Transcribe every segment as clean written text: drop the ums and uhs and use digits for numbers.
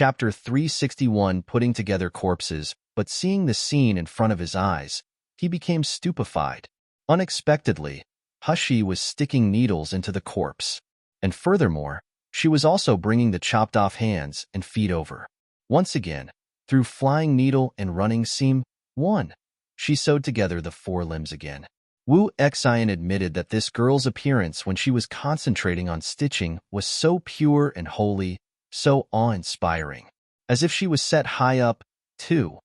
Chapter 361 Putting Together Corpses, but seeing the scene in front of his eyes, he became stupefied. Unexpectedly, Hushi was sticking needles into the corpse. And furthermore, she was also bringing the chopped-off hands and feet over. Once again, through flying needle and running seam, she sewed together the four limbs again. Wu Xian admitted that this girl's appearance when she was concentrating on stitching was so pure and holy, so awe-inspiring, as if she was set high up, too,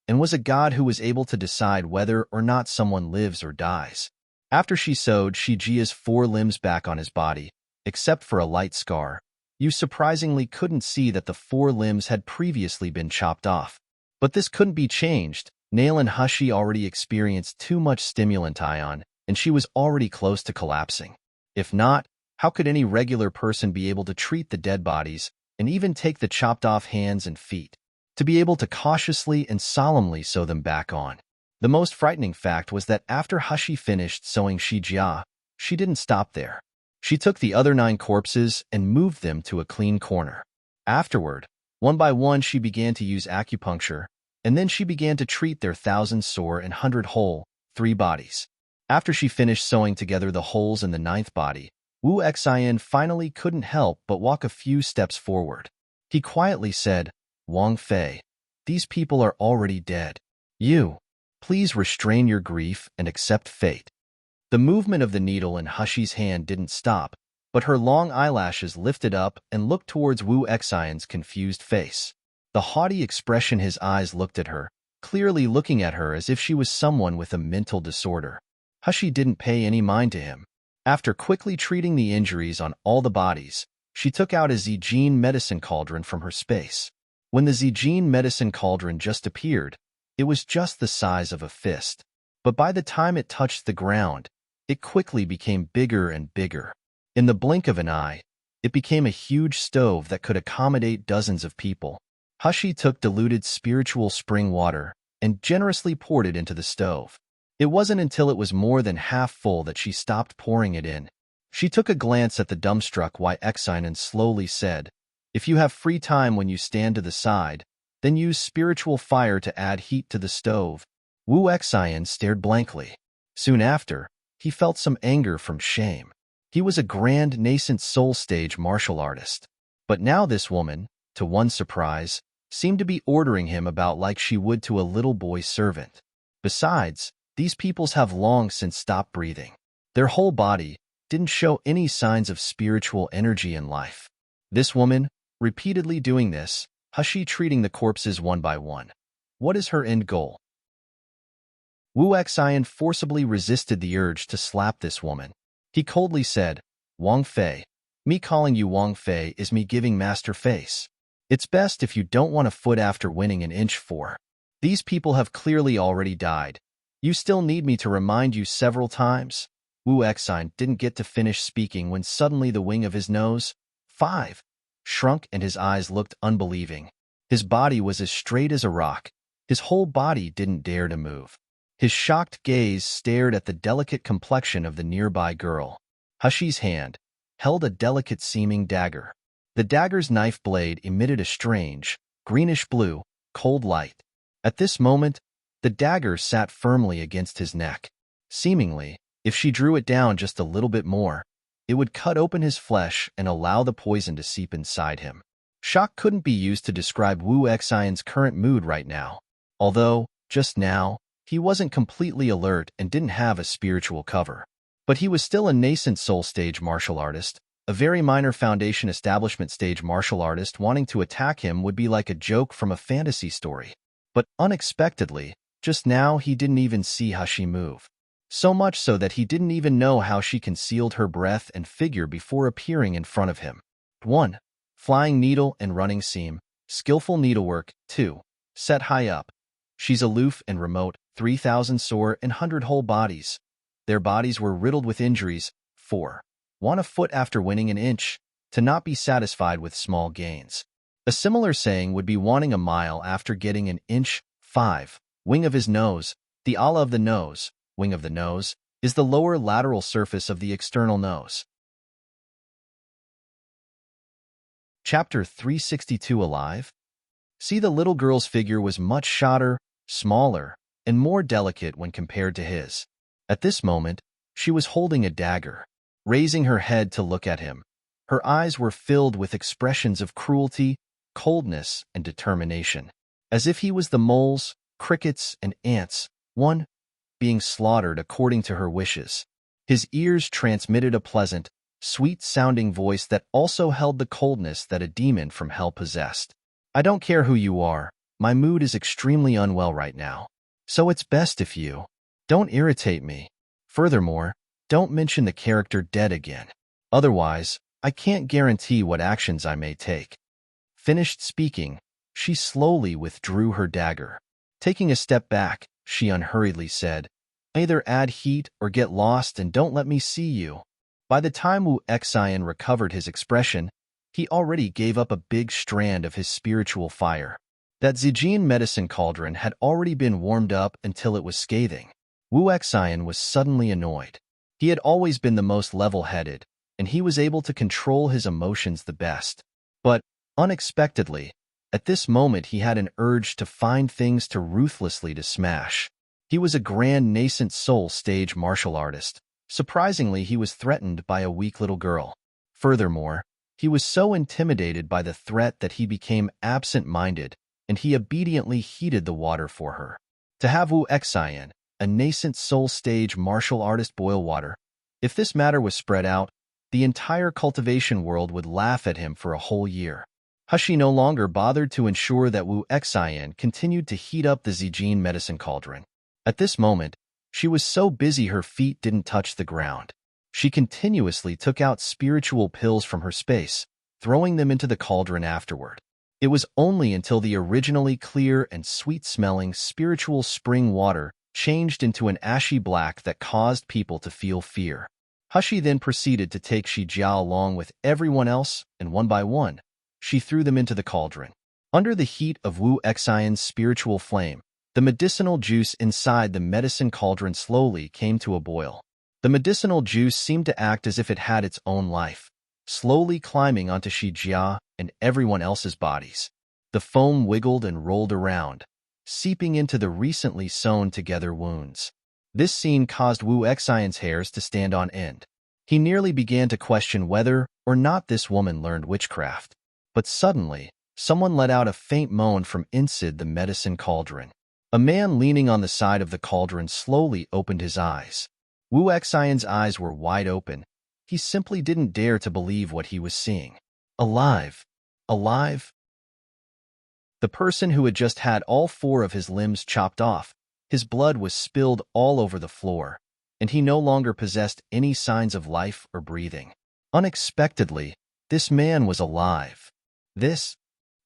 and was a god who was able to decide whether or not someone lives or dies. After she sewed Shijia's four limbs back on his body, except for a light scar, you surprisingly couldn't see that the four limbs had previously been chopped off. But this couldn't be changed. Nail and Hushi already experienced too much stimulant ion, and she was already close to collapsing. If not, how could any regular person be able to treat the dead bodies and even take the chopped-off hands and feet, to be able to cautiously and solemnly sew them back on? The most frightening fact was that after Hushi finished sewing Shijia, she didn't stop there. She took the other 9 corpses and moved them to a clean corner. Afterward, one by one she began to use acupuncture, and then she began to treat their 1,000 sore and 100 hole, 3 bodies. After she finished sewing together the holes in the 9th body, Wu Xian finally couldn't help but walk a few steps forward. He quietly said, "Wang Fei, these people are already dead. Please restrain your grief and accept fate." The movement of the needle in Hushi's hand didn't stop, but her long eyelashes lifted up and looked towards Wu Xian's confused face. The haughty expression his eyes looked at her, clearly looking at her as if she was someone with a mental disorder. Hushi didn't pay any mind to him. After quickly treating the injuries on all the bodies, she took out a Zijin medicine cauldron from her space. When the Zijin medicine cauldron just appeared, it was just the size of a fist. But by the time it touched the ground, it quickly became bigger and bigger. In the blink of an eye, it became a huge stove that could accommodate dozens of people. Hushi took diluted spiritual spring water and generously poured it into the stove. It wasn't until it was more than half full that she stopped pouring it in. She took a glance at the dumbstruck Wu Xian and slowly said, "If you have free time when you stand to the side, then use spiritual fire to add heat to the stove." Wu Xian stared blankly. Soon after, he felt some anger from shame. He was a grand nascent soul stage martial artist. But now this woman, to one's surprise, seemed to be ordering him about like she would to a little boy servant. Besides, these peoples have long since stopped breathing. Their whole body didn't show any signs of spiritual energy in life. This woman, repeatedly doing this, Hushi treating the corpses one by one. What is her end goal? Wu Xian forcibly resisted the urge to slap this woman. He coldly said, "Wang Fei, me calling you Wang Fei is me giving master face. It's best if you don't want a foot after winning an inch for. These people have clearly already died. You still need me to remind you several times?" Wu Xian didn't get to finish speaking when suddenly the wing of his nose, 5, shrunk and his eyes looked unbelieving. His body was as straight as a rock. His whole body didn't dare to move. His shocked gaze stared at the delicate complexion of the nearby girl. Hushi's hand held a delicate-seeming dagger. The dagger's knife blade emitted a strange, greenish-blue, cold light. At this moment, the dagger sat firmly against his neck. Seemingly, if she drew it down just a little bit more, it would cut open his flesh and allow the poison to seep inside him. Shock couldn't be used to describe Wu Xian's current mood right now. Although, just now, he wasn't completely alert and didn't have a spiritual cover. But he was still a nascent soul stage martial artist. A very minor foundation establishment stage martial artist wanting to attack him would be like a joke from a fantasy story. But unexpectedly, just now he didn't even see Hushi move. So much so that he didn't even know how she concealed her breath and figure before appearing in front of him. 1. Flying needle and running seam. Skillful needlework. 2. Set high up. She's aloof and remote. 3,000 sore and 100 whole bodies. Their bodies were riddled with injuries. 4. Want a foot after winning an inch. To not be satisfied with small gains. A similar saying would be wanting a mile after getting an inch. 5. Wing of his nose. The ala of the nose, wing of the nose, is the lower lateral surface of the external nose. Chapter 362 Alive? See, the little girl's figure was much shorter, smaller, and more delicate when compared to his. At this moment, she was holding a dagger. Raising her head to look at him, her eyes were filled with expressions of cruelty, coldness, and determination, as if he was the moles, crickets, and ants, one being slaughtered according to her wishes. His ears transmitted a pleasant, sweet-sounding voice that also held the coldness that a demon from hell possessed. I don't care who you are, my mood is extremely unwell right now. So it's best if you don't irritate me. Furthermore, don't mention the character dead again. Otherwise, I can't guarantee what actions I may take. Finished speaking, she slowly withdrew her dagger. Taking a step back, she unhurriedly said, either add heat or get lost and don't let me see you. By the time Wu Xian recovered his expression, he already gave up a big strand of his spiritual fire. That Zijin medicine cauldron had already been warmed up until it was scathing. Wu Xian was suddenly annoyed. He had always been the most level-headed, and he was able to control his emotions the best. But, unexpectedly, at this moment he had an urge to find things to ruthlessly to smash. He was a grand nascent soul stage martial artist. Surprisingly, he was threatened by a weak little girl. Furthermore, he was so intimidated by the threat that he became absent-minded, and he obediently heated the water for her. To have Wu Xian, a nascent soul stage martial artist, boil water, if this matter was spread out, the entire cultivation world would laugh at him for a whole year. Hushi no longer bothered to ensure that Wu Xian continued to heat up the Zijin medicine cauldron. At this moment, she was so busy her feet didn't touch the ground. She continuously took out spiritual pills from her space, throwing them into the cauldron afterward. It was only until the originally clear and sweet-smelling spiritual spring water changed into an ashy black that caused people to feel fear. Hushi then proceeded to take Shi Jiao along with everyone else, and one by one, she threw them into the cauldron. Under the heat of Wu Xian's spiritual flame, the medicinal juice inside the medicine cauldron slowly came to a boil. The medicinal juice seemed to act as if it had its own life, slowly climbing onto Shi Jia and everyone else's bodies. The foam wiggled and rolled around, seeping into the recently sewn-together wounds. This scene caused Wu Xian's hairs to stand on end. He nearly began to question whether or not this woman learned witchcraft. But suddenly, someone let out a faint moan from inside the medicine cauldron. A man leaning on the side of the cauldron slowly opened his eyes. Wu Xian's eyes were wide open. He simply didn't dare to believe what he was seeing. Alive! Alive! The person who had just had all 4 of his limbs chopped off, his blood was spilled all over the floor, and he no longer possessed any signs of life or breathing. Unexpectedly, this man was alive.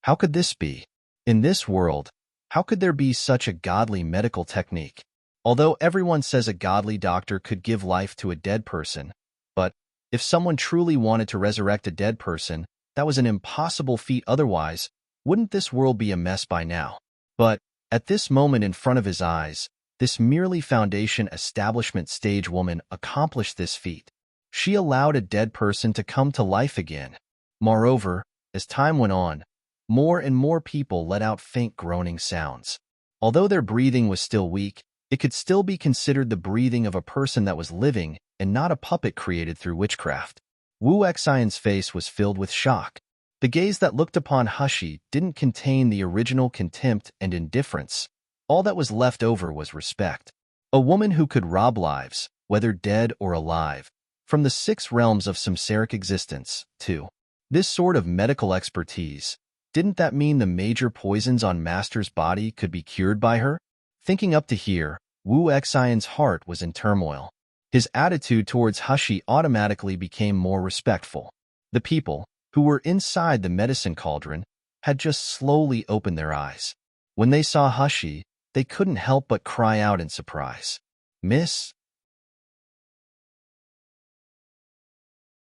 How could this be? In this world, how could there be such a godly medical technique? Although everyone says a godly doctor could give life to a dead person, but if someone truly wanted to resurrect a dead person, that was an impossible feat. Otherwise, wouldn't this world be a mess by now? But at this moment in front of his eyes, this merely foundation establishment stage woman accomplished this feat. She allowed a dead person to come to life again. Moreover, as time went on, more and more people let out faint groaning sounds. Although their breathing was still weak, it could still be considered the breathing of a person that was living and not a puppet created through witchcraft. Wu Xian's face was filled with shock. The gaze that looked upon Hushi didn't contain the original contempt and indifference. All that was left over was respect. A woman who could rob lives, whether dead or alive, from the 6 realms of samsaric existence, too. This sort of medical expertise, didn't that mean the major poisons on Master's body could be cured by her? Thinking up to here, Wu Xian's heart was in turmoil. His attitude towards Hushi automatically became more respectful. The people, who were inside the medicine cauldron, had just slowly opened their eyes. When they saw Hushi, they couldn't help but cry out in surprise. Miss?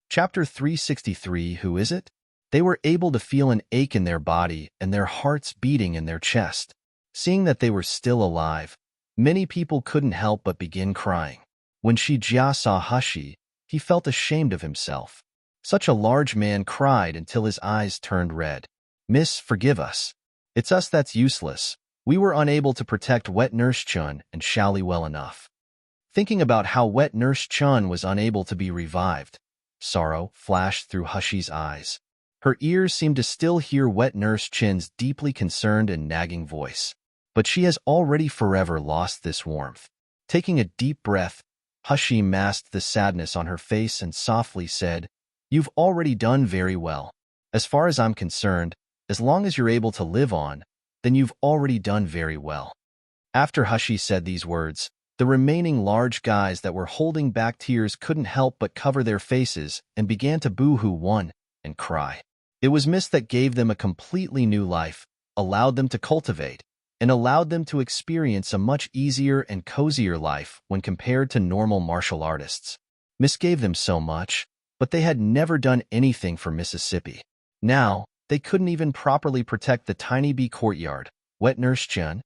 Chapter 363, Who is it? They were able to feel an ache in their body and their hearts beating in their chest. Seeing that they were still alive, many people couldn't help but begin crying. When Shi Jia saw Hushi, he felt ashamed of himself. Such a large man cried until his eyes turned red. Miss, forgive us. It's us that's useless. We were unable to protect Wet Nurse Chun and Xiaoli well enough. Thinking about how Wet Nurse Chun was unable to be revived, sorrow flashed through Hushi's eyes. Her ears seemed to still hear Wet Nurse Chin's deeply concerned and nagging voice. But she has already forever lost this warmth. Taking a deep breath, Hushi masked the sadness on her face and softly said, "You've already done very well. As far as I'm concerned, as long as you're able to live on, then you've already done very well." After Hushi said these words, the remaining large guys that were holding back tears couldn't help but cover their faces and began to boo-hoo one and cry. It was Mist that gave them a completely new life, allowed them to cultivate, and allowed them to experience a much easier and cozier life when compared to normal martial artists. Mist gave them so much, but they had never done anything for Mississippi. Now, they couldn't even properly protect the tiny bee courtyard. Wet Nurse Chun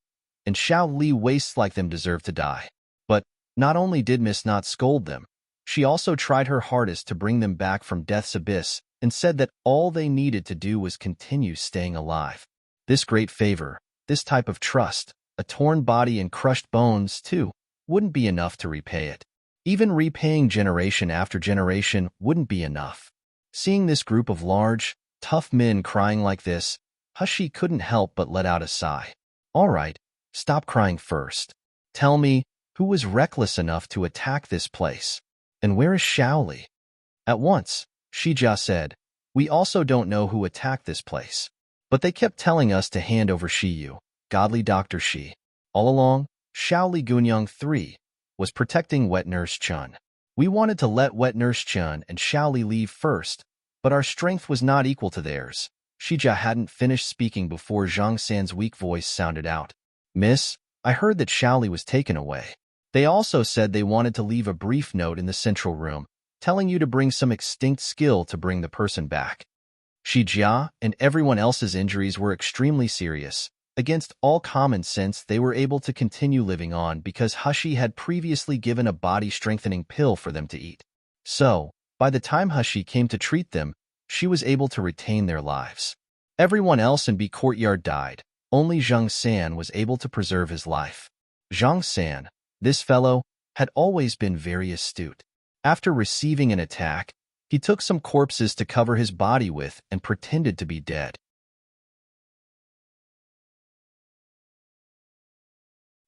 and Xiao Li wastes like them deserve to die. But not only did Mist not scold them, she also tried her hardest to bring them back from death's abyss and said that all they needed to do was continue staying alive. This great favor, this type of trust, a torn body and crushed bones, too, wouldn't be enough to repay it. Even repaying generation after generation wouldn't be enough. Seeing this group of large, tough men crying like this, Hushi couldn't help but let out a sigh. "All right, stop crying first. Tell me, who was reckless enough to attack this place? And where is Xiaoli?" At once, Shijia said, "We also don't know who attacked this place. But they kept telling us to hand over Shiyu, godly Dr. Shi. All along, Xiaoli Gunyang III was protecting Wet Nurse Chun. We wanted to let Wet Nurse Chun and Xiaoli leave first, but our strength was not equal to theirs." Shijia hadn't finished speaking before Zhang San's weak voice sounded out. "Miss, I heard that Xiaoli was taken away. They also said they wanted to leave a brief note in the central room, telling you to bring some extinct skill to bring the person back." Shijia and everyone else's injuries were extremely serious. Against all common sense, they were able to continue living on because Hushi had previously given a body-strengthening pill for them to eat. So, by the time Hushi came to treat them, she was able to retain their lives. Everyone else in B Courtyard died. Only Zhang San was able to preserve his life. Zhang San, this fellow, had always been very astute. After receiving an attack, he took some corpses to cover his body with and pretended to be dead.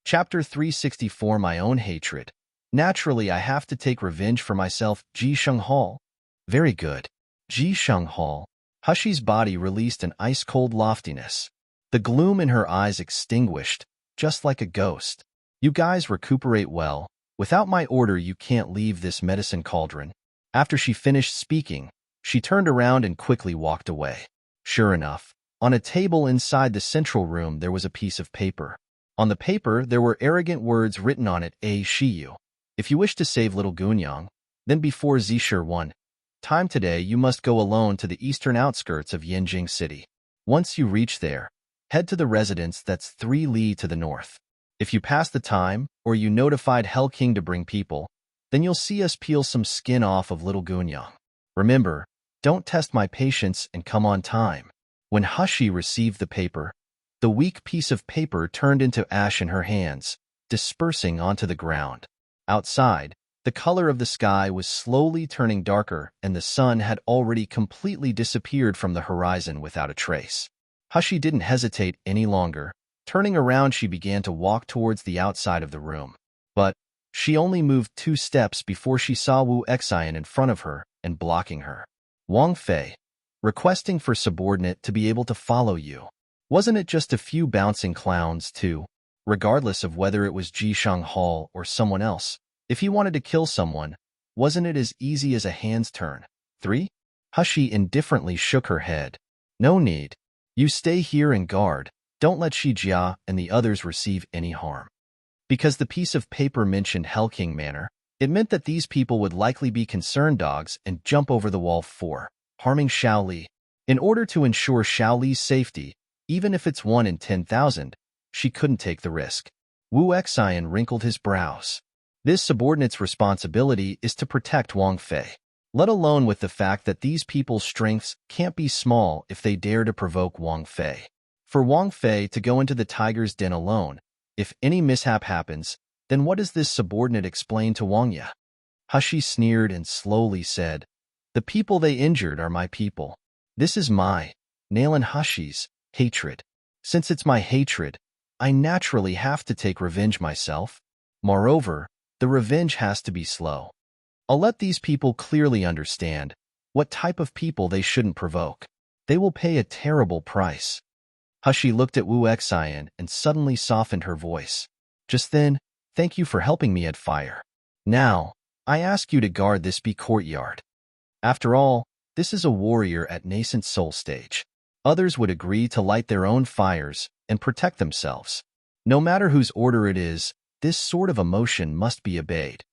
Chapter 364 My Own Hatred. Naturally, I have to take revenge for myself. Ji Sheng Hall. Very good. Ji Sheng Hall. Hushi's body released an ice-cold loftiness. The gloom in her eyes extinguished, just like a ghost. "You guys recuperate well. Without my order, you can't leave this medicine cauldron." After she finished speaking, she turned around and quickly walked away. Sure enough, on a table inside the central room there was a piece of paper. On the paper there were arrogant words written on it, "A Shiyu. If you wish to save little Gunyang, then before Zishur 1 time today you must go alone to the eastern outskirts of Yanjing City. Once you reach there, head to the residence that's 3 li to the north. If you pass the time, or you notified Hell King to bring people, then you'll see us peel some skin off of little Gunyang. Remember, don't test my patience and come on time." When Hushi received the paper, the weak piece of paper turned into ash in her hands, dispersing onto the ground. Outside, the color of the sky was slowly turning darker and the sun had already completely disappeared from the horizon without a trace. Hushi didn't hesitate any longer. Turning around, she began to walk towards the outside of the room. But she only moved 2 steps before she saw Wu Xian in front of her and blocking her. "Wang Fei, requesting for subordinate to be able to follow you. Wasn't it just a few bouncing clowns, too? Regardless of whether it was Ji Sheng Hall or someone else, if he wanted to kill someone, wasn't it as easy as a hand's turn?" 3. Hushi indifferently shook her head. "No need. You stay here and guard. Don't let Shijia and the others receive any harm." Because the piece of paper mentioned Hell King Manor, it meant that these people would likely be concerned dogs and jump over the wall for harming Xiaoli. In order to ensure Xiaoli's safety, even if it's 1 in 10,000, she couldn't take the risk. Wu Xian wrinkled his brows. This subordinate's responsibility is to protect Wang Fei, let alone with the fact that these people's strengths can't be small if they dare to provoke Wang Fei. For Wang Fei to go into the tiger's den alone, if any mishap happens, then what does this subordinate explain to Wang Ye? Hushi sneered and slowly said, "The people they injured are my people. This is my, Nail and Hushi's, hatred. Since it's my hatred, I naturally have to take revenge myself. Moreover, the revenge has to be slow. I'll let these people clearly understand what type of people they shouldn't provoke. They will pay a terrible price." Hushi looked at Wu Xian and suddenly softened her voice. "Just then, thank you for helping me at fire. Now, I ask you to guard this bee courtyard. After all, this is a warrior at nascent soul stage. Others would agree to light their own fires and protect themselves. No matter whose order it is, this sort of emotion must be obeyed."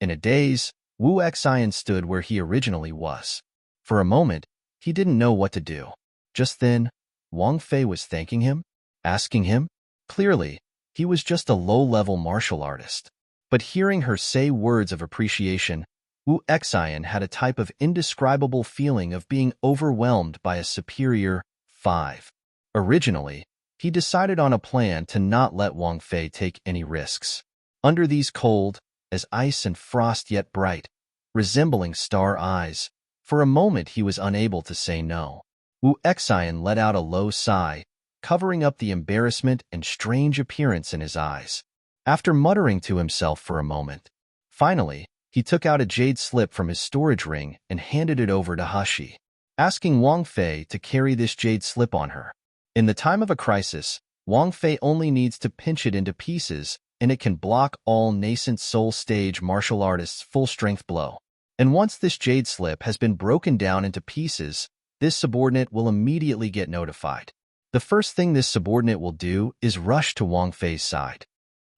In a daze, Wu Xian stood where he originally was. For a moment, he didn't know what to do. Just then, Wang Fei was thanking him, asking him. Clearly, he was just a low-level martial artist. But hearing her say words of appreciation, Wu Xian had a type of indescribable feeling of being overwhelmed by a superior 5. Originally, he decided on a plan to not let Wang Fei take any risks. Under these cold, as ice and frost yet bright, resembling star eyes, for a moment he was unable to say no. Wu Xian let out a low sigh, covering up the embarrassment and strange appearance in his eyes. After muttering to himself for a moment, finally, he took out a jade slip from his storage ring and handed it over to Hushi, asking Wang Fei to carry this jade slip on her. In the time of a crisis, Wang Fei only needs to pinch it into pieces, and it can block all nascent soul stage martial artists' full-strength blow. And once this jade slip has been broken down into pieces, this subordinate will immediately get notified. The first thing this subordinate will do is rush to Wang Fei's side.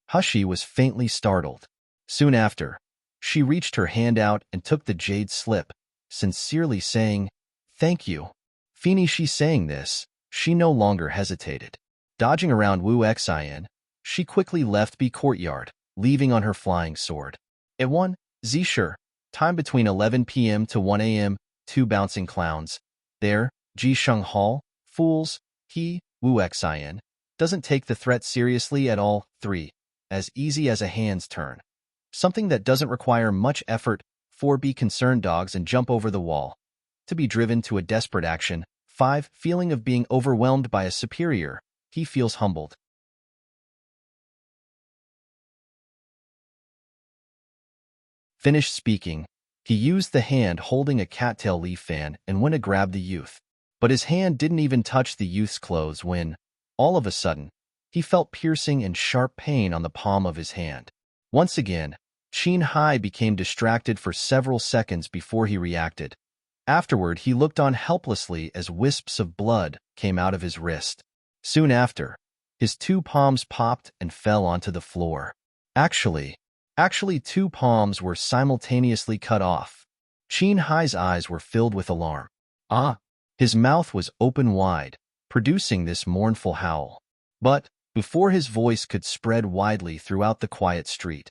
Hushi was faintly startled. Soon after, she reached her hand out and took the jade slip, sincerely saying, "Thank you." Finished saying this, she no longer hesitated. Dodging around Wu Xian, she quickly left the courtyard, leaving on her flying sword. At 1 Zisher, time between 11 p.m. to 1 a.m., 2 bouncing clowns. There, Ji Sheng Hall, fools, he, Wu Xian, doesn't take the threat seriously at all. 3. As easy as a hand's turn. Something that doesn't require much effort. 4. Be concerned dogs and jump over the wall. To be driven to a desperate action. 5. Feeling of being overwhelmed by a superior. He feels humbled. Finished speaking, he used the hand holding a cattail leaf fan and went to grab the youth. But his hand didn't even touch the youth's clothes when, all of a sudden, he felt piercing and sharp pain on the palm of his hand. Once again, Qin Hai became distracted for several seconds before he reacted. Afterward, he looked on helplessly as wisps of blood came out of his wrist. Soon after, his 2 palms popped and fell onto the floor. Actually, 2 palms were simultaneously cut off. Qin Hai's eyes were filled with alarm. Ah! His mouth was open wide, producing this mournful howl. But, before his voice could spread widely throughout the quiet street,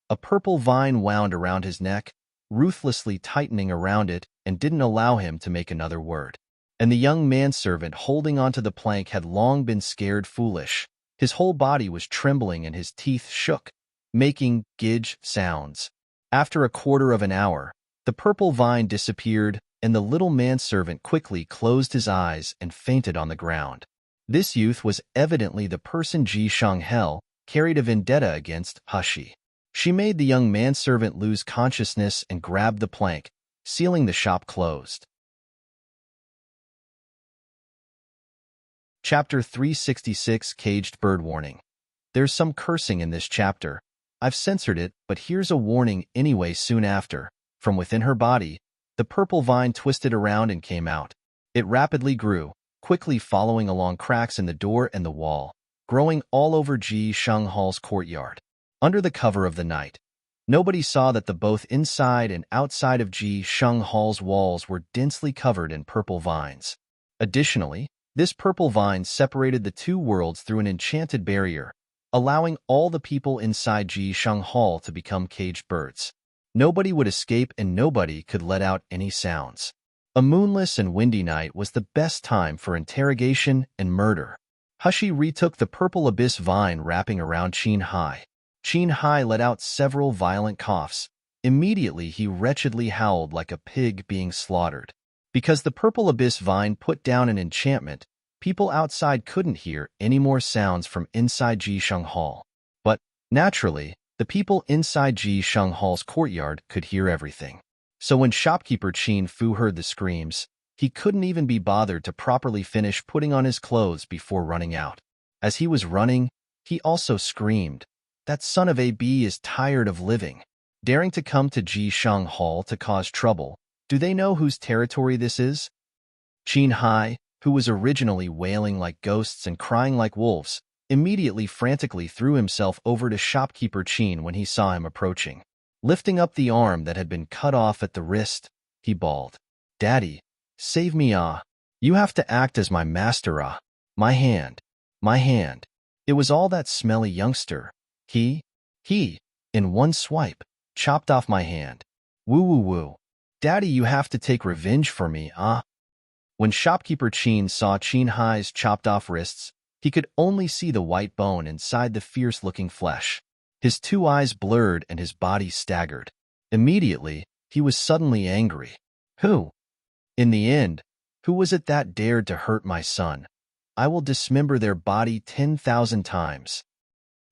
a purple vine wound around his neck, ruthlessly tightening around it, and didn't allow him to make another word. And the young manservant holding onto the plank had long been scared foolish. His whole body was trembling and his teeth shook, making gidge sounds. After a quarter of an hour, the purple vine disappeared, and the little manservant quickly closed his eyes and fainted on the ground. This youth was evidently the person Ji Shanghel carried a vendetta against Hushi. She made the young manservant lose consciousness and grabbed the plank, sealing the shop closed. Chapter 366 Caged Bird Warning. There's some cursing in this chapter. I've censored it, but here's a warning anyway. Soon after, from within her body, the purple vine twisted around and came out. It rapidly grew, quickly following along cracks in the door and the wall, growing all over Ji Sheng Hall's courtyard. Under the cover of the night, nobody saw that the both inside and outside of Ji Sheng Hall's walls were densely covered in purple vines. Additionally, this purple vine separated the 2 worlds through an enchanted barrier, allowing all the people inside Ji Sheng Hall to become caged birds. Nobody would escape and nobody could let out any sounds. A moonless and windy night was the best time for interrogation and murder. Hushi retook the purple abyss vine wrapping around Qin Hai. Qin Hai let out several violent coughs. Immediately he wretchedly howled like a pig being slaughtered. Because the purple abyss vine put down an enchantment, people outside couldn't hear any more sounds from inside Jisheng Hall. But, naturally, the people inside Jisheng Hall's courtyard could hear everything. So when shopkeeper Qin Fu heard the screams, he couldn't even be bothered to properly finish putting on his clothes before running out. As he was running, he also screamed, "That son of a bee is tired of living, daring to come to Jisheng Hall to cause trouble. Do they know whose territory this is?" Qin Hai, who was originally wailing like ghosts and crying like wolves, immediately frantically threw himself over to shopkeeper Qin when he saw him approaching. Lifting up the arm that had been cut off at the wrist, he bawled, "Daddy, save me, ah. You have to act as my master, ah. My hand. My hand." It was all that smelly youngster. He, in one swipe, chopped off my hand. Woo woo woo. "Daddy, you have to take revenge for me, ah." When shopkeeper Qin saw Qin Hai's chopped off wrists, he could only see the white bone inside the fierce-looking flesh. His two eyes blurred and his body staggered. Immediately, he was suddenly angry. Who? In the end, who was it that dared to hurt my son? I will dismember their body 10,000 times.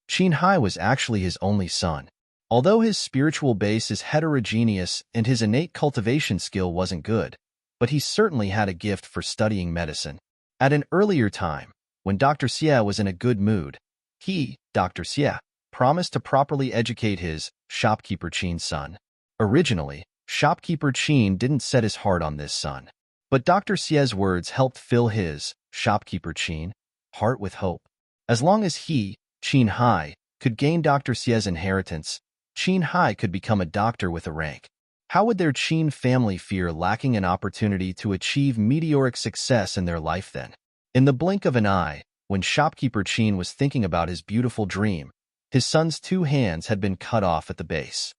Qin Hai was actually his only son. Although his spiritual base is heterogeneous and his innate cultivation skill wasn't good, but he certainly had a gift for studying medicine. At an earlier time, when Dr. Xie was in a good mood, he, Dr. Xie, promised to properly educate his shopkeeper Qin's son. Originally, shopkeeper Qin didn't set his heart on this son, but Dr. Xie's words helped fill his shopkeeper Qin heart with hope. As long as he, Qin Hai, could gain Dr. Xie's inheritance, Qin Hai could become a doctor with a rank. How would their Qin family fear lacking an opportunity to achieve meteoric success in their life then? In the blink of an eye, when shopkeeper Qin was thinking about his beautiful dream, his son's two hands had been cut off at the base.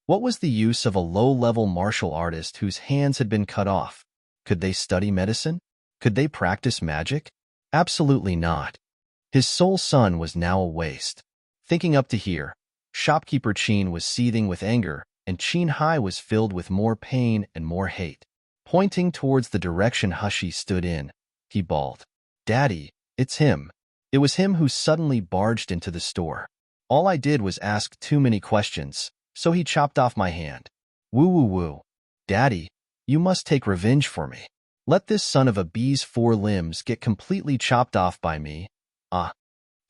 What was the use of a low-level martial artist whose hands had been cut off? Could they study medicine? Could they practice magic? Absolutely not. His sole son was now a waste. Thinking up to here, shopkeeper Qin was seething with anger, and Qin Hai was filled with more pain and more hate. Pointing towards the direction Hushi stood in, he bawled, "Daddy, it's him. It was him who suddenly barged into the store. All I did was ask too many questions, so he chopped off my hand. Woo woo woo. Daddy, you must take revenge for me. Let this son of a bee's 4 limbs get completely chopped off by me, ah."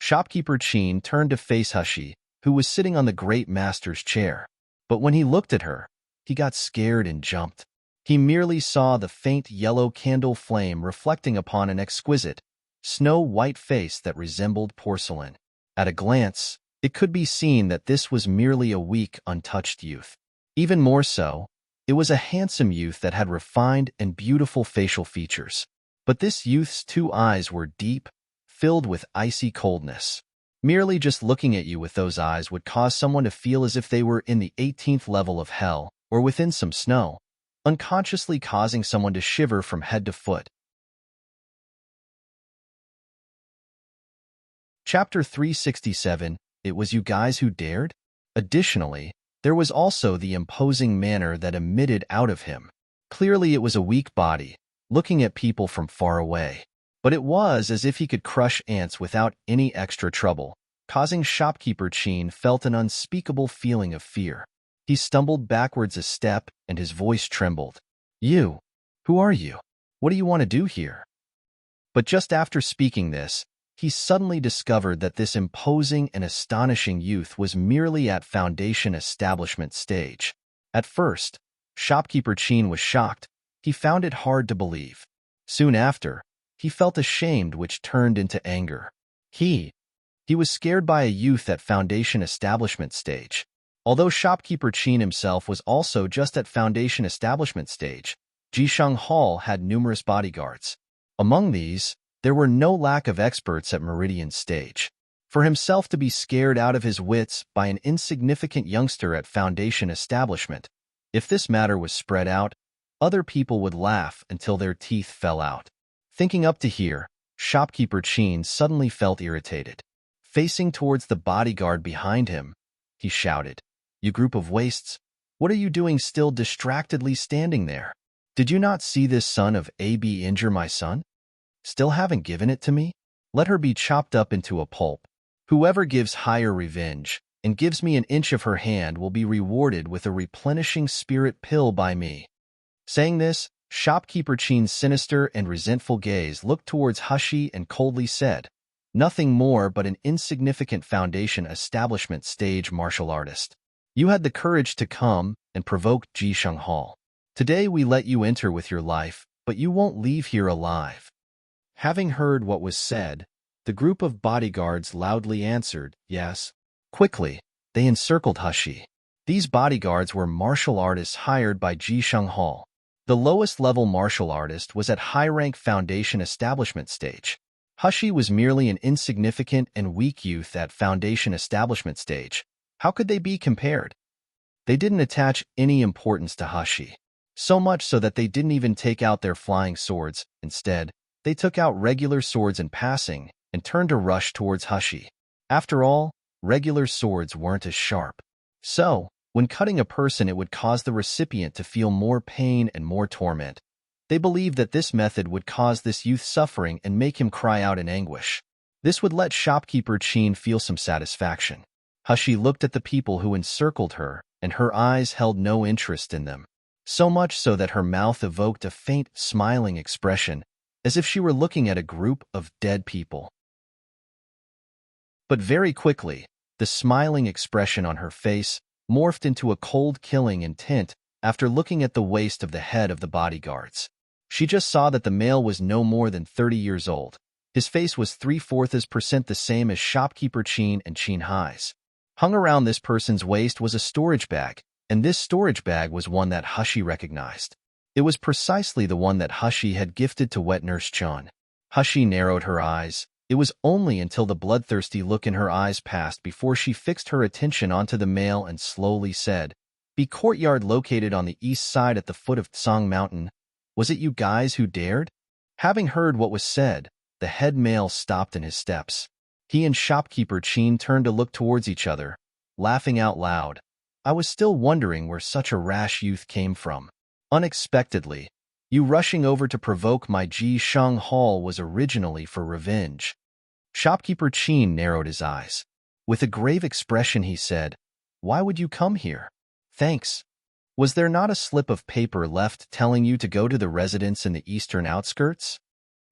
Shopkeeper Qin turned to face Hushi, who was sitting on the great master's chair. But when he looked at her, he got scared and jumped. He merely saw the faint yellow candle flame reflecting upon an exquisite, snow-white face that resembled porcelain. At a glance, it could be seen that this was merely a weak, untouched youth. Even more so, it was a handsome youth that had refined and beautiful facial features. But this youth's 2 eyes were deep, filled with icy coldness. Merely just looking at you with those eyes would cause someone to feel as if they were in the 18th level of hell or within some snow, unconsciously causing someone to shiver from head to foot. Chapter 367, It Was You Guys Who Dared? Additionally, there was also the imposing manner that emitted out of him. Clearly it was a weak body, looking at people from far away. But it was as if he could crush ants without any extra trouble, causing shopkeeper Qin felt an unspeakable feeling of fear. He stumbled backwards a step and his voice trembled. "You? Who are you? What do you want to do here?" But just after speaking this, he suddenly discovered that this imposing and astonishing youth was merely at foundation establishment stage. At first, shopkeeper Qin was shocked. He found it hard to believe. Soon after, he felt ashamed, which turned into anger. He was scared by a youth at foundation establishment stage. Although shopkeeper Qin himself was also just at foundation establishment stage, Jisheng Hall had numerous bodyguards. Among these, there were no lack of experts at Meridian stage. For himself to be scared out of his wits by an insignificant youngster at foundation establishment, if this matter was spread out, Other people would laugh until their teeth fell out. Thinking up to here, shopkeeper Chin suddenly felt irritated. Facing towards the bodyguard behind him, he shouted, "You group of wastes, what are you doing still distractedly standing there? Did you not see this son of AB injure my son? Still haven't given it to me? Let her be chopped up into a pulp. Whoever gives higher revenge and gives me an inch of her hand will be rewarded with a replenishing spirit pill by me." Saying this, shopkeeper Chin's sinister and resentful gaze looked towards Hushi and coldly said, "Nothing more but an insignificant foundation establishment stage martial artist. You had the courage to come and provoke Ji Sheng Hall. Today we let you enter with your life, but you won't leave here alive." Having heard what was said, the group of bodyguards loudly answered, "Yes." Quickly, they encircled Hushi. These bodyguards were martial artists hired by Ji Sheng Hall. The lowest level martial artist was at high-rank foundation establishment stage. Hushi was merely an insignificant and weak youth at foundation establishment stage. How could they be compared? They didn't attach any importance to Hushi. So much so that they didn't even take out their flying swords. Instead, they took out regular swords in passing and turned to rush towards Hushi. After all, regular swords weren't as sharp. So, when cutting a person it would cause the recipient to feel more pain and more torment. They believed that this method would cause this youth suffering and make him cry out in anguish. This would let shopkeeper Chin feel some satisfaction. Hushi looked at the people who encircled her, and her eyes held no interest in them. So much so that her mouth evoked a faint, smiling expression, as if she were looking at a group of dead people. But very quickly, the smiling expression on her face morphed into a cold killing intent after looking at the waist of the head of the bodyguards. She just saw that the male was no more than 30 years old. His face was 3/4% the same as shopkeeper Chin and Chin Hai's. Hung around this person's waist was a storage bag, and this storage bag was one that Hushi recognized. It was precisely the one that Hushi had gifted to wet nurse Chun. Hushi narrowed her eyes. It was only until the bloodthirsty look in her eyes passed before she fixed her attention onto the male and slowly said, "Be courtyard located on the east side at the foot of Tsang Mountain. Was it you guys who dared?" Having heard what was said, the head male stopped in his steps. He and shopkeeper Chin turned to look towards each other, laughing out loud. I was still wondering where such a rash youth came from. Unexpectedly, you rushing over to provoke my Ji Sheng Hall was originally for revenge. Shopkeeper Chin narrowed his eyes. With a grave expression he said, "Why would you come here?" "Thanks. Was there not a slip of paper left telling you to go to the residence in the eastern outskirts?"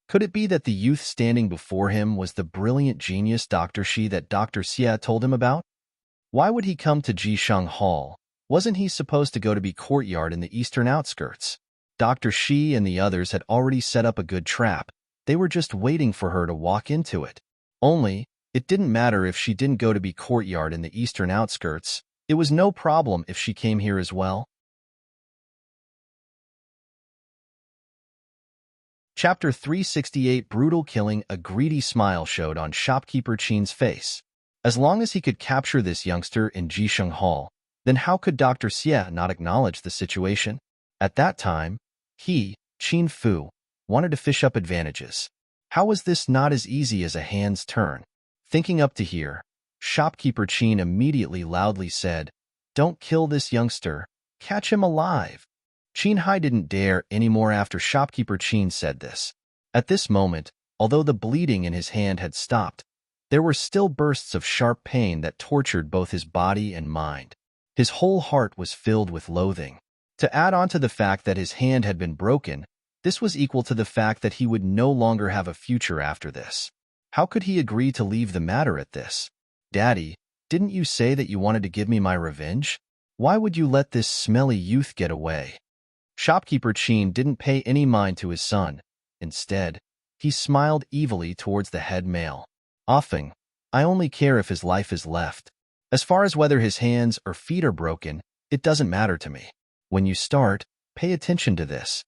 Could it be that the youth standing before him was the brilliant genius Dr. Shi that Dr. Xie told him about? Why would he come to Ji Sheng Hall? Wasn't he supposed to go to be courtyard in the eastern outskirts? Dr. Shi and the others had already set up a good trap. They were just waiting for her to walk into it. Only, it didn't matter if she didn't go to be courtyard in the eastern outskirts. It was no problem if she came here as well. Chapter 368 Brutal Killing. A greedy smile showed on shopkeeper Chin's face. As long as he could capture this youngster in Ji Sheng Hall, then how could Dr. Xie not acknowledge the situation? At that time, he, Qin Fu, wanted to fish up advantages. How was this not as easy as a hand's turn? Thinking up to here, shopkeeper Chin immediately loudly said, "Don't kill this youngster. Catch him alive." Qin Hai didn't dare anymore after shopkeeper Chin said this. At this moment, although the bleeding in his hand had stopped, there were still bursts of sharp pain that tortured both his body and mind. His whole heart was filled with loathing. To add on to the fact that his hand had been broken, this was equal to the fact that he would no longer have a future after this. How could he agree to leave the matter at this? "Daddy, didn't you say that you wanted to give me my revenge? Why would you let this smelly youth get away?" Shopkeeper Chin didn't pay any mind to his son. Instead, he smiled evilly towards the head male. "Offing, I only care if his life is left. As far as whether his hands or feet are broken, it doesn't matter to me. When you start, pay attention to this."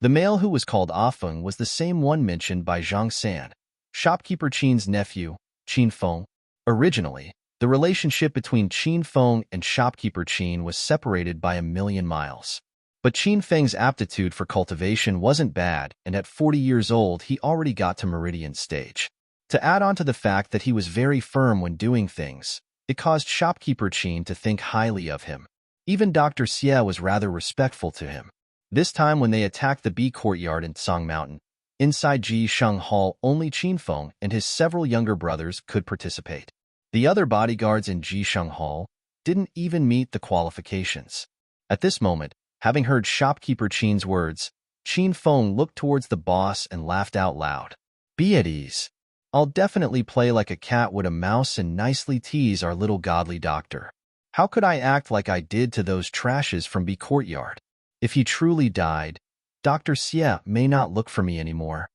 The male who was called Offeng was the same one mentioned by Zhang San, shopkeeper Chin's nephew, Qin Feng. Originally, the relationship between Qin Feng and shopkeeper Chin was separated by 1,000,000 miles. But Qin Feng's aptitude for cultivation wasn't bad, and at 40 years old he already got to meridian stage. To add on to the fact that he was very firm when doing things, it caused shopkeeper Qin to think highly of him. Even Dr. Xie was rather respectful to him. This time when they attacked the bee courtyard in Song Mountain, inside Ji Sheng Hall only Qin Feng and his several younger brothers could participate. The other bodyguards in Ji Sheng Hall didn't even meet the qualifications. At this moment, having heard shopkeeper Qin's words, Qin Feng looked towards the boss and laughed out loud. Be at ease. I'll definitely play like a cat would a mouse and nicely tease our little godly doctor. How could I act like I did to those trashes from B Courtyard? If he truly died, Dr. Xie may not look for me anymore.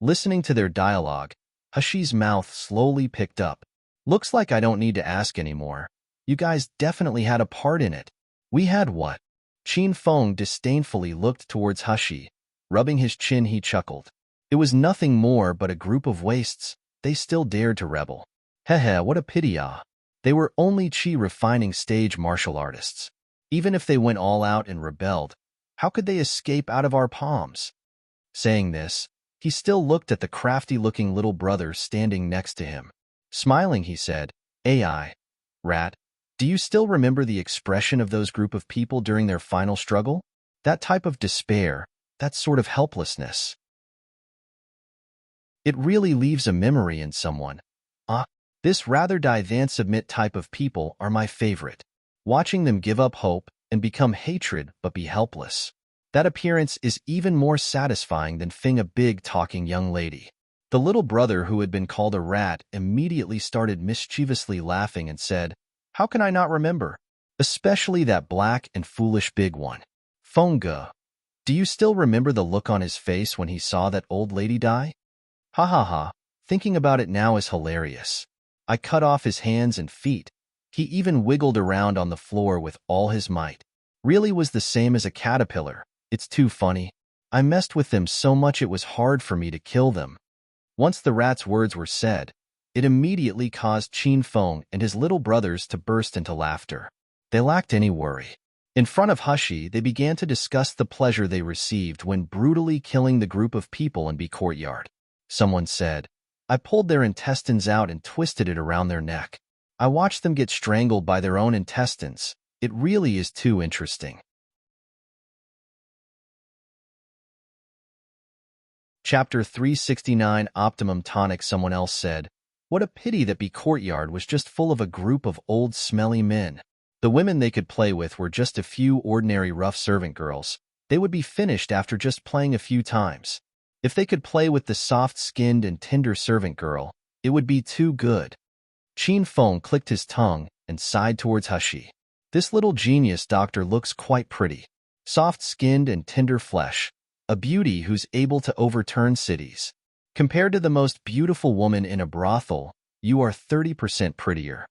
Listening to their dialogue, Hashi's mouth slowly picked up. Looks like I don't need to ask anymore. You guys definitely had a part in it. We had what? Qin Feng disdainfully looked towards Hashi. Rubbing his chin, he chuckled. It was nothing more but a group of wastes. They still dared to rebel. Heh, what a pity, They were only Qi refining stage martial artists. Even if they went all out and rebelled, how could they escape out of our palms? Saying this, he still looked at the crafty-looking little brother standing next to him. Smiling, he said, AI, rat, do you still remember the expression of those group of people during their final struggle? That type of despair, that sort of helplessness. It really leaves a memory in someone. This rather die-then-submit type of people are my favorite. Watching them give up hope and become hatred but be helpless. That appearance is even more satisfying than Fing a big talking young lady. The little brother who had been called a rat immediately started mischievously laughing and said, how can I not remember? Especially that black and foolish big one. Fengge, do you still remember the look on his face when he saw that old lady die? Ha ha ha, thinking about it now is hilarious. I cut off his hands and feet. He even wiggled around on the floor with all his might. Really was the same as a caterpillar. It's too funny. I messed with them so much it was hard for me to kill them. Once the rat's words were said, it immediately caused Qin Feng and his little brothers to burst into laughter. They lacked any worry. In front of Hashi, they began to discuss the pleasure they received when brutally killing the group of people in B Courtyard. Someone said, I pulled their intestines out and twisted it around their neck. I watched them get strangled by their own intestines. It really is too interesting. Chapter 369 Optimum Tonic. Someone else said, what a pity that B Courtyard was just full of a group of old smelly men. The women they could play with were just a few ordinary rough servant girls. They would be finished after just playing a few times. If they could play with the soft-skinned and tender servant girl, it would be too good. Qin Feng clicked his tongue and sighed towards Hashi. This little genius doctor looks quite pretty. Soft-skinned and tender flesh. A beauty who's able to overturn cities. Compared to the most beautiful woman in a brothel, you are 30% prettier.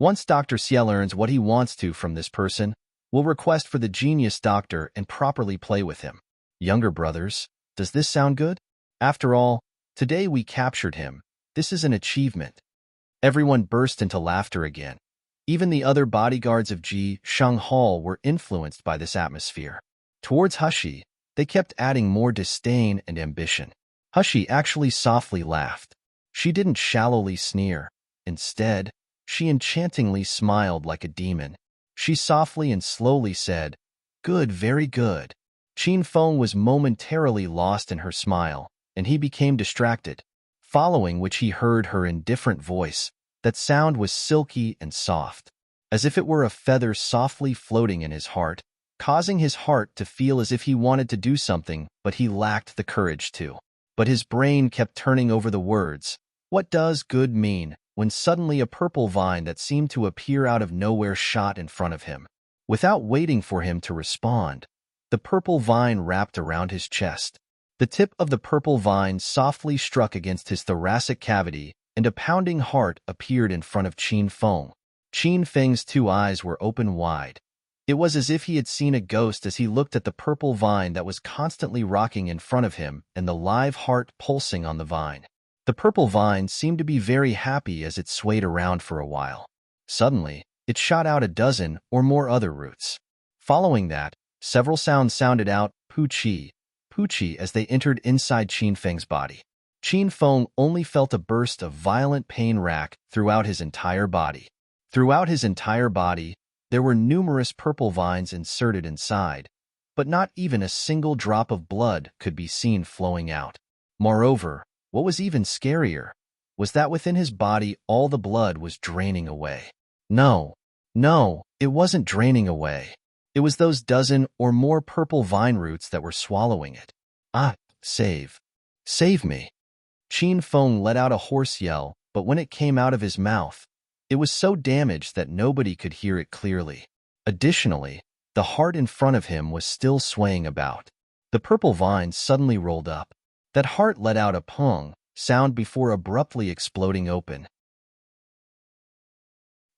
Once Dr. Xie learns what he wants to from this person, we'll request for the genius doctor and properly play with him. Younger brothers, does this sound good? After all, today we captured him. This is an achievement. Everyone burst into laughter again. Even the other bodyguards of Ji Sheng Hall were influenced by this atmosphere. Towards Hashi, they kept adding more disdain and ambition. Hashi actually softly laughed. She didn't shallowly sneer. Instead, she enchantingly smiled like a demon. She softly and slowly said, good, very good. Qin Feng was momentarily lost in her smile, and he became distracted. Following which he heard her indifferent voice. That sound was silky and soft, as if it were a feather softly floating in his heart, causing his heart to feel as if he wanted to do something, but he lacked the courage to. But his brain kept turning over the words. What does good mean? When suddenly a purple vine that seemed to appear out of nowhere shot in front of him. Without waiting for him to respond, the purple vine wrapped around his chest. The tip of the purple vine softly struck against his thoracic cavity, and a pounding heart appeared in front of Qin Feng. Qin Feng's two eyes were open wide. It was as if he had seen a ghost as he looked at the purple vine that was constantly rocking in front of him and the live heart pulsing on the vine. The purple vine seemed to be very happy as it swayed around for a while. Suddenly, it shot out a dozen or more other roots. Following that, Several sounds sounded out, Poochie, Poochie, as they entered inside Qin Feng's body. Qin Feng only felt a burst of violent pain rack throughout his entire body. Throughout his entire body, there were numerous purple vines inserted inside, but not even a single drop of blood could be seen flowing out. Moreover, what was even scarier was that within his body all the blood was draining away. No, it wasn't draining away. It was those dozen or more purple vine roots that were swallowing it. Ah, save me. Qin Feng let out a hoarse yell, but when it came out of his mouth, it was so damaged that nobody could hear it clearly. Additionally, the heart in front of him was still swaying about. The purple vines suddenly rolled up. That heart let out a pong sound before abruptly exploding open.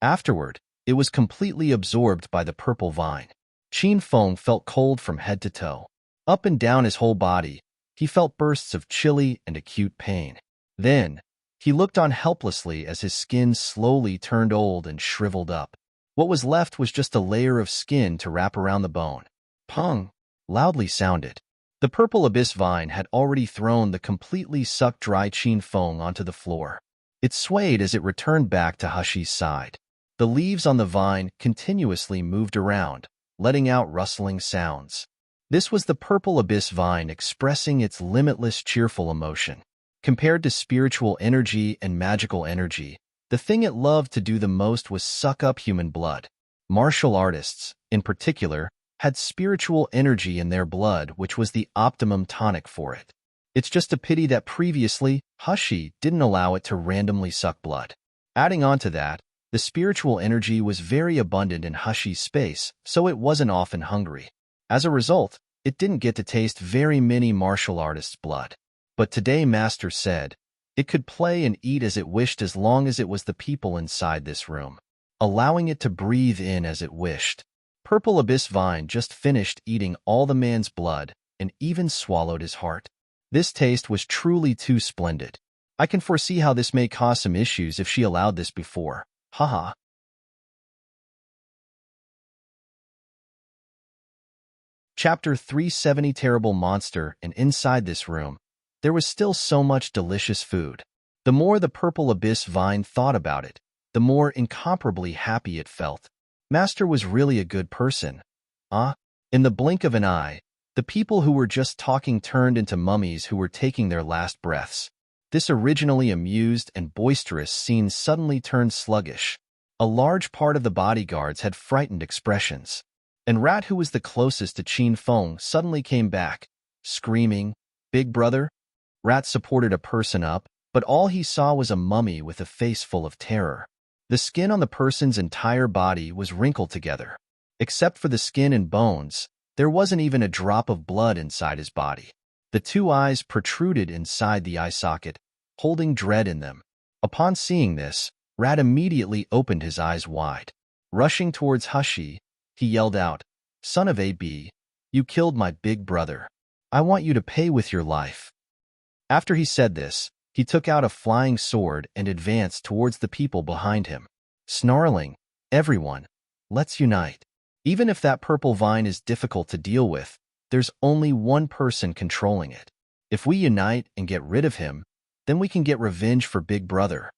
Afterward, it was completely absorbed by the purple vine. Qin Feng felt cold from head to toe. Up and down his whole body, he felt bursts of chilly and acute pain. Then, he looked on helplessly as his skin slowly turned old and shriveled up. What was left was just a layer of skin to wrap around the bone. Pong! Loudly sounded. The purple abyss vine had already thrown the completely sucked dry Qin Feng onto the floor. It swayed as it returned back to Hushi's side. The leaves on the vine continuously moved around, letting out rustling sounds. This was the purple abyss vine expressing its limitless cheerful emotion. Compared to spiritual energy and magical energy, the thing it loved to do the most was suck up human blood. Martial artists, in particular, had spiritual energy in their blood, which was the optimum tonic for it. It's just a pity that previously, Hushi didn't allow it to randomly suck blood. Adding on to that, the spiritual energy was very abundant in Hushi's space, so it wasn't often hungry. As a result, it didn't get to taste very many martial artists' blood. But today Master said, it could play and eat as it wished as long as it was the people inside this room, allowing it to breathe in as it wished. Purple Abyss Vine just finished eating all the man's blood and even swallowed his heart. This taste was truly too splendid. I can foresee how this may cause some issues if she allowed this before. Haha. Chapter 370 Terrible Monster. And inside this room, there was still so much delicious food. The more the Purple Abyss Vine thought about it, the more incomparably happy it felt. Master was really a good person. In the blink of an eye, the people who were just talking turned into mummies who were taking their last breaths. This originally amused and boisterous scene suddenly turned sluggish. A large part of the bodyguards had frightened expressions. And Rat, who was the closest to Qin Feng, suddenly came back, screaming, "Big brother!" Rat supported a person up, but all he saw was a mummy with a face full of terror. The skin on the person's entire body was wrinkled together. Except for the skin and bones, there wasn't even a drop of blood inside his body. The two eyes protruded inside the eye socket, holding dread in them. Upon seeing this, Rat immediately opened his eyes wide. Rushing towards Hushi, he yelled out, "Son of a B, you killed my big brother. I want you to pay with your life." After he said this, he took out a flying sword and advanced towards the people behind him. Snarling, "Everyone, let's unite. Even if that purple vine is difficult to deal with, there's only one person controlling it. If we unite and get rid of him, then we can get revenge for Big Brother."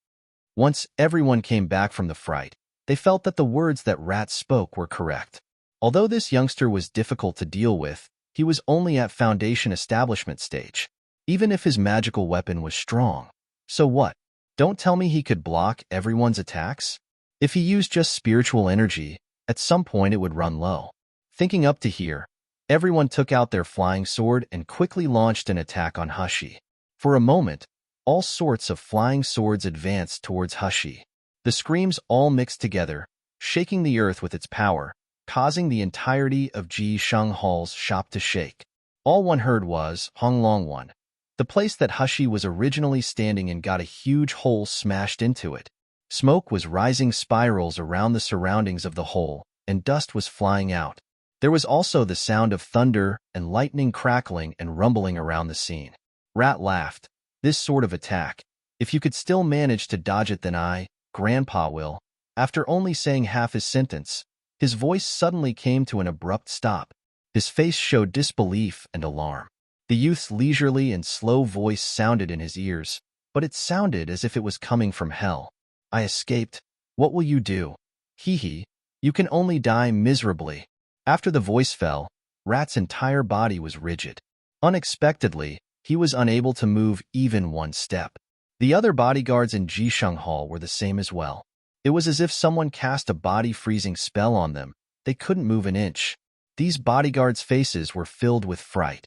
Once everyone came back from the fright, they felt that the words that Rat spoke were correct. Although this youngster was difficult to deal with, he was only at foundation establishment stage. Even if his magical weapon was strong. So what? Don't tell me he could block everyone's attacks? If he used just spiritual energy, at some point it would run low. Thinking up to here, everyone took out their flying sword and quickly launched an attack on Hushi. For a moment, all sorts of flying swords advanced towards Hushi. The screams all mixed together, shaking the earth with its power, causing the entirety of Ji Sheng Hall's shop to shake. All one heard was, "Hong Long One." The place that Hushi was originally standing in got a huge hole smashed into it. Smoke was rising spirals around the surroundings of the hole, and dust was flying out. There was also the sound of thunder and lightning crackling and rumbling around the scene. Rat laughed. This sort of attack, if you could still manage to dodge it, then Grandpa will. After only saying half his sentence, his voice suddenly came to an abrupt stop. His face showed disbelief and alarm. The youth's leisurely and slow voice sounded in his ears, but it sounded as if it was coming from hell. I escaped. What will you do? Hee. You can only die miserably. After the voice fell, Rat's entire body was rigid. Unexpectedly, he was unable to move even one step. The other bodyguards in Jisheng Hall were the same as well. It was as if someone cast a body-freezing spell on them. They couldn't move an inch. These bodyguards' faces were filled with fright.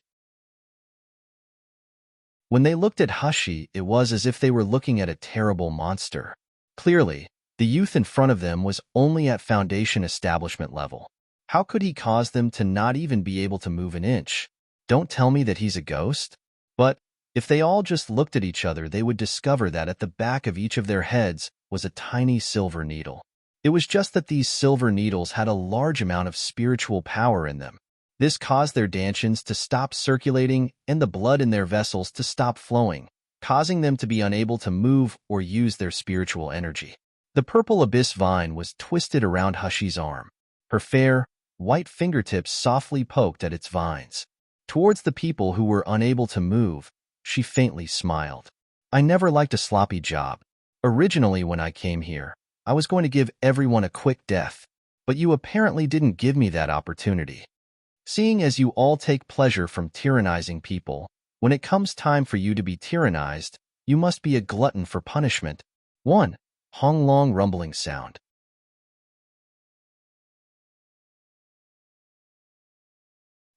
When they looked at Hushi, it was as if they were looking at a terrible monster. Clearly, the youth in front of them was only at foundation establishment level. How could he cause them to not even be able to move an inch? Don't tell me that he's a ghost? But if they all just looked at each other, they would discover that at the back of each of their heads was a tiny silver needle. It was just that these silver needles had a large amount of spiritual power in them. This caused their dantians to stop circulating and the blood in their vessels to stop flowing, causing them to be unable to move or use their spiritual energy. The purple abyss vine was twisted around Hushi's arm. Her fair, white fingertips softly poked at its vines. Towards the people who were unable to move, she faintly smiled. I never liked a sloppy job. Originally, when I came here, I was going to give everyone a quick death, but you apparently didn't give me that opportunity. Seeing as you all take pleasure from tyrannizing people, when it comes time for you to be tyrannized, you must be a glutton for punishment. 1. Hong long rumbling sound.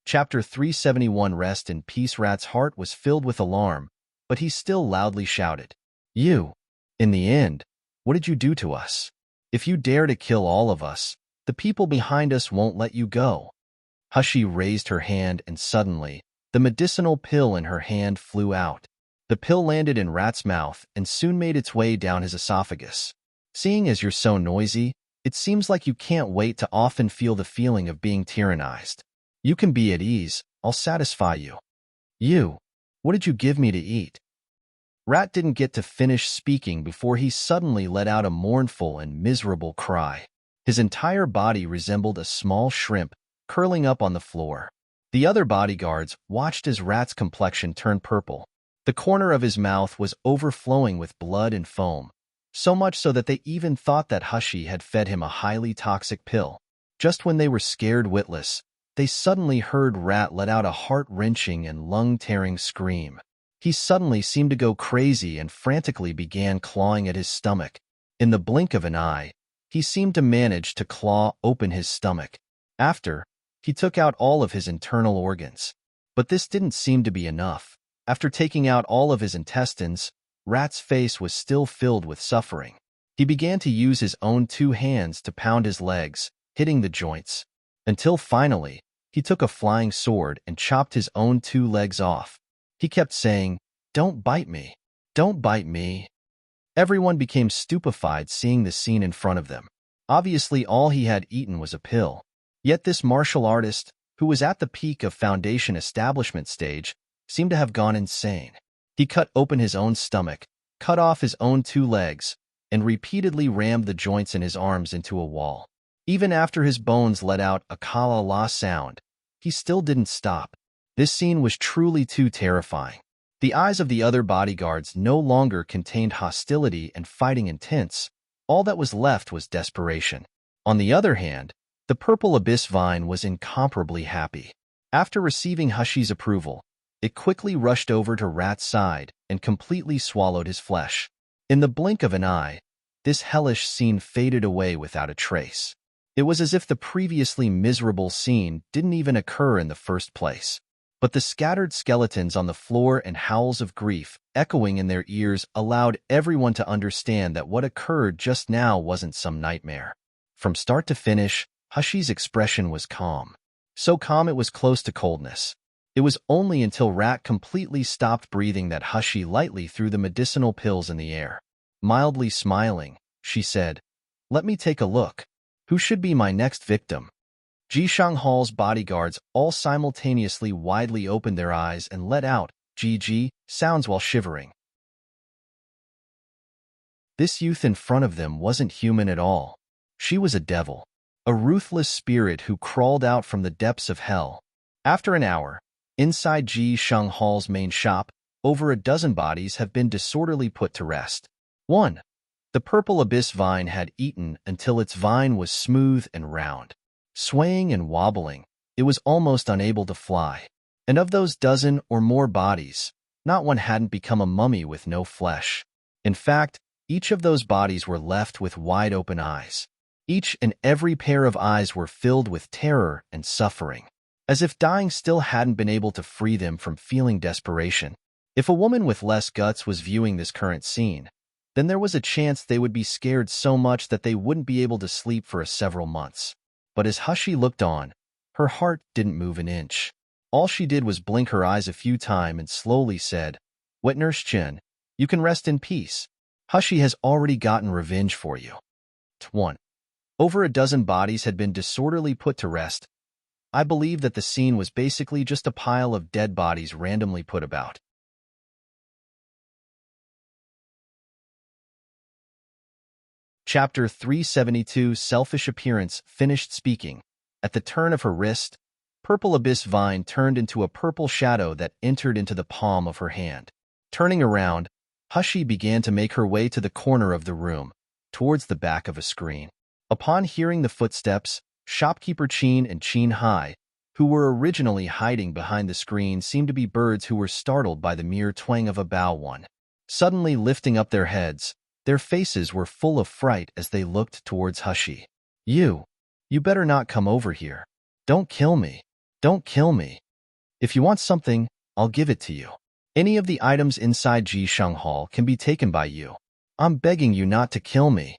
Chapter 371 Rest in Peace. Rat's heart was filled with alarm, but he still loudly shouted, You! In the end, what did you do to us? If you dare to kill all of us, the people behind us won't let you go. Hushi raised her hand and suddenly, the medicinal pill in her hand flew out. The pill landed in Rat's mouth and soon made its way down his esophagus. Seeing as you're so noisy, it seems like you can't wait to often feel the feeling of being tyrannized. You can be at ease. I'll satisfy you. You! What did you give me to eat? Rat didn't get to finish speaking before he suddenly let out a mournful and miserable cry. His entire body resembled a small shrimp curling up on the floor. The other bodyguards watched as Rat's complexion turned purple. The corner of his mouth was overflowing with blood and foam, so much so that they even thought that Hushi had fed him a highly toxic pill. Just when they were scared witless, they suddenly heard Rat let out a heart-wrenching and lung-tearing scream. He suddenly seemed to go crazy and frantically began clawing at his stomach. In the blink of an eye, he seemed to manage to claw open his stomach. After, he took out all of his internal organs. But this didn't seem to be enough. After taking out all of his intestines, Rat's face was still filled with suffering. He began to use his own 2 hands to pound his legs, hitting the joints, until finally, he took a flying sword and chopped his own 2 legs off. He kept saying, Don't bite me. Don't bite me. Everyone became stupefied seeing the scene in front of them. Obviously, all he had eaten was a pill. Yet this martial artist, who was at the peak of foundation establishment stage, seemed to have gone insane. He cut open his own stomach, cut off his own 2 legs, and repeatedly rammed the joints in his arms into a wall. Even after his bones let out a ka-la-la sound, he still didn't stop. This scene was truly too terrifying. The eyes of the other bodyguards no longer contained hostility and fighting intents. All that was left was desperation. On the other hand, the purple abyss vine was incomparably happy. After receiving Hushi's approval, it quickly rushed over to Rat's side and completely swallowed his flesh. In the blink of an eye, this hellish scene faded away without a trace. It was as if the previously miserable scene didn't even occur in the first place. But the scattered skeletons on the floor and howls of grief echoing in their ears allowed everyone to understand that what occurred just now wasn't some nightmare. From start to finish, Hushi's expression was calm. So calm it was close to coldness. It was only until Rat completely stopped breathing that Hushi lightly threw the medicinal pills in the air. Mildly smiling, she said, Let me take a look. Who should be my next victim? Jisheng Hall's bodyguards all simultaneously widely opened their eyes and let out GG sounds while shivering. This youth in front of them wasn't human at all. She was a devil, a ruthless spirit who crawled out from the depths of hell, After an hour, inside Ji Sheng Hall's main shop, over a dozen bodies have been disorderly put to rest. 1. The purple abyss vine had eaten until its vine was smooth and round. Swaying and wobbling, it was almost unable to fly. And of those dozen or more bodies, not one hadn't become a mummy with no flesh. In fact, each of those bodies were left with wide-open eyes. Each and every pair of eyes were filled with terror and suffering, as if dying still hadn't been able to free them from feeling desperation. If a woman with less guts was viewing this current scene, then there was a chance they would be scared so much that they wouldn't be able to sleep for several months. But as Hushi looked on, her heart didn't move an inch. All she did was blink her eyes a few times and slowly said, "Wet Nurse Chen, you can rest in peace. Hushi has already gotten revenge for you." 1. Over a dozen bodies had been disorderly put to rest. I believe that the scene was basically just a pile of dead bodies randomly put about. Chapter 372 Selfish Appearance finished speaking. At the turn of her wrist, Purple Abyss Vine turned into a purple shadow that entered into the palm of her hand. Turning around, Hushi began to make her way to the corner of the room, towards the back of a screen. Upon hearing the footsteps, shopkeeper Qin and Qin Hai, who were originally hiding behind the screen, seemed to be birds who were startled by the mere twang of a bow one. Suddenly lifting up their heads, their faces were full of fright as they looked towards Hushi. You better not come over here. Don't kill me. Don't kill me. If you want something, I'll give it to you. Any of the items inside Ji Sheng Hall can be taken by you. I'm begging you not to kill me."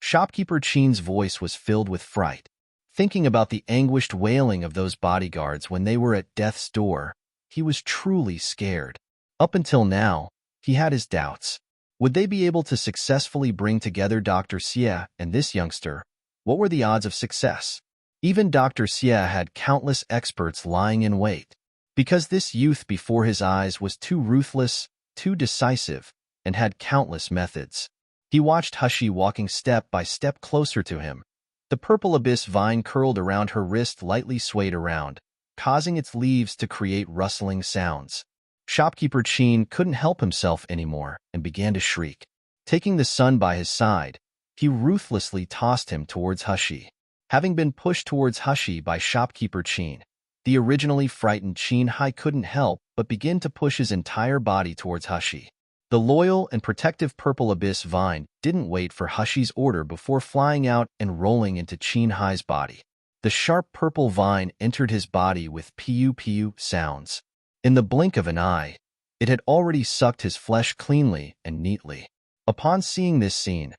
Shopkeeper Qin's voice was filled with fright. Thinking about the anguished wailing of those bodyguards when they were at death's door, he was truly scared. Up until now, he had his doubts. Would they be able to successfully bring together Dr. Xie and this youngster? What were the odds of success? Even Dr. Xie had countless experts lying in wait. Because this youth before his eyes was too ruthless, too decisive, and had countless methods. He watched Hushi walking step by step closer to him. The purple abyss vine curled around her wrist lightly swayed around, causing its leaves to create rustling sounds. Shopkeeper Qin couldn't help himself anymore and began to shriek. Taking the son by his side, he ruthlessly tossed him towards Hushi. Having been pushed towards Hushi by Shopkeeper Qin, the originally frightened Qin Hai couldn't help but begin to push his entire body towards Hushi. The loyal and protective purple abyss vine didn't wait for Hushi's order before flying out and rolling into Qin Hai's body. The sharp purple vine entered his body with piu-piu sounds. In the blink of an eye, it had already sucked his flesh cleanly and neatly. Upon seeing this scene,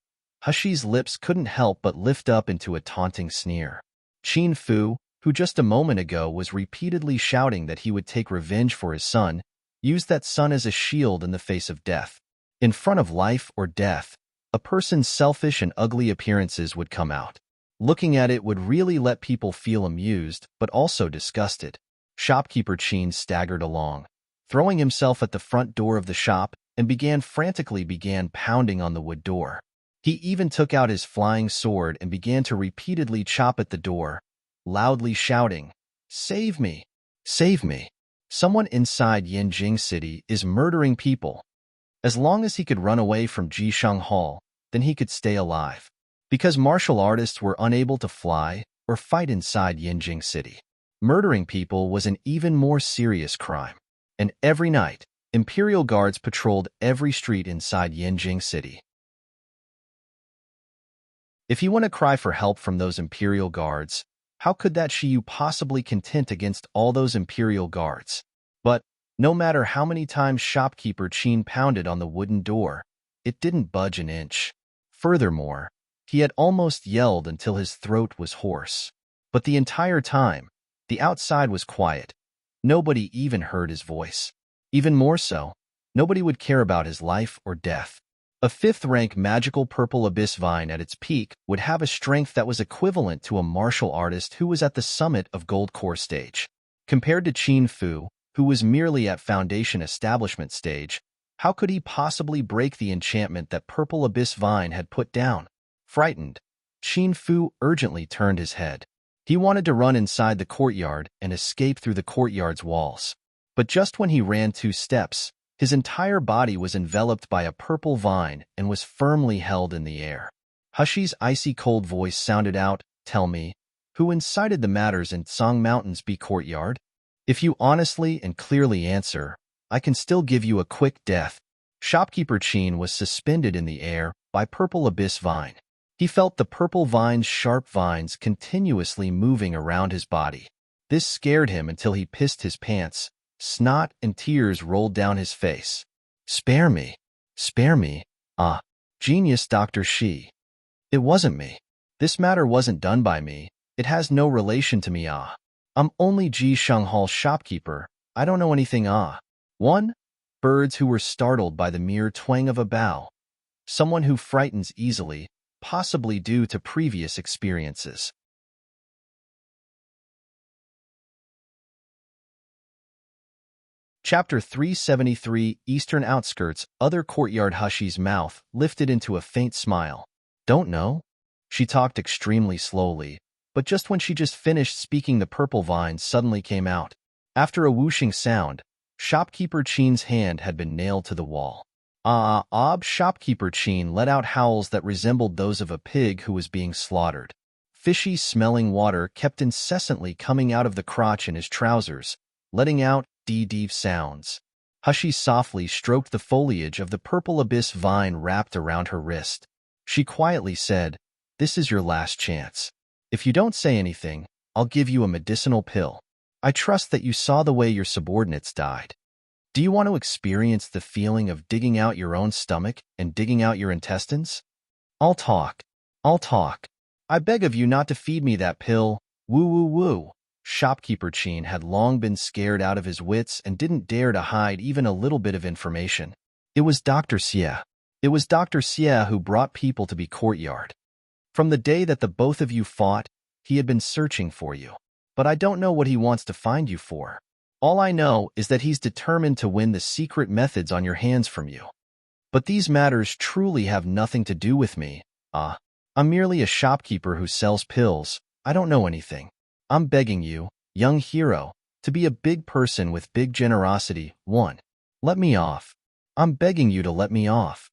Hushi's lips couldn't help but lift up into a taunting sneer. Qin Fu, who just a moment ago was repeatedly shouting that he would take revenge for his son, used that son as a shield in the face of death. In front of life or death, a person's selfish and ugly appearances would come out. Looking at it would really let people feel amused, but also disgusted. Shopkeeper Qin staggered along, throwing himself at the front door of the shop and began pounding on the wood door. He even took out his flying sword and began to repeatedly chop at the door, loudly shouting, "Save me! Save me! Someone inside Yanjing City is murdering people." As long as he could run away from Ji Sheng Hall, then he could stay alive. Because martial artists were unable to fly or fight inside Yanjing City, murdering people was an even more serious crime. And every night, Imperial Guards patrolled every street inside Yanjing City. If you want to cry for help from those Imperial Guards, how could that Shiyu possibly contend against all those Imperial Guards? But, no matter how many times Shopkeeper Qin pounded on the wooden door, it didn't budge an inch. Furthermore, he had almost yelled until his throat was hoarse. But the entire time, the outside was quiet. Nobody even heard his voice. Even more so, nobody would care about his life or death. A 5th-rank magical purple abyss vine at its peak would have a strength that was equivalent to a martial artist who was at the summit of Gold Core stage. Compared to Qin Fu, who was merely at Foundation Establishment stage, how could he possibly break the enchantment that purple abyss vine had put down? Frightened, Qin Fu urgently turned his head. He wanted to run inside the courtyard and escape through the courtyard's walls. But just when he ran 2 steps, his entire body was enveloped by a purple vine and was firmly held in the air. Hushy's icy cold voice sounded out, "Tell me, who incited the matters in Song Mountain's B courtyard? If you honestly and clearly answer, I can still give you a quick death." Shopkeeper Chin was suspended in the air by purple abyss vine. He felt the purple vine's sharp vines continuously moving around his body. This scared him until he pissed his pants. Snot and tears rolled down his face. "Spare me. Spare me. Ah. Genius Dr. Shi. It wasn't me. This matter wasn't done by me. It has no relation to me. Ah. I'm only Ji Shanghal shopkeeper. I don't know anything. Ah." 1. Birds who were startled by the mere twang of a bough. Someone who frightens easily, possibly due to previous experiences. Chapter 373, Eastern Outskirts. Other courtyard. Hushy's mouth lifted into a faint smile. "Don't know?" She talked extremely slowly, but just when she just finished speaking, the purple vine suddenly came out. After a whooshing sound, Shopkeeper Chin's hand had been nailed to the wall. Shopkeeper Chin let out howls that resembled those of a pig who was being slaughtered. Fishy-smelling water kept incessantly coming out of the crotch in his trousers, letting out deep sounds. Hushy softly stroked the foliage of the purple abyss vine wrapped around her wrist. She quietly said, "This is your last chance. If you don't say anything, I'll give you a medicinal pill. I trust that you saw the way your subordinates died. Do you want to experience the feeling of digging out your own stomach and digging out your intestines? I'll talk. I beg of you not to feed me that pill. Woo. Shopkeeper Chin had long been scared out of his wits and didn't dare to hide even a little bit of information. It was Dr. Xie. It was Dr. Xie who brought people to be courtyard. From the day that the both of you fought, he had been searching for you. But I don't know what he wants to find you for. All I know is that he's determined to win the secret methods on your hands from you. But these matters truly have nothing to do with me. I'm merely a shopkeeper who sells pills. I don't know anything. I'm begging you, young hero, to be a big person with big generosity. 1. Let me off. I'm begging you to let me off."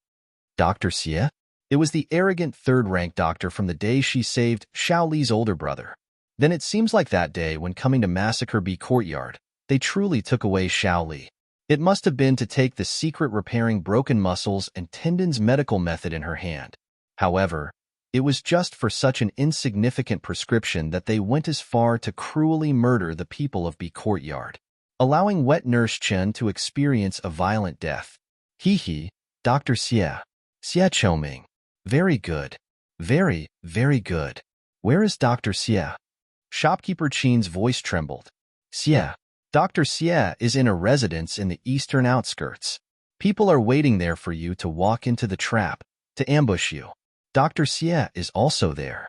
Dr. Xie? It was the arrogant third-rank doctor from the day she saved Xiao Li's older brother. Then it seems like that day when coming to massacre B courtyard, they truly took away Xiao Li. It must have been to take the secret repairing broken muscles and tendons medical method in her hand. However, it was just for such an insignificant prescription that they went as far to cruelly murder the people of B courtyard, allowing wet nurse Chen to experience a violent death. Dr. Xie. Xie Chouming. Very good. Very good. Where is Dr. Xie? Shopkeeper Chin's voice trembled. Xie. Dr. Xie is in a residence in the eastern outskirts. People are waiting there for you to walk into the trap, to ambush you. Dr. Xie is also there.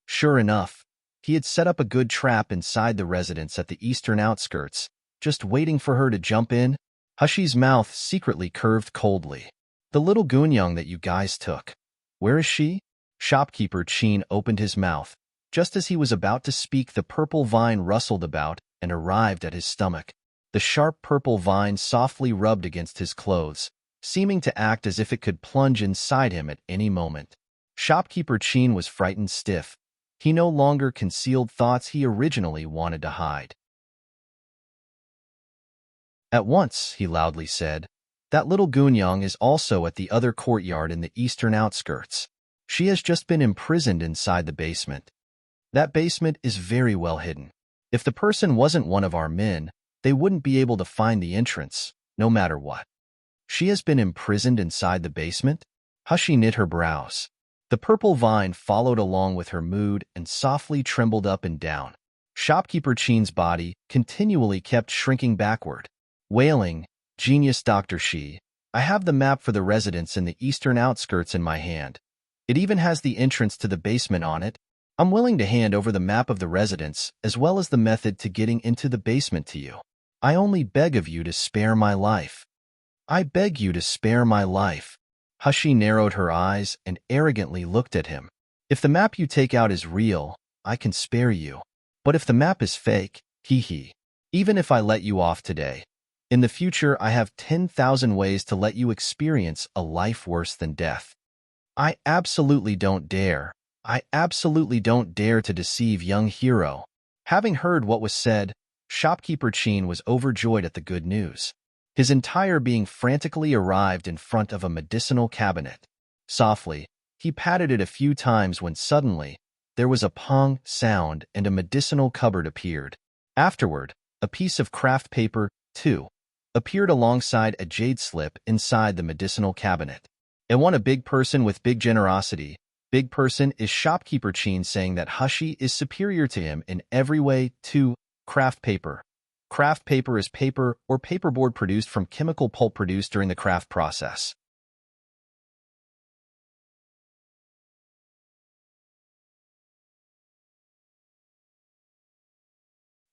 Sure enough, he had set up a good trap inside the residence at the eastern outskirts, just waiting for her to jump in. Hushy's mouth secretly curved coldly. "The little Gunyang that you guys took. Where is she?" Shopkeeper Chin opened his mouth. Just as he was about to speak, the purple vine rustled about and arrived at his stomach. The sharp purple vine softly rubbed against his clothes, seeming to act as if it could plunge inside him at any moment. Shopkeeper Chin was frightened stiff. He no longer concealed thoughts he originally wanted to hide. "At once," he loudly said, "that little Gunyang is also at the other courtyard in the eastern outskirts. She has just been imprisoned inside the basement. That basement is very well hidden. If the person wasn't one of our men, they wouldn't be able to find the entrance, no matter what." "She has been imprisoned inside the basement?" Hushy knit her brows. The purple vine followed along with her mood and softly trembled up and down. Shopkeeper Chin's body continually kept shrinking backward, wailing, "Genius Dr. Shi, I have the map for the residence in the eastern outskirts in my hand. It even has the entrance to the basement on it. I'm willing to hand over the map of the residence as well as the method to getting into the basement to you. I only beg of you to spare my life. I beg you to spare my life." Hushy narrowed her eyes and arrogantly looked at him. "If the map you take out is real, I can spare you. But if the map is fake, hee hee. Even if I let you off today, in the future I have 10,000 ways to let you experience a life worse than death. I absolutely don't dare. I absolutely don't dare to deceive young hero. Having heard what was said, shopkeeper Chin was overjoyed at the good news. His entire being frantically arrived in front of a medicinal cabinet. Softly, he patted it a few times when suddenly, there was a pong sound and a medicinal cupboard appeared. Afterward, a piece of craft paper, too, appeared alongside a jade slip inside the medicinal cabinet. And one a big person with big generosity. Big person is shopkeeper Chin saying that Hushi is superior to him in every way. 2. Craft paper. Craft paper is paper or paperboard produced from chemical pulp produced during the craft process.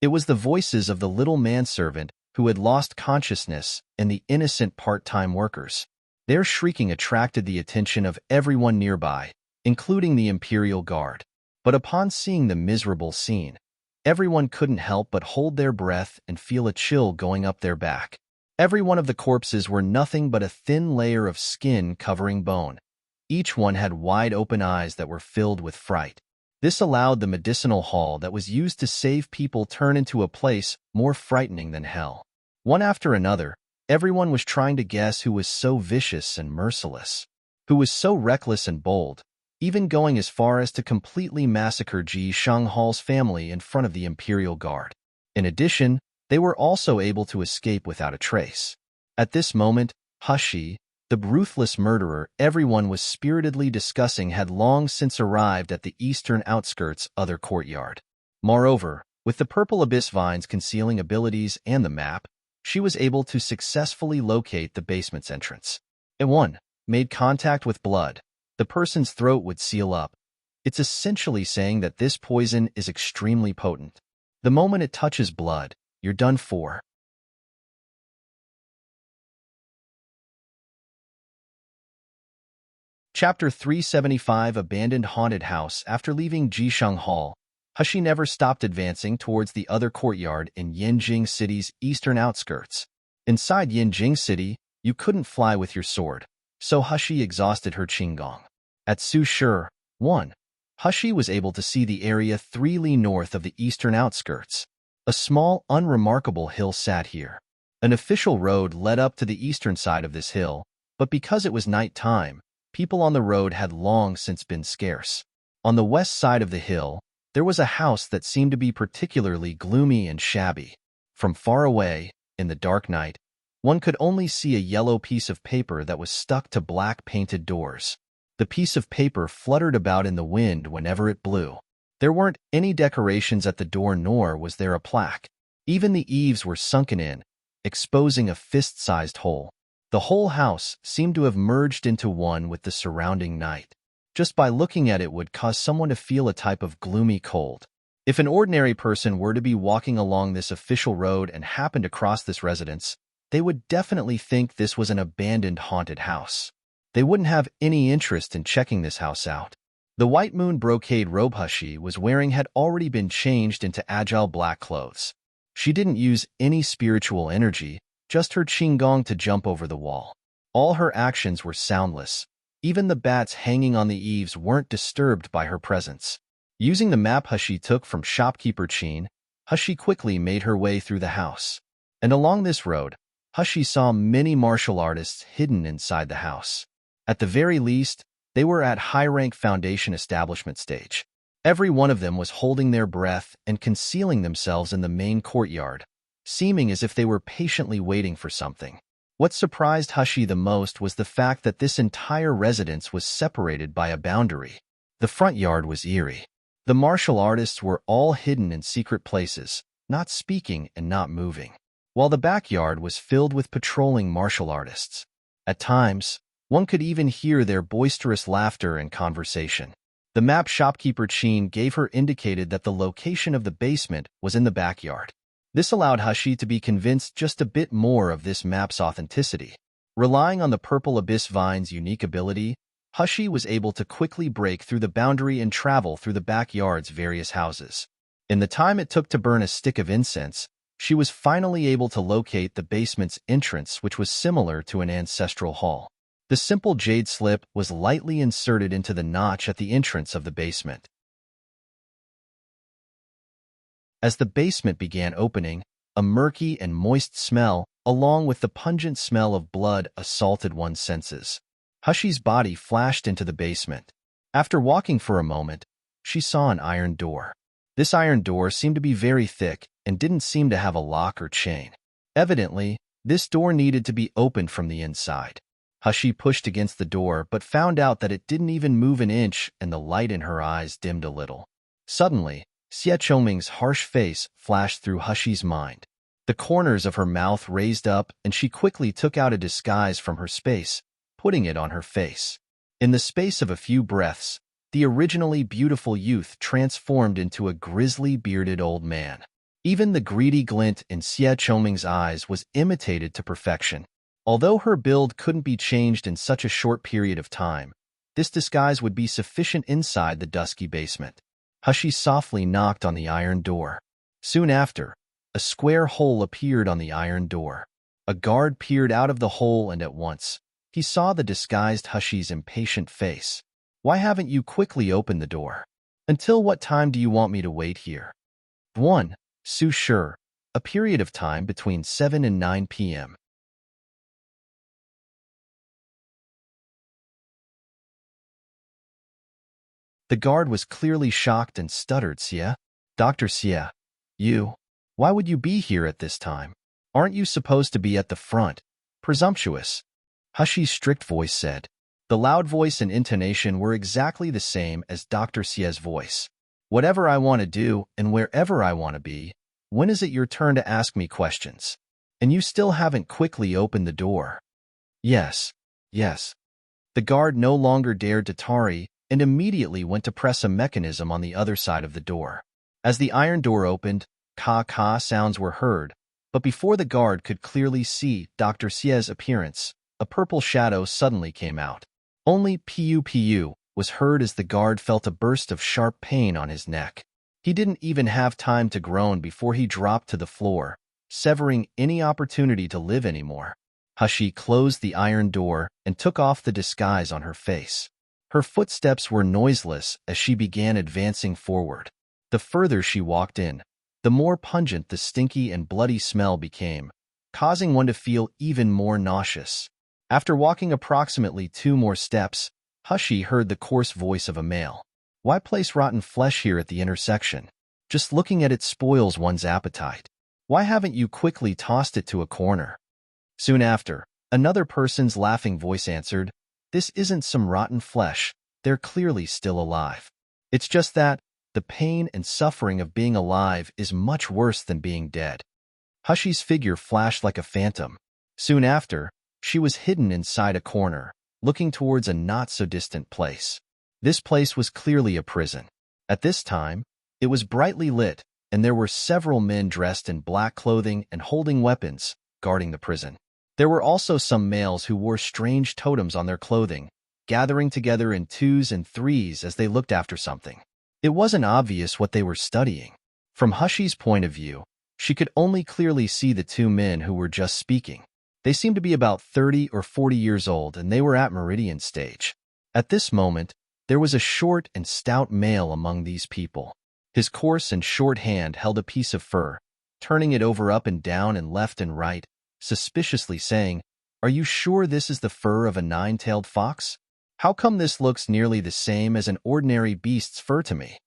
It was the voices of the little manservant who had lost consciousness and the innocent part-time workers. Their shrieking attracted the attention of everyone nearby, including the Imperial Guard. But upon seeing the miserable scene, everyone couldn't help but hold their breath and feel a chill going up their back. Every one of the corpses were nothing but a thin layer of skin covering bone. Each one had wide-open eyes that were filled with fright. This allowed the medicinal hall that was used to save people turn into a place more frightening than hell. One after another, everyone was trying to guess who was so vicious and merciless, who was so reckless and bold, even going as far as to completely massacre Ji Shanghal's family in front of the Imperial Guard. In addition, they were also able to escape without a trace. At this moment, Hushi, the ruthless murderer everyone was spiritedly discussing, had long since arrived at the eastern outskirts' other courtyard. Moreover, with the purple abyss vines concealing abilities and the map, she was able to successfully locate the basement's entrance. And 1. Made contact with blood. The person's throat would seal up. It's essentially saying that this poison is extremely potent. The moment it touches blood, you're done for. Chapter 375 Abandoned Haunted House. After leaving Jishang Hall, Hushi never stopped advancing towards the other courtyard in Yanjing City's eastern outskirts. Inside Yanjing City, you couldn't fly with your sword, so Hushi exhausted her Qinggong. At Sushi, 1. Hushi was able to see the area 3 li north of the eastern outskirts. A small, unremarkable hill sat here. An official road led up to the eastern side of this hill, but because it was night time, people on the road had long since been scarce. On the west side of the hill, there was a house that seemed to be particularly gloomy and shabby. From far away, in the dark night, one could only see a yellow piece of paper that was stuck to black painted doors. The piece of paper fluttered about in the wind whenever it blew. There weren't any decorations at the door, nor was there a plaque. Even the eaves were sunken in, exposing a fist-sized hole. The whole house seemed to have merged into one with the surrounding night. Just by looking at it would cause someone to feel a type of gloomy cold. If an ordinary person were to be walking along this official road and happened to cross this residence, they would definitely think this was an abandoned haunted house. They wouldn't have any interest in checking this house out. The white moon brocade robe Hushi was wearing had already been changed into agile black clothes. She didn't use any spiritual energy, just her Qinggong to jump over the wall. All her actions were soundless. Even the bats hanging on the eaves weren't disturbed by her presence. Using the map Hushi took from shopkeeper Chin, Hushi quickly made her way through the house. And along this road, Hushi saw many martial artists hidden inside the house. At the very least, they were at high-rank foundation establishment stage. Every one of them was holding their breath and concealing themselves in the main courtyard, seeming as if they were patiently waiting for something. What surprised Hushi the most was the fact that this entire residence was separated by a boundary. The front yard was eerie. The martial artists were all hidden in secret places, not speaking and not moving, while the backyard was filled with patrolling martial artists. At times, one could even hear their boisterous laughter and conversation. The map shopkeeper Chin gave her indicated that the location of the basement was in the backyard. This allowed Hushi to be convinced just a bit more of this map's authenticity. Relying on the purple abyss vine's unique ability, Hushi was able to quickly break through the boundary and travel through the backyard's various houses. In the time it took to burn a stick of incense, she was finally able to locate the basement's entrance, which was similar to an ancestral hall. The simple jade slip was lightly inserted into the notch at the entrance of the basement. As the basement began opening, a murky and moist smell, along with the pungent smell of blood, assaulted one's senses. Hushy's body flashed into the basement. After walking for a moment, she saw an iron door. This iron door seemed to be very thick and didn't seem to have a lock or chain. Evidently, this door needed to be opened from the inside. Hushy pushed against the door but found out that it didn't even move an inch, and the light in her eyes dimmed a little. Suddenly, Xie Chongming's harsh face flashed through Hushy's mind. The corners of her mouth raised up, and she quickly took out a disguise from her space, putting it on her face. In the space of a few breaths, the originally beautiful youth transformed into a grisly, bearded old man. Even the greedy glint in Xie Chongming's eyes was imitated to perfection. Although her build couldn't be changed in such a short period of time, this disguise would be sufficient inside the dusky basement. Hushy softly knocked on the iron door. Soon after, a square hole appeared on the iron door. A guard peered out of the hole, and at once, he saw the disguised Hushy's impatient face. "Why haven't you quickly opened the door? Until what time do you want me to wait here?" 1. Su Shi, a period of time between 7 and 9 p.m. The guard was clearly shocked and stuttered. "Xie? Dr. Xie, why would you be here at this time? Aren't you supposed to be at the front? Presumptuous." Hushy's strict voice said. The loud voice and intonation were exactly the same as Dr. Xie's voice. "Whatever I want to do and wherever I want to be, when is it your turn to ask me questions? And you still haven't quickly opened the door." Yes. The guard no longer dared to tarry and immediately went to press a mechanism on the other side of the door. As the iron door opened, ka-ka sounds were heard, but before the guard could clearly see Dr. Xie's appearance, a purple shadow suddenly came out. Only pu was heard as the guard felt a burst of sharp pain on his neck. He didn't even have time to groan before he dropped to the floor, severing any opportunity to live anymore. Hushy closed the iron door and took off the disguise on her face. Her footsteps were noiseless as she began advancing forward. The further she walked in, the more pungent the stinky and bloody smell became, causing one to feel even more nauseous. After walking approximately 2 more steps, Hushy heard the coarse voice of a male. "Why place rotten flesh here at the intersection? Just looking at it spoils one's appetite. Why haven't you quickly tossed it to a corner?" Soon after, another person's laughing voice answered, "This isn't some rotten flesh, they're clearly still alive. It's just that the pain and suffering of being alive is much worse than being dead." Hushy's figure flashed like a phantom. Soon after, she was hidden inside a corner, looking towards a not-so-distant place. This place was clearly a prison. At this time, it was brightly lit, and there were several men dressed in black clothing and holding weapons, guarding the prison. There were also some males who wore strange totems on their clothing, gathering together in 2s and 3s as they looked after something. It wasn't obvious what they were studying. From Hushy's point of view, she could only clearly see the 2 men who were just speaking. They seemed to be about 30 or 40 years old, and they were at meridian stage. At this moment, there was a short and stout male among these people. His coarse and short hand held a piece of fur, turning it over up and down and left and right, suspiciously saying, "Are you sure this is the fur of a 9-tailed fox? How come this looks nearly the same as an ordinary beast's fur to me?"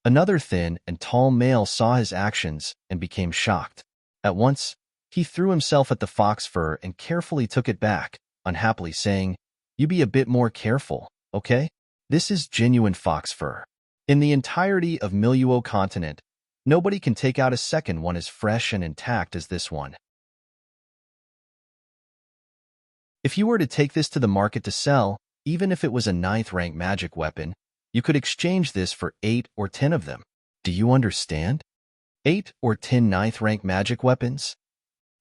Another thin and tall male saw his actions and became shocked. At once, he threw himself at the fox fur and carefully took it back, unhappily saying, "You be a bit more careful, okay? This is genuine fox fur. In the entirety of Miluo continent, nobody can take out a second one as fresh and intact as this one. If you were to take this to the market to sell, even if it was a 9th-rank magic weapon, you could exchange this for 8 or 10 of them. Do you understand? 8 or 10 9th-rank magic weapons?"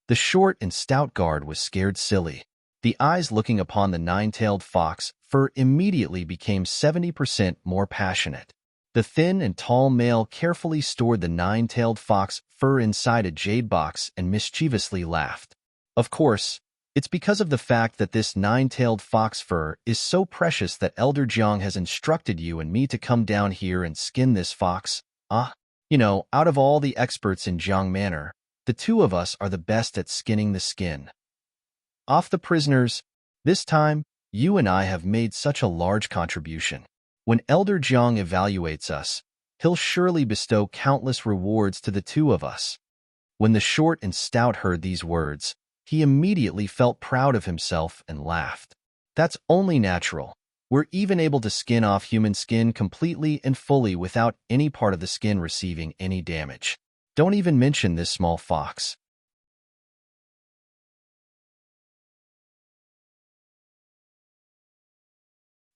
The short and stout guard was scared silly. The eyes looking upon the 9-tailed fox fur immediately became 70% more passionate. The thin and tall male carefully stored the nine-tailed fox fur inside a jade box and mischievously laughed. Of course, it's because of the fact that this nine-tailed fox fur is so precious that Elder Jiang has instructed you and me to come down here and skin this fox. Out of all the experts in Jiang Manor, the two of us are the best at skinning the skin off the prisoners. This time, you and I have made such a large contribution. When Elder Jiang evaluates us, he'll surely bestow countless rewards to the two of us. When the short and stout heard these words, he immediately felt proud of himself and laughed. That's only natural. We're even able to skin off human skin completely and fully without any part of the skin receiving any damage. Don't even mention this small fox.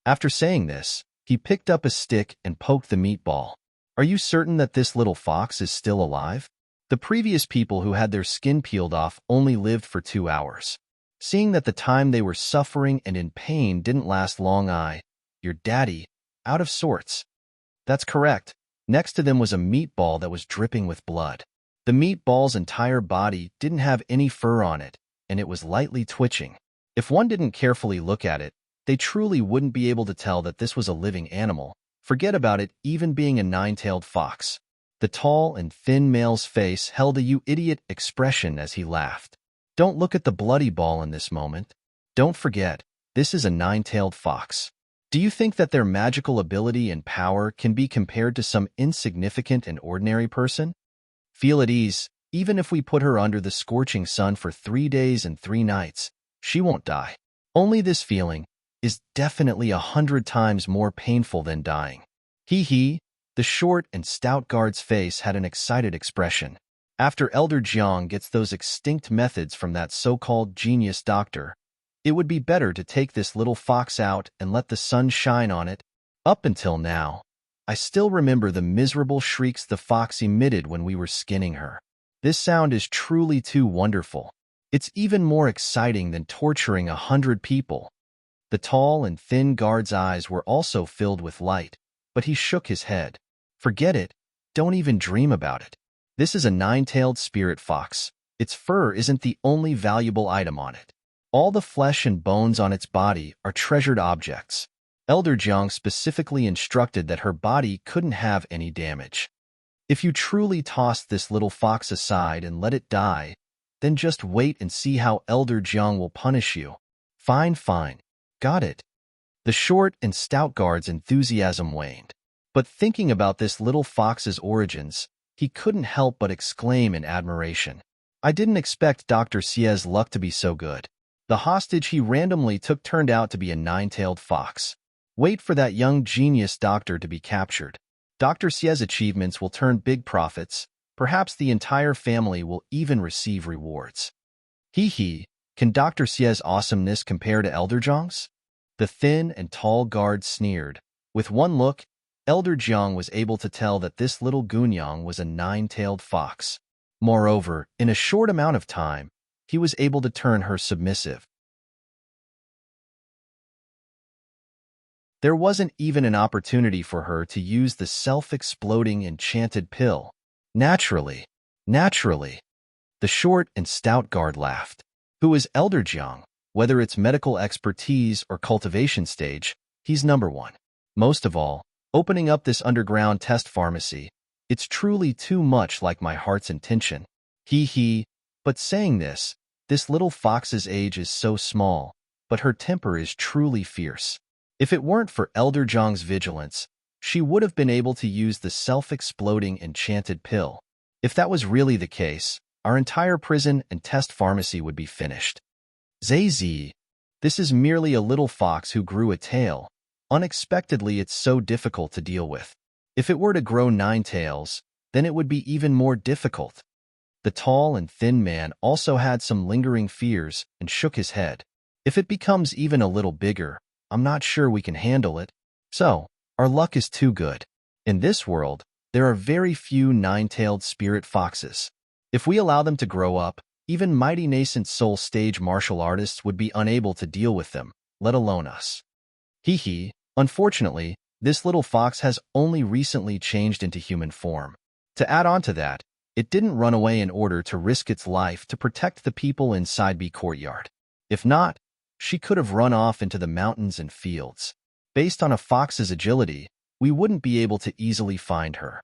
After saying this, he picked up a stick and poked the meatball. Are you certain that this little fox is still alive? The previous people who had their skin peeled off only lived for 2 hours. Seeing that the time they were suffering and in pain didn't last long, your daddy, out of sorts. That's correct. Next to them was a meatball that was dripping with blood. The meatball's entire body didn't have any fur on it, and it was lightly twitching. If one didn't carefully look at it, they truly wouldn't be able to tell that this was a living animal. Forget about it even being a nine-tailed fox. The tall and thin male's face held a "you idiot" expression as he laughed. Don't look at the bloody ball in this moment. Don't forget, this is a nine-tailed fox. Do you think that their magical ability and power can be compared to some insignificant and ordinary person? Feel at ease. Even if we put her under the scorching sun for 3 days and 3 nights, she won't die. Only this feeling is definitely 100 times more painful than dying. He. The short and stout guard's face had an excited expression. After Elder Jiang gets those extinct methods from that so-called genius doctor, it would be better to take this little fox out and let the sun shine on it. Up until now, I still remember the miserable shrieks the fox emitted when we were skinning her. This sound is truly too wonderful. It's even more exciting than torturing 100 people. The tall and thin guard's eyes were also filled with light, but he shook his head. Forget it. Don't even dream about it. This is a nine-tailed spirit fox. Its fur isn't the only valuable item on it. All the flesh and bones on its body are treasured objects. Elder Jiang specifically instructed that her body couldn't have any damage. If you truly tossed this little fox aside and let it die, then just wait and see how Elder Jiang will punish you. Fine. Got it. The short and stout guard's enthusiasm waned. But thinking about this little fox's origins, he couldn't help but exclaim in admiration. I didn't expect Dr. Xie's luck to be so good. The hostage he randomly took turned out to be a nine-tailed fox. Wait for that young genius doctor to be captured. Dr. Xie's achievements will turn big profits. Perhaps the entire family will even receive rewards. Can Dr. Xie's awesomeness compare to Elder Jiang's? The thin and tall guard sneered. With one look, Elder Jiang was able to tell that this little Gunyang was a nine-tailed fox. Moreover, in a short amount of time, he was able to turn her submissive. There wasn't even an opportunity for her to use the self-exploding enchanted pill. Naturally. The short and stout guard laughed. Who is Elder Jiang? Whether it's medical expertise or cultivation stage, he's number one. Most of all, opening up this underground test pharmacy, it's truly too much like my heart's intention. But saying this little fox's age is so small, but her temper is truly fierce. If it weren't for Elder Jiang's vigilance, she would have been able to use the self-exploding enchanted pill. If that was really the case, our entire prison and test pharmacy would be finished. Zai, this is merely a little fox who grew a tail. Unexpectedly, it's so difficult to deal with. If it were to grow 9 tails, then it would be even more difficult. The tall and thin man also had some lingering fears and shook his head. If it becomes even a little bigger, I'm not sure we can handle it. So, our luck is too good. In this world, there are very few 9-tailed spirit foxes. If we allow them to grow up, even mighty nascent soul stage martial artists would be unable to deal with them, let alone us. Unfortunately, This little fox has only recently changed into human form. To add on to that, it didn't run away in order to risk its life to protect the people inside the courtyard. If not, she could have run off into the mountains and fields. Based on a fox's agility, we wouldn't be able to easily find her.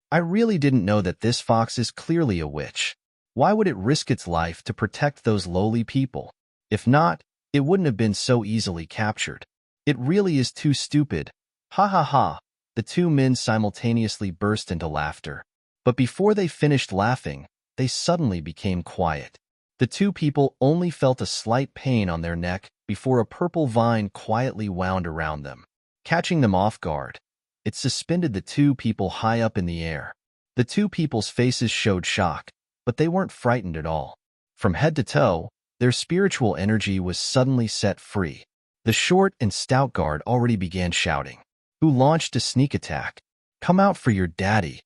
I really didn't know that this fox is clearly a witch. Why would it risk its life to protect those lowly people? If not, it wouldn't have been so easily captured. It really is too stupid. Ha ha ha. The two men simultaneously burst into laughter. But before they finished laughing, they suddenly became quiet. The two people only felt a slight pain on their neck before a purple vine quietly wound around them. Catching them off guard, it suspended the two people high up in the air. The two people's faces showed shock, but they weren't frightened at all. From head to toe, their spiritual energy was suddenly set free. The short and stout guard already began shouting, who launched a sneak attack. "Come out for your daddy."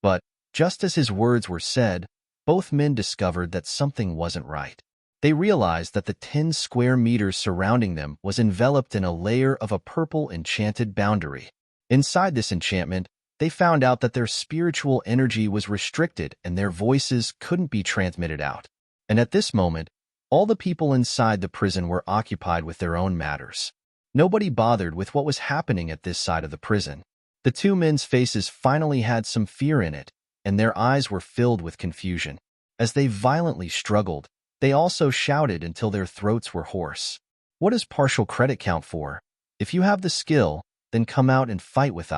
But, just as his words were said, both men discovered that something wasn't right. They realized that the 10 square meters surrounding them was enveloped in a layer of a purple enchanted boundary. Inside this enchantment, they found out that their spiritual energy was restricted and their voices couldn't be transmitted out. And at this moment, all the people inside the prison were occupied with their own matters. Nobody bothered with what was happening at this side of the prison. The two men's faces finally had some fear in it, and their eyes were filled with confusion. As they violently struggled, they also shouted until their throats were hoarse. What does partial credit count for? If you have the skill, then come out and fight with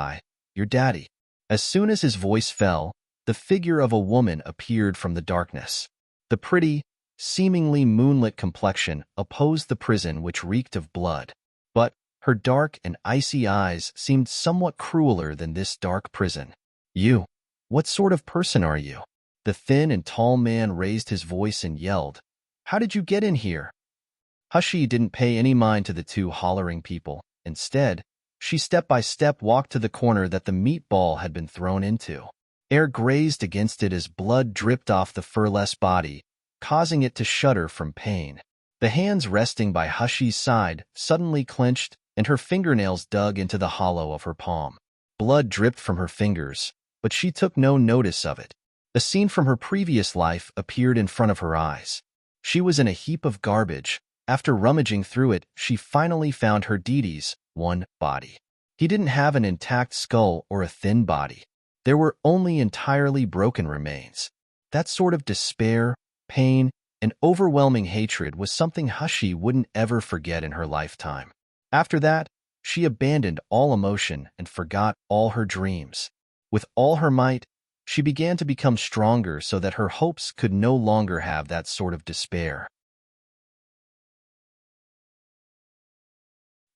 your daddy. As soon as his voice fell, the figure of a woman appeared from the darkness. The pretty, seemingly moonlit complexion opposed the prison which reeked of blood. But her dark and icy eyes seemed somewhat crueler than this dark prison. "You, what sort of person are you?" The thin and tall man raised his voice and yelled, "How did you get in here?" Hushi didn't pay any mind to the two hollering people. Instead, she step by step walked to the corner that the meatball had been thrown into. Air grazed against it as blood dripped off the furless body, causing it to shudder from pain. The hands resting by Hushi's side suddenly clenched, and her fingernails dug into the hollow of her palm. Blood dripped from her fingers, but she took no notice of it. A scene from her previous life appeared in front of her eyes. She was in a heap of garbage. After rummaging through it, she finally found her deity's one body. He didn't have an intact skull or a thin body. There were only entirely broken remains. That sort of despair, pain, and overwhelming hatred was something Hushi wouldn't ever forget in her lifetime. After that, she abandoned all emotion and forgot all her dreams. With all her might, she began to become stronger so that her hopes could no longer have that sort of despair.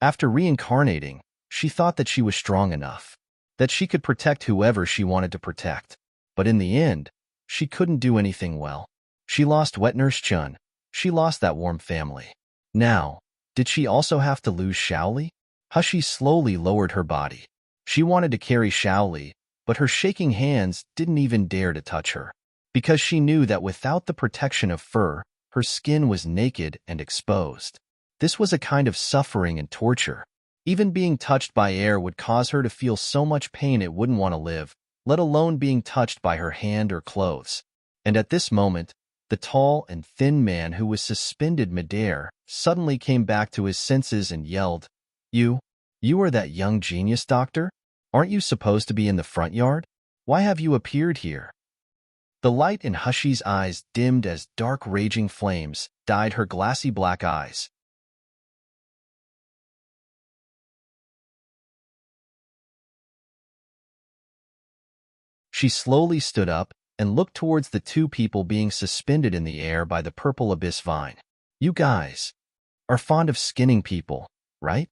After reincarnating, she thought that she was strong enough, that she could protect whoever she wanted to protect. But in the end, she couldn't do anything well. She lost Wet Nurse Chun. She lost that warm family. Now, did she also have to lose Shaoli? Hushi slowly lowered her body. She wanted to carry Shaoli, but her shaking hands didn't even dare to touch her, because she knew that without the protection of fur, her skin was naked and exposed. This was a kind of suffering and torture. Even being touched by air would cause her to feel so much pain it wouldn't want to live, let alone being touched by her hand or clothes. And at this moment, the tall and thin man who was suspended midair suddenly came back to his senses and yelled, You are that young genius, doctor? Aren't you supposed to be in the front yard? Why have you appeared here?" The light in Hushi's eyes dimmed as dark raging flames dyed her glassy black eyes. She slowly stood up and looked towards the two people being suspended in the air by the purple abyss vine. "You guys are fond of skinning people, right?"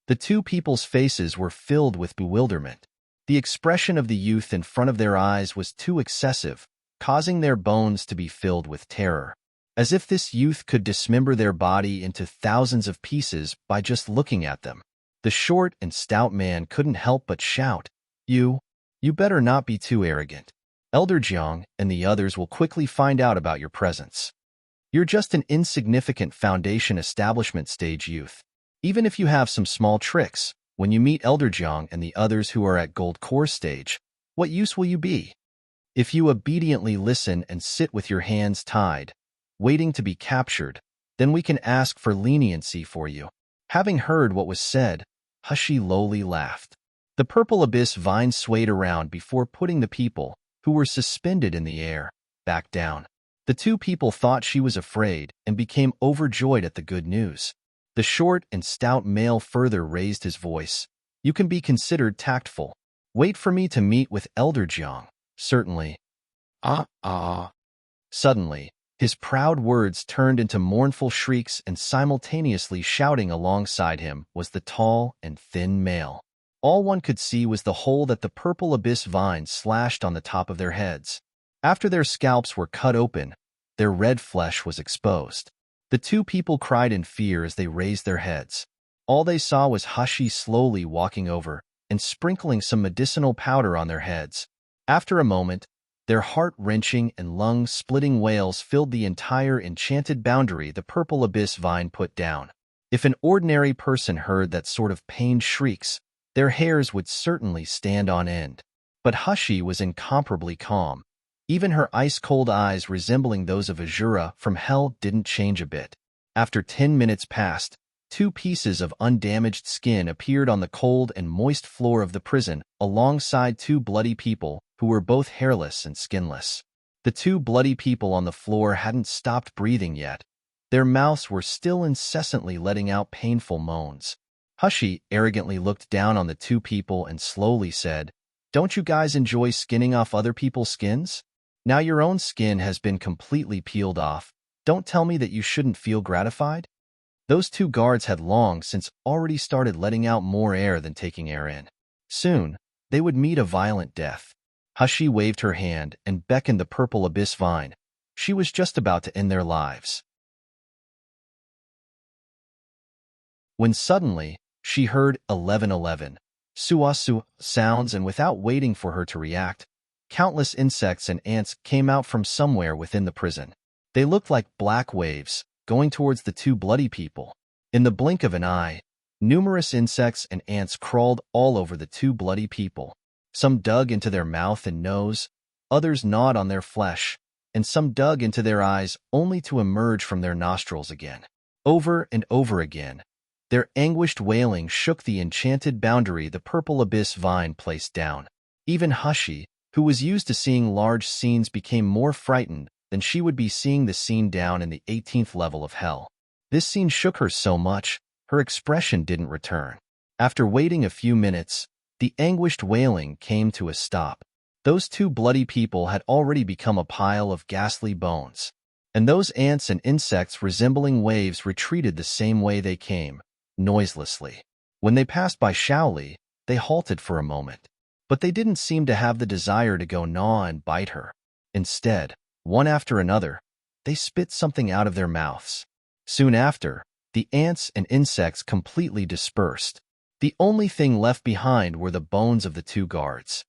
The two people's faces were filled with bewilderment. The expression of the youth in front of their eyes was too excessive, causing their bones to be filled with terror, as if this youth could dismember their body into thousands of pieces by just looking at them. The short and stout man couldn't help but shout, You better not be too arrogant. Elder Jiang and the others will quickly find out about your presence." You're just an insignificant foundation establishment stage youth. Even if you have some small tricks, when you meet Elderjiang and the others who are at Gold Core stage, what use will you be? If you obediently listen and sit with your hands tied, waiting to be captured, then we can ask for leniency for you. Having heard what was said, Hushi lowly laughed. The purple abyss vine swayed around before putting the people, who were suspended in the air, back down. The two people thought she was afraid and became overjoyed at the good news. The short and stout male further raised his voice. You can be considered tactful. Wait for me to meet with Elderjiang. Certainly. Suddenly, his proud words turned into mournful shrieks, and simultaneously shouting alongside him was the tall and thin male. All one could see was the hole that the purple abyss vine slashed on the top of their heads. After their scalps were cut open, their red flesh was exposed. The two people cried in fear as they raised their heads. All they saw was Hushi slowly walking over and sprinkling some medicinal powder on their heads. After a moment, their heart-wrenching and lung-splitting wails filled the entire enchanted boundary the purple abyss vine put down. If an ordinary person heard that sort of pained shrieks, their hairs would certainly stand on end. But Hushi was incomparably calm. Even her ice-cold eyes resembling those of Azura from hell didn't change a bit. After 10 minutes passed, 2 pieces of undamaged skin appeared on the cold and moist floor of the prison, alongside 2 bloody people who were both hairless and skinless. The 2 bloody people on the floor hadn't stopped breathing yet. Their mouths were still incessantly letting out painful moans. Hushi arrogantly looked down on the 2 people and slowly said, "Don't you guys enjoy skinning off other people's skins? Now your own skin has been completely peeled off. Don't tell me that you shouldn't feel gratified?" Those 2 guards had long since already started letting out more air than taking air in. Soon, they would meet a violent death. Hushi waved her hand and beckoned the purple abyss vine. She was just about to end their lives. When suddenly, she heard 1111 suasu sounds, and without waiting for her to react, countless insects and ants came out from somewhere within the prison. They looked like black waves, going towards the 2 bloody people. In the blink of an eye, numerous insects and ants crawled all over the 2 bloody people. Some dug into their mouth and nose, others gnawed on their flesh, and some dug into their eyes only to emerge from their nostrils again. Over and over again, their anguished wailing shook the enchanted boundary the purple abyss vine placed down. Even Hushi, who was used to seeing large scenes, became more frightened than she would be seeing the scene down in the 18th level of hell. This scene shook her so much, her expression didn't return. After waiting a few minutes, the anguished wailing came to a stop. Those 2 bloody people had already become a pile of ghastly bones, and those ants and insects resembling waves retreated the same way they came, noiselessly. When they passed by Shaoli, they halted for a moment, but they didn't seem to have the desire to go gnaw and bite her. Instead, one after another, they spit something out of their mouths. Soon after, the ants and insects completely dispersed. The only thing left behind were the bones of the 2 guards.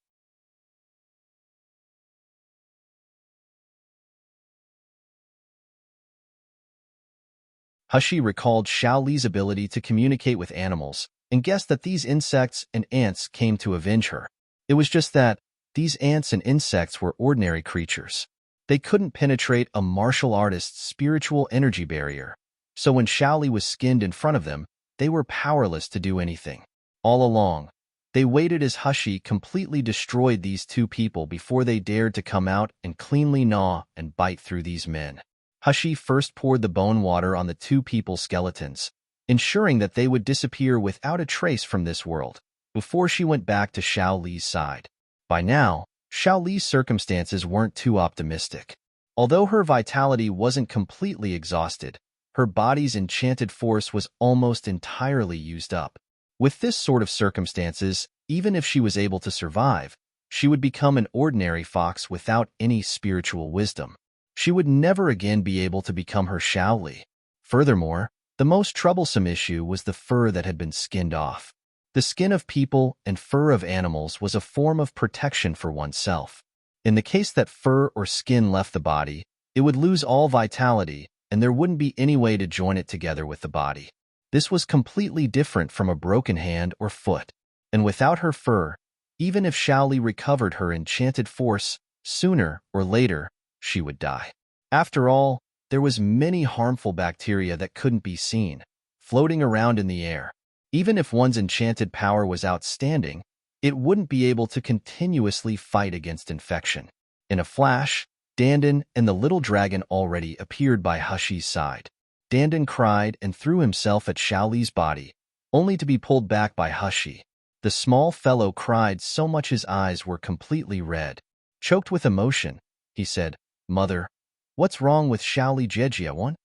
Hushi recalled Shaoli's ability to communicate with animals and guessed that these insects and ants came to avenge her. It was just that these ants and insects were ordinary creatures. They couldn't penetrate a martial artist's spiritual energy barrier, so when Shaoli was skinned in front of them, they were powerless to do anything. All along, they waited as Hushi completely destroyed these 2 people before they dared to come out and cleanly gnaw and bite through these men. Hushi first poured the bone water on the 2 people's skeletons, ensuring that they would disappear without a trace from this world, before she went back to Shaoli's side. By now, Shaoli's circumstances weren't too optimistic. Although her vitality wasn't completely exhausted, her body's enchanted force was almost entirely used up. With this sort of circumstances, even if she was able to survive, she would become an ordinary fox without any spiritual wisdom. She would never again be able to become her Shaoli. Furthermore, the most troublesome issue was the fur that had been skinned off. The skin of people and fur of animals was a form of protection for oneself. In the case that fur or skin left the body, it would lose all vitality, and there wouldn't be any way to join it together with the body. This was completely different from a broken hand or foot. And without her fur, even if Xiaoli recovered her enchanted force, sooner or later, she would die. After all, there was many harmful bacteria that couldn't be seen, floating around in the air. Even if one's enchanted power was outstanding, it wouldn't be able to continuously fight against infection. In a flash, Dandan and the little dragon already appeared by Hushi's side. Dandan cried and threw himself at Xiaoli's body, only to be pulled back by Hushi. The small fellow cried so much his eyes were completely red. Choked with emotion, he said, "Mother, what's wrong with Xiaoli Jejia?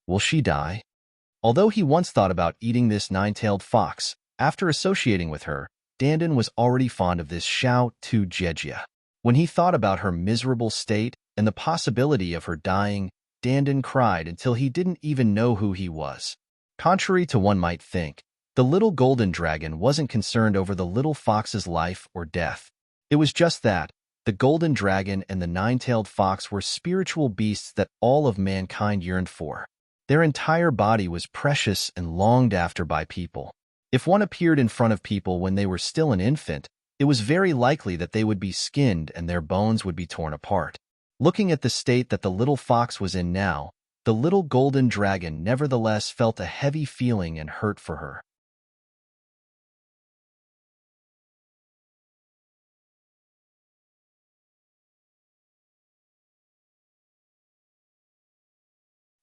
Will she die?" Although he once thought about eating this nine-tailed fox, after associating with her, Dandan was already fond of this Xiao Tu Jejia. When he thought about her miserable state and the possibility of her dying, Dandan cried until he didn't even know who he was. Contrary to one might think, the little golden dragon wasn't concerned over the little fox's life or death. It was just that the golden dragon and the nine-tailed fox were spiritual beasts that all of mankind yearned for. Their entire body was precious and longed after by people. If one appeared in front of people when they were still an infant, it was very likely that they would be skinned and their bones would be torn apart. Looking at the state that the little fox was in now, the little golden dragon nevertheless felt a heavy feeling and hurt for her.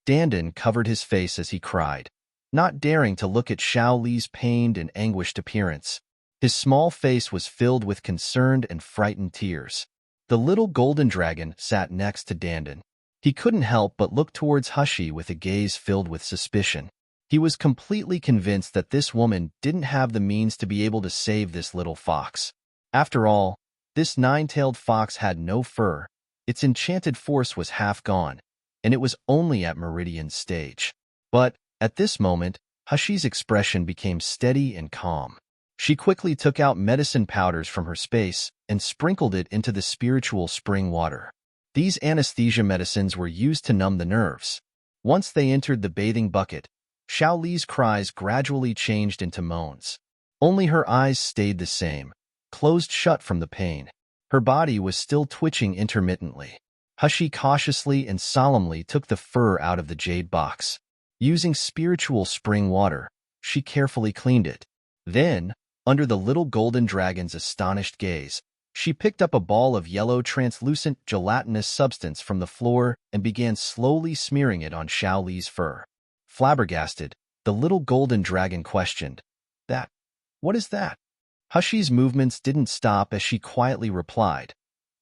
Dandan covered his face as he cried, not daring to look at Xiaoli's pained and anguished appearance. His small face was filled with concerned and frightened tears. The little golden dragon sat next to Dandan. He couldn't help but look towards Hushi with a gaze filled with suspicion. He was completely convinced that this woman didn't have the means to be able to save this little fox. After all, this nine-tailed fox had no fur, its enchanted force was half gone, and it was only at Meridian's stage. But, at this moment, Hushi's expression became steady and calm. She quickly took out medicine powders from her space and sprinkled it into the spiritual spring water. These anesthesia medicines were used to numb the nerves. Once they entered the bathing bucket, Xiaoli's cries gradually changed into moans. Only her eyes stayed the same, closed shut from the pain. Her body was still twitching intermittently. Hushi cautiously and solemnly took the fur out of the jade box. Using spiritual spring water, she carefully cleaned it. Then, under the little golden dragon's astonished gaze, she picked up a ball of yellow translucent gelatinous substance from the floor and began slowly smearing it on Xiaoli's fur. Flabbergasted, the little golden dragon questioned, What is that?" Hushi's movements didn't stop as she quietly replied,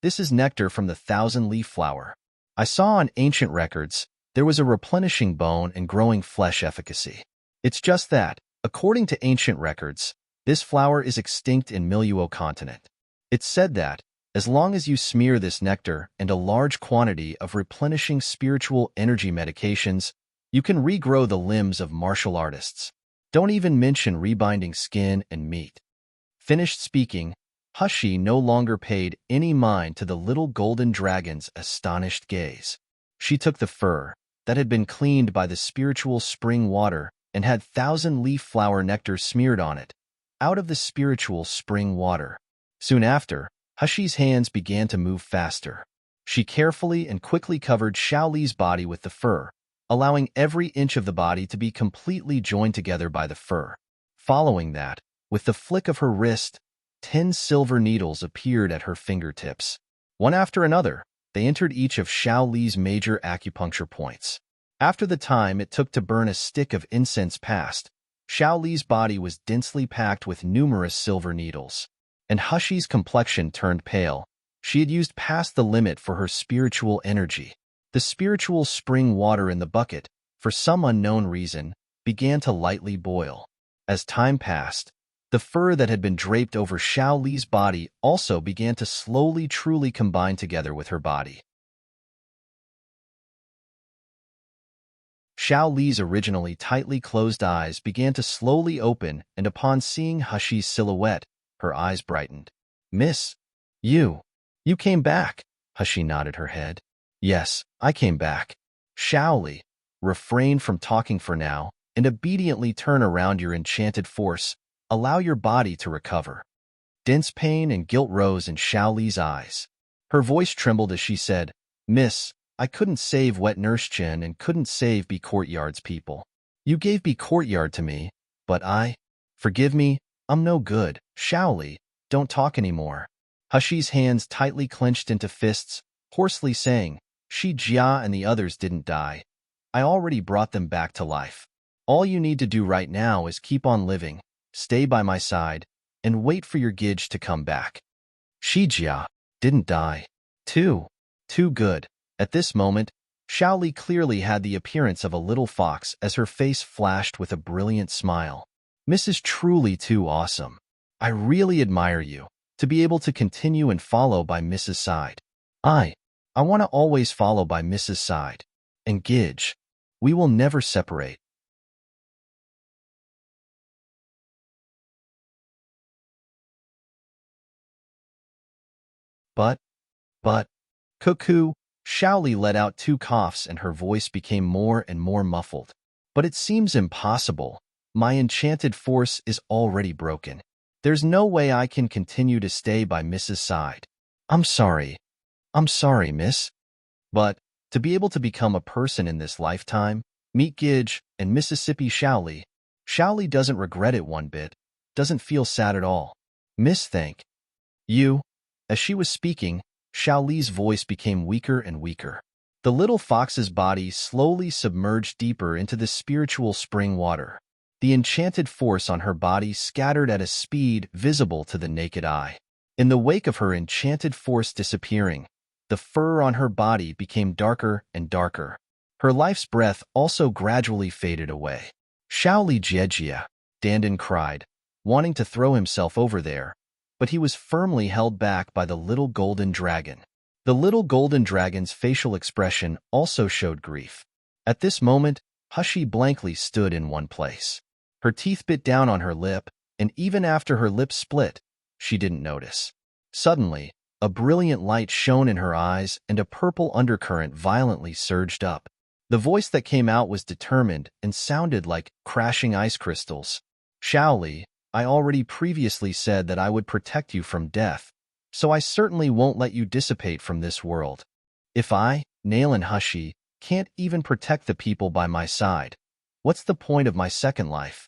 "This is nectar from the thousand-leaf flower. I saw on ancient records there was a replenishing bone and growing flesh efficacy. It's just that, according to ancient records, this flower is extinct in Miluo continent. It's said that, as long as you smear this nectar and a large quantity of replenishing spiritual energy medications, you can regrow the limbs of martial artists. Don't even mention rebinding skin and meat." Finished speaking, Hushi no longer paid any mind to the little golden dragon's astonished gaze. She took the fur, that had been cleaned by the spiritual spring water and had thousand-leaf flower nectar smeared on it, out of the spiritual spring water. Soon after, Hushi's hands began to move faster. She carefully and quickly covered Xiaoli's body with the fur, allowing every inch of the body to be completely joined together by the fur. Following that, with the flick of her wrist, 10 silver needles appeared at her fingertips. One after another, they entered each of Xiaoli's major acupuncture points. After the time it took to burn a stick of incense passed, Xiaoli's body was densely packed with numerous silver needles. And Hushi's complexion turned pale. She had used past the limit for her spiritual energy. The spiritual spring water in the bucket, for some unknown reason, began to lightly boil. As time passed, the fur that had been draped over Xiaoli's body also began to slowly truly combine together with her body. Xiaoli's originally tightly closed eyes began to slowly open, and upon seeing Hushi's silhouette, her eyes brightened. "Miss, you came back." Hushi nodded her head. "Yes, I came back." "Xiaoli, refrain from talking for now, and obediently turn around your enchanted force. Allow your body to recover. Dense pain and guilt rose in Xiao Li's eyes. Her voice trembled as she said, Miss, I couldn't save Wet Nurse Chin and couldn't save B Courtyard's people. You gave B Courtyard to me, but forgive me, I'm no good. Xiao Li, don't talk anymore. Hushi's hands tightly clenched into fists, hoarsely saying, Shi Jia and the others didn't die. I already brought them back to life. All you need to do right now is keep on living, stay by my side, and wait for your Gidge to come back. Shi Jia didn't die. Too good. At this moment, Xiao Li clearly had the appearance of a little fox as her face flashed with a brilliant smile. Mrs. Truly too awesome. I really admire you. To be able to continue and follow by Mrs. Side. I want to always follow by Mrs. Side. And Gidge, we will never separate. But, cuckoo, Xiao Li let out 2 coughs and her voice became more and more muffled. But it seems impossible. My enchanted force is already broken. There's no way I can continue to stay by Mrs. Side. I'm sorry, miss. But, to be able to become a person in this lifetime, meet Gidge and Mississippi Xiao Li doesn't regret it one bit, doesn't feel sad at all. Miss, thank you. As she was speaking, Xiao Li's voice became weaker and weaker. The little fox's body slowly submerged deeper into the spiritual spring water. The enchanted force on her body scattered at a speed visible to the naked eye. In the wake of her enchanted force disappearing, the fur on her body became darker and darker. Her life's breath also gradually faded away. Xiao Li Jiejia, Dandan cried, wanting to throw himself over there, but he was firmly held back by the little golden dragon. The little golden dragon's facial expression also showed grief. At this moment, Hushi blankly stood in one place. Her teeth bit down on her lip, and even after her lips split, she didn't notice. Suddenly, a brilliant light shone in her eyes and a purple undercurrent violently surged up. The voice that came out was determined and sounded like crashing ice crystals. Xiao Li, I already previously said that I would protect you from death, so I certainly won't let you dissipate from this world. If I, Nail and Hushi, can't even protect the people by my side, what's the point of my second life?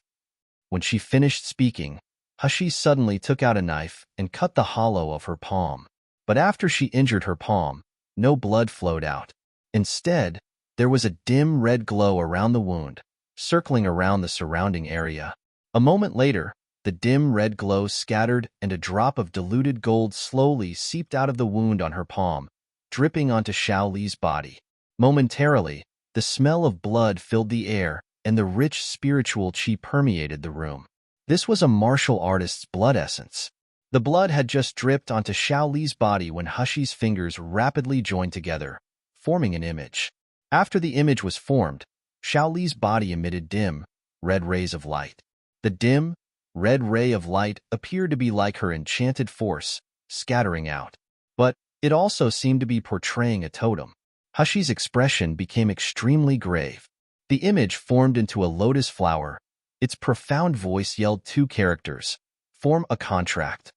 When she finished speaking, Hushi suddenly took out a knife and cut the hollow of her palm. But after she injured her palm, no blood flowed out. Instead, there was a dim red glow around the wound, circling around the surrounding area. A moment later, the dim red glow scattered and a drop of diluted gold slowly seeped out of the wound on her palm, dripping onto Xiao Li's body. Momentarily, the smell of blood filled the air and the rich spiritual qi permeated the room. This was a martial artist's blood essence. The blood had just dripped onto Xiao Li's body when Hushi's fingers rapidly joined together, forming an image. After the image was formed, Xiao Li's body emitted dim, red rays of light. The dim, red ray of light appeared to be like her enchanted force, scattering out. But it also seemed to be portraying a totem. Hushi's expression became extremely grave. The image formed into a lotus flower. Its profound voice yelled 2 characters, form a contract.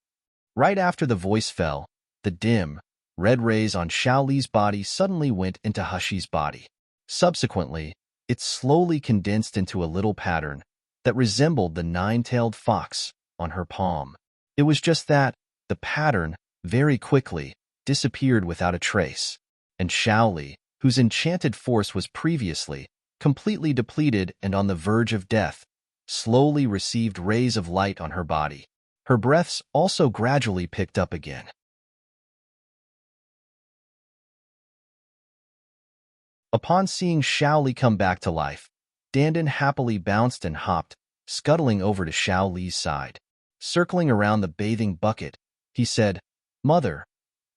Right after the voice fell, the dim, red rays on Xiao Li's body suddenly went into Hushi's body. Subsequently, it slowly condensed into a little pattern that resembled the 9-tailed fox on her palm. It was just that, the pattern, very quickly, disappeared without a trace, and Xiao Li, whose enchanted force was previously completely depleted and on the verge of death, slowly received rays of light on her body. Her breaths also gradually picked up again. Upon seeing Xiao Li come back to life, Dandan happily bounced and hopped, scuttling over to Xiao Li's side. Circling around the bathing bucket, he said, Mother,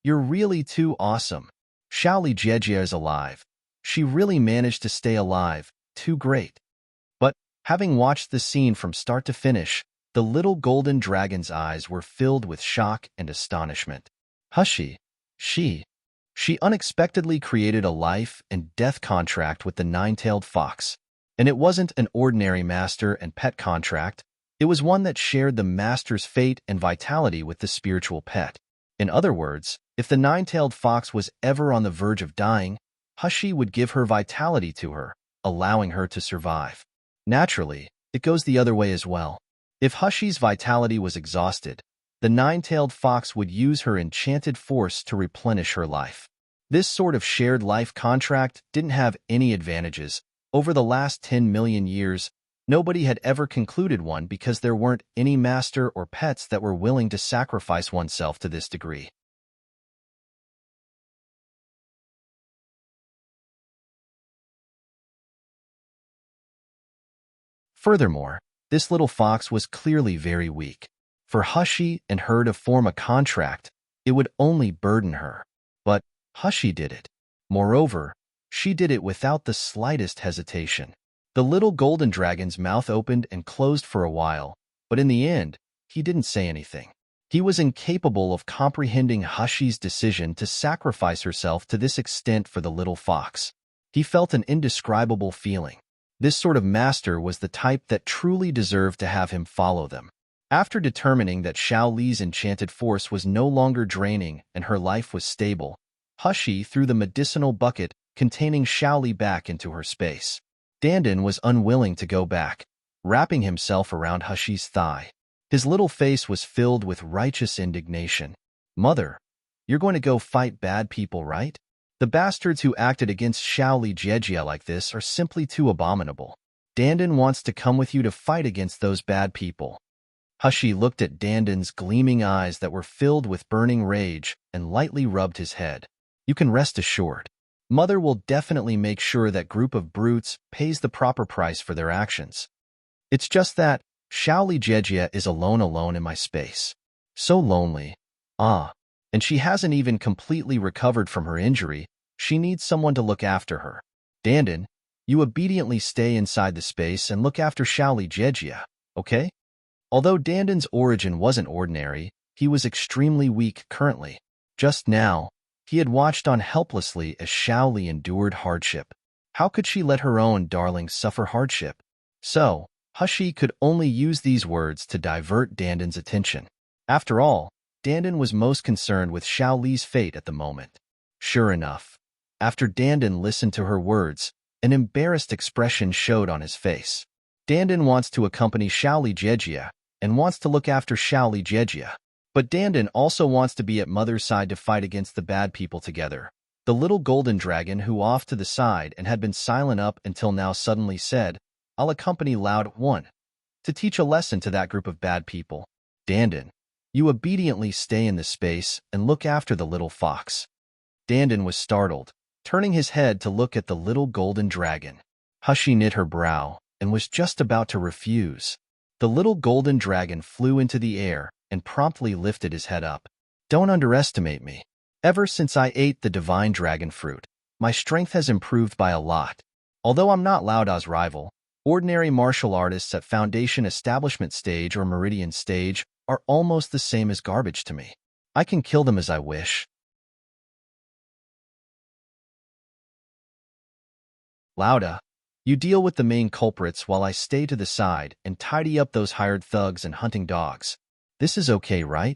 you're really too awesome. Xiao Li Jiejie is alive. She really managed to stay alive, too great. But, having watched the scene from start to finish, the little golden dragon's eyes were filled with shock and astonishment. Hushi, She unexpectedly created a life and death contract with the nine-tailed fox. And it wasn't an ordinary master and pet contract. It was one that shared the master's fate and vitality with the spiritual pet. In other words, if the nine-tailed fox was ever on the verge of dying, Hushi would give her vitality to her, allowing her to survive. Naturally, it goes the other way as well. If Hushi's vitality was exhausted, the nine-tailed fox would use her enchanted force to replenish her life. This sort of shared life contract didn't have any advantages. Over the last 10 million years, nobody had ever concluded one because there weren't any master or pets that were willing to sacrifice oneself to this degree. Furthermore, this little fox was clearly very weak. For Hushi and her to form a contract, it would only burden her. But Hushi did it. Moreover, she did it without the slightest hesitation. The little golden dragon's mouth opened and closed for a while, but in the end, he didn't say anything. He was incapable of comprehending Hushi's decision to sacrifice herself to this extent for the little fox. He felt an indescribable feeling. This sort of master was the type that truly deserved to have him follow them. After determining that Xiao Li's enchanted force was no longer draining and her life was stable, Hushi threw the medicinal bucket containing Xiao Li back into her space. Dandan was unwilling to go back, wrapping himself around Hushi's thigh. His little face was filled with righteous indignation. "Mother, you're going to go fight bad people, right? The bastards who acted against Xiao Li Jejia like this are simply too abominable. Dandan wants to come with you to fight against those bad people." Hushi looked at Dandan's gleaming eyes that were filled with burning rage and lightly rubbed his head. "You can rest assured. Mother will definitely make sure that group of brutes pays the proper price for their actions. It's just that Xiao Li Jejia is alone in my space. So lonely. And she hasn't even completely recovered from her injury. She needs someone to look after her. Dandan, you obediently stay inside the space and look after Xiao Li Jejia, okay?" Although Dandan's origin wasn't ordinary, he was extremely weak currently. Just now, he had watched on helplessly as Xiao Li endured hardship. How could she let her own darling suffer hardship? So, Hushi could only use these words to divert Dandan's attention. After all, Dandan was most concerned with Xiao Li's fate at the moment. Sure enough, after Dandan listened to her words, an embarrassed expression showed on his face. Dandan wants to accompany Xiao Li Jejia and wants to look after Xiao Li Jejia. But Dandan also wants to be at Mother's side to fight against the bad people together. The little golden dragon who off to the side and had been silent up until now suddenly said, "I'll accompany Loud One to teach a lesson to that group of bad people. Dandan, you obediently stay in the space and look after the little fox." Dandan was startled, turning his head to look at the little golden dragon. Hushi knit her brow and was just about to refuse. The little golden dragon flew into the air and promptly lifted his head up. "Don't underestimate me. Ever since I ate the divine dragon fruit, my strength has improved by a lot. Although I'm not Lauda's rival, ordinary martial artists at Foundation Establishment stage or Meridian stage are almost the same as garbage to me. I can kill them as I wish." "Lauda, you deal with the main culprits while I stay to the side and tidy up those hired thugs and hunting dogs. This is okay, right?"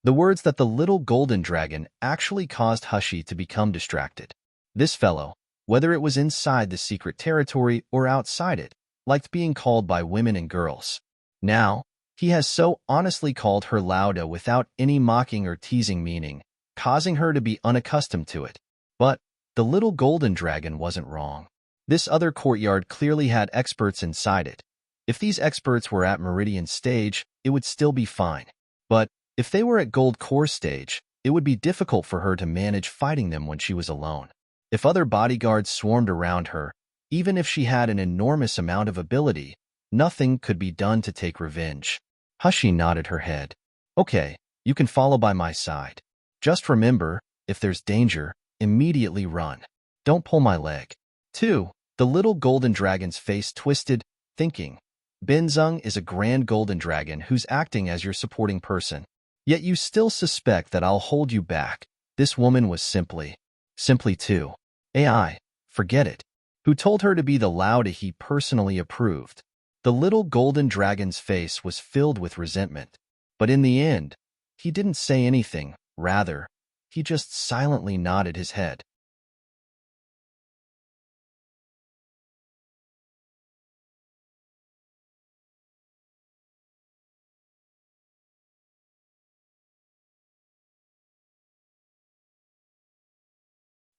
The words that the little golden dragon actually caused Hushi to become distracted. This fellow, whether it was inside the secret territory or outside it, liked being called by women and girls. Now, he has so honestly called her Lauda without any mocking or teasing meaning, causing her to be unaccustomed to it. But the little golden dragon wasn't wrong. This other courtyard clearly had experts inside it. If these experts were at Meridian stage, it would still be fine. But if they were at Gold Core stage, it would be difficult for her to manage fighting them when she was alone. If other bodyguards swarmed around her, even if she had an enormous amount of ability, nothing could be done to take revenge. Hushi nodded her head. "Okay, you can follow by my side. Just remember, if there's danger, immediately run. Don't pull my leg." 2. The little golden dragon's face twisted, thinking, "Benzung is a grand golden dragon who's acting as your supporting person. Yet you still suspect that I'll hold you back." This woman was simply Simply 2. AI, forget it. Who told her to be the Lauda he personally approved? The little golden dragon's face was filled with resentment. But in the end, he didn't say anything. Rather, he just silently nodded his head.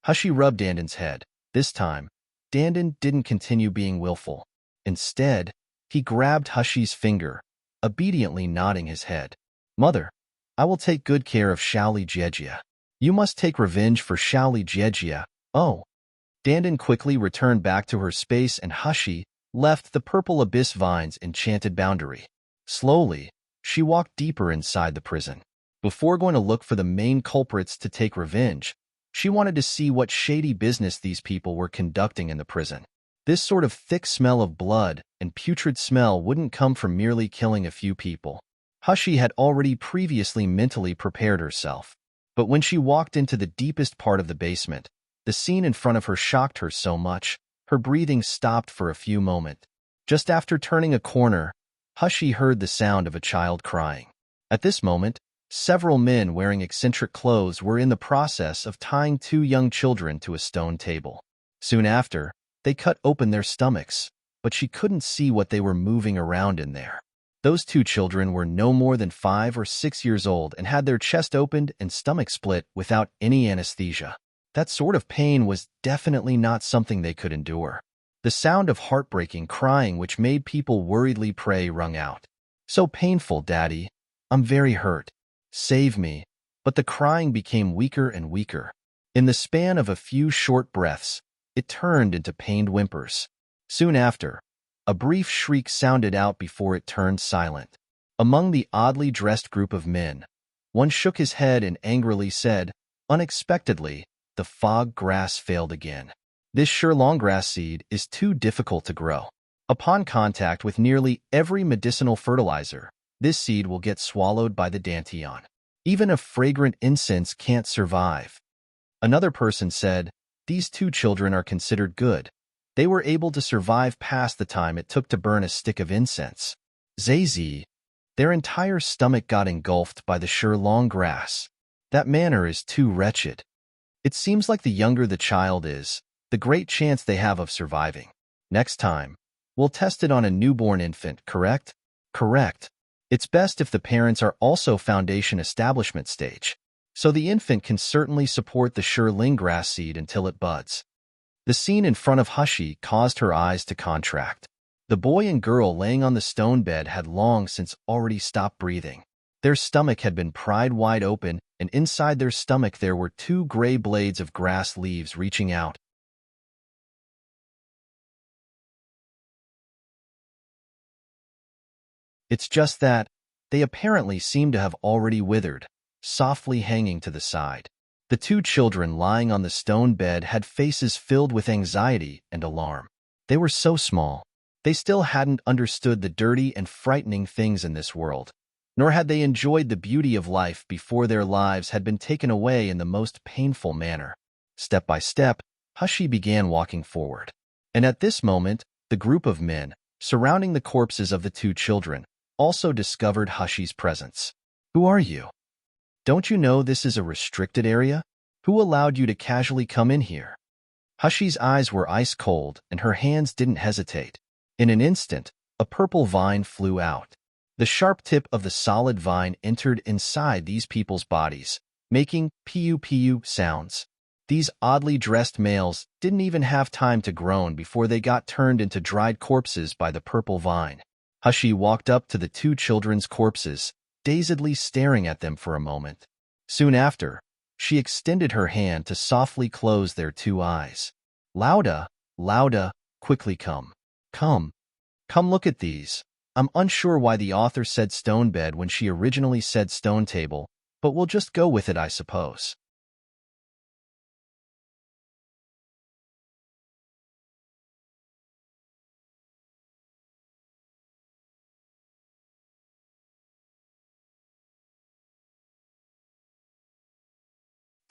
Hushi rubbed Dandan's head. This time, Dandan didn't continue being willful. Instead, he grabbed Hushi's finger, obediently nodding his head. Mother, I will take good care of Shaoli Jejia. You must take revenge for Shaoli Jejia. Oh. Dandan quickly returned back to her space and Hushi left the purple abyss vine's enchanted boundary. Slowly, she walked deeper inside the prison. Before going to look for the main culprits to take revenge, she wanted to see what shady business these people were conducting in the prison. This sort of thick smell of blood and putrid smell wouldn't come from merely killing a few people. Hushi had already previously mentally prepared herself. But when she walked into the deepest part of the basement, the scene in front of her shocked her so much, her breathing stopped for a few moments. Just after turning a corner, Hushi heard the sound of a child crying. At this moment, several men wearing eccentric clothes were in the process of tying 2 young children to a stone table. Soon after, they cut open their stomachs, but she couldn't see what they were moving around in there. Those 2 children were no more than 5 or 6 years old and had their chest opened and stomach split without any anesthesia. That sort of pain was definitely not something they could endure. The sound of heartbreaking crying which made people worriedly pray rung out. So painful, Daddy. I'm very hurt. Save me. But the crying became weaker and weaker. In the span of a few short breaths, it turned into pained whimpers. Soon after, a brief shriek sounded out before it turned silent. Among the oddly dressed group of men, one shook his head and angrily said, unexpectedly, the fog grass failed again. This sure longgrass seed is too difficult to grow. Upon contact with nearly every medicinal fertilizer, this seed will get swallowed by the dantian. Even a fragrant incense can't survive. Another person said, these 2 children are considered good. They were able to survive past the time it took to burn a stick of incense. Zazie, their entire stomach got engulfed by the sure long grass. That manner is too wretched. It seems like the younger the child is, the great chance they have of surviving. Next time, we'll test it on a newborn infant, correct? Correct. It's best if the parents are also foundation establishment stage, so the infant can certainly support the sure linggrass seed until it buds. The scene in front of Hushi caused her eyes to contract. The boy and girl laying on the stone bed had long since already stopped breathing. Their stomach had been pried wide open, and inside their stomach there were 2 gray blades of grass leaves reaching out. It's just that they apparently seem to have already withered, softly hanging to the side. The 2 children lying on the stone bed had faces filled with anxiety and alarm. They were so small. They still hadn't understood the dirty and frightening things in this world, nor had they enjoyed the beauty of life before their lives had been taken away in the most painful manner. Step by step, Hushi began walking forward. And at this moment, the group of men, surrounding the corpses of the 2 children, also discovered Hushi's presence. Who are you? Don't you know this is a restricted area? Who allowed you to casually come in here? Hushi's eyes were ice cold and her hands didn't hesitate. In an instant, a purple vine flew out. The sharp tip of the solid vine entered inside these people's bodies, making pu-pu sounds. These oddly dressed males didn't even have time to groan before they got turned into dried corpses by the purple vine. Hushi walked up to the 2 children's corpses, dazedly staring at them for a moment. Soon after, she extended her hand to softly close their 2 eyes. Lauda, Lauda, quickly come. Come. Come look at these. I'm unsure why the author said stone bed when she originally said stone table, but we'll just go with it, I suppose.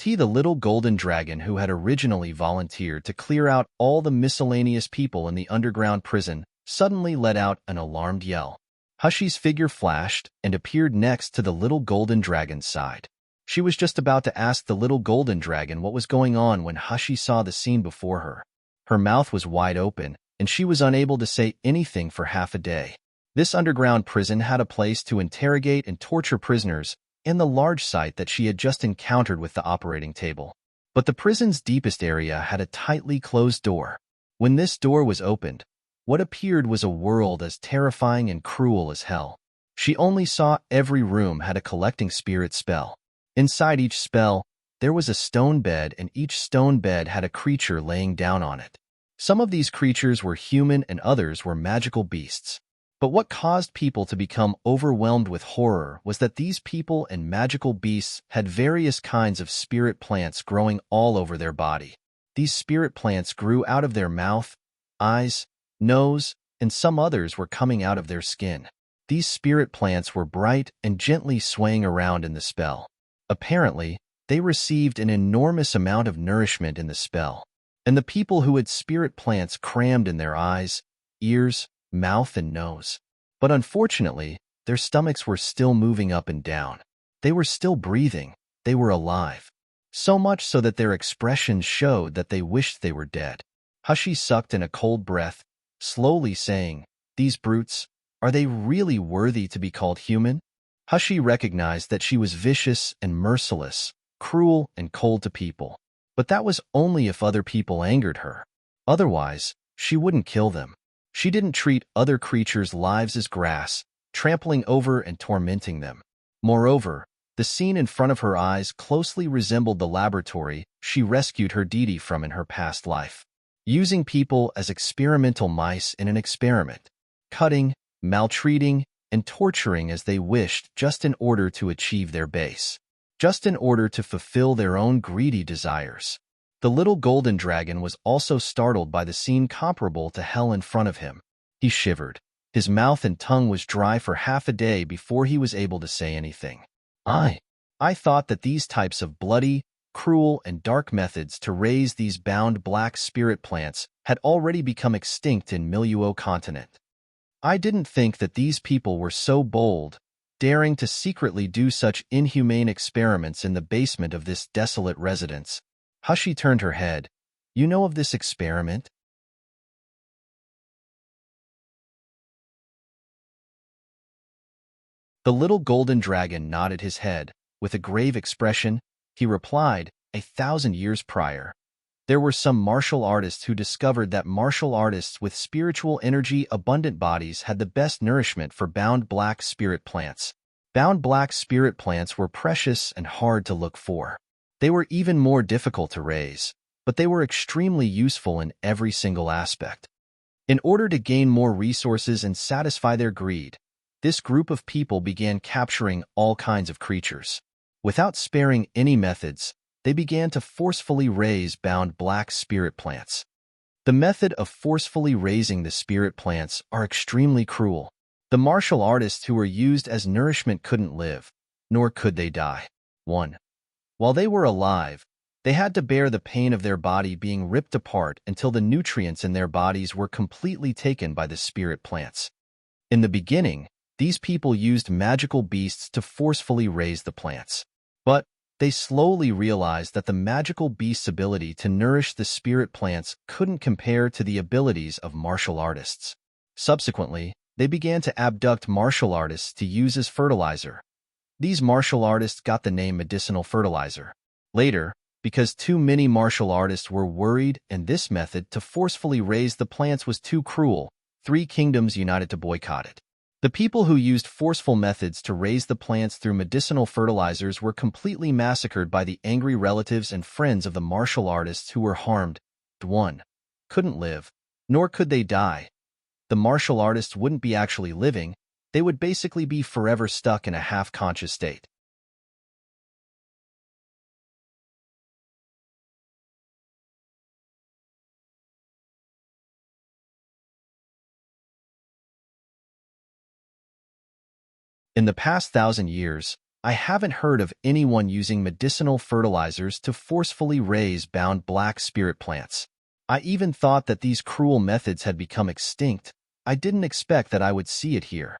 The little golden dragon who had originally volunteered to clear out all the miscellaneous people in the underground prison, suddenly let out an alarmed yell. Hushy's figure flashed and appeared next to the little golden dragon's side. She was just about to ask the little golden dragon what was going on when Hushy saw the scene before her. Her mouth was wide open, and she was unable to say anything for half a day. This underground prison had a place to interrogate and torture prisoners, and the large site that she had just encountered with the operating table. But the prison's deepest area had a tightly closed door. When this door was opened, what appeared was a world as terrifying and cruel as hell. She only saw every room had a collecting spirit spell. Inside each spell, there was a stone bed, and each stone bed had a creature laying down on it. Some of these creatures were human and others were magical beasts. But what caused people to become overwhelmed with horror was that these people and magical beasts had various kinds of spirit plants growing all over their body. These spirit plants grew out of their mouth, eyes, nose, and some others were coming out of their skin. These spirit plants were bright and gently swaying around in the spell. Apparently, they received an enormous amount of nourishment in the spell, and the people who had spirit plants crammed in their eyes, ears, mouth, and nose. But unfortunately, their stomachs were still moving up and down. They were still breathing. They were alive. So much so that their expressions showed that they wished they were dead. Hushy sucked in a cold breath, slowly saying, "These brutes, are they really worthy to be called human?" Hushy recognized that she was vicious and merciless, cruel and cold to people. But that was only if other people angered her. Otherwise, she wouldn't kill them. She didn't treat other creatures' lives as grass, trampling over and tormenting them. Moreover, the scene in front of her eyes closely resembled the laboratory she rescued her deity from in her past life, using people as experimental mice in an experiment, cutting, maltreating, and torturing as they wished just in order to achieve their base, just in order to fulfill their own greedy desires. The little golden dragon was also startled by the scene comparable to hell in front of him. He shivered. His mouth and tongue was dry for half a day before he was able to say anything. I thought that these types of bloody, cruel, and dark methods to raise these bound black spirit plants had already become extinct in Miluo continent. I didn't think that these people were so bold, daring to secretly do such inhumane experiments in the basement of this desolate residence. Hushy turned her head. "You know of this experiment?" The little golden dragon nodded his head. With a grave expression, he replied, 1,000 years prior, there were some martial artists who discovered that martial artists with spiritual energy abundant bodies had the best nourishment for bound black spirit plants. Bound black spirit plants were precious and hard to look for. They were even more difficult to raise, but they were extremely useful in every single aspect. In order to gain more resources and satisfy their greed, this group of people began capturing all kinds of creatures. Without sparing any methods, they began to forcefully raise bound black spirit plants. The method of forcefully raising the spirit plants are extremely cruel. The martial artists who were used as nourishment couldn't live, nor could they die. 1. While they were alive, they had to bear the pain of their body being ripped apart until the nutrients in their bodies were completely taken by the spirit plants. In the beginning, these people used magical beasts to forcefully raise the plants. But they slowly realized that the magical beast's ability to nourish the spirit plants couldn't compare to the abilities of martial artists. Subsequently, they began to abduct martial artists to use as fertilizer. These martial artists got the name medicinal fertilizer. Later, because too many martial artists were worried and this method to forcefully raise the plants was too cruel, 3 kingdoms united to boycott it. The people who used forceful methods to raise the plants through medicinal fertilizers were completely massacred by the angry relatives and friends of the martial artists who were harmed. 1. Couldn't live, nor could they die. The martial artists wouldn't be actually living, they would basically be forever stuck in a half-conscious state. In the past 1,000 years, I haven't heard of anyone using medicinal fertilizers to forcefully raise bound black spirit plants. I even thought that these cruel methods had become extinct. I didn't expect that I would see it here.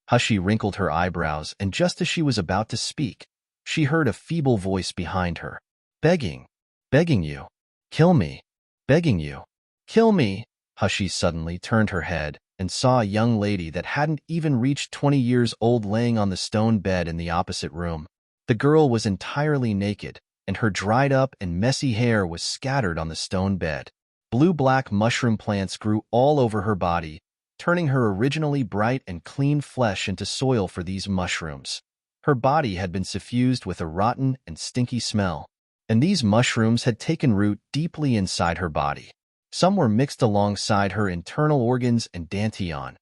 Hushi wrinkled her eyebrows, and just as she was about to speak, she heard a feeble voice behind her. Begging you, kill me, begging you, kill me. Hushi suddenly turned her head and saw a young lady that hadn't even reached 20 years old laying on the stone bed in the opposite room. The girl was entirely naked, and her dried up and messy hair was scattered on the stone bed. Blue-black mushroom plants grew all over her body, turning her originally bright and clean flesh into soil for these mushrooms. Her body had been suffused with a rotten and stinky smell, and these mushrooms had taken root deeply inside her body. Some were mixed alongside her internal organs and dantian.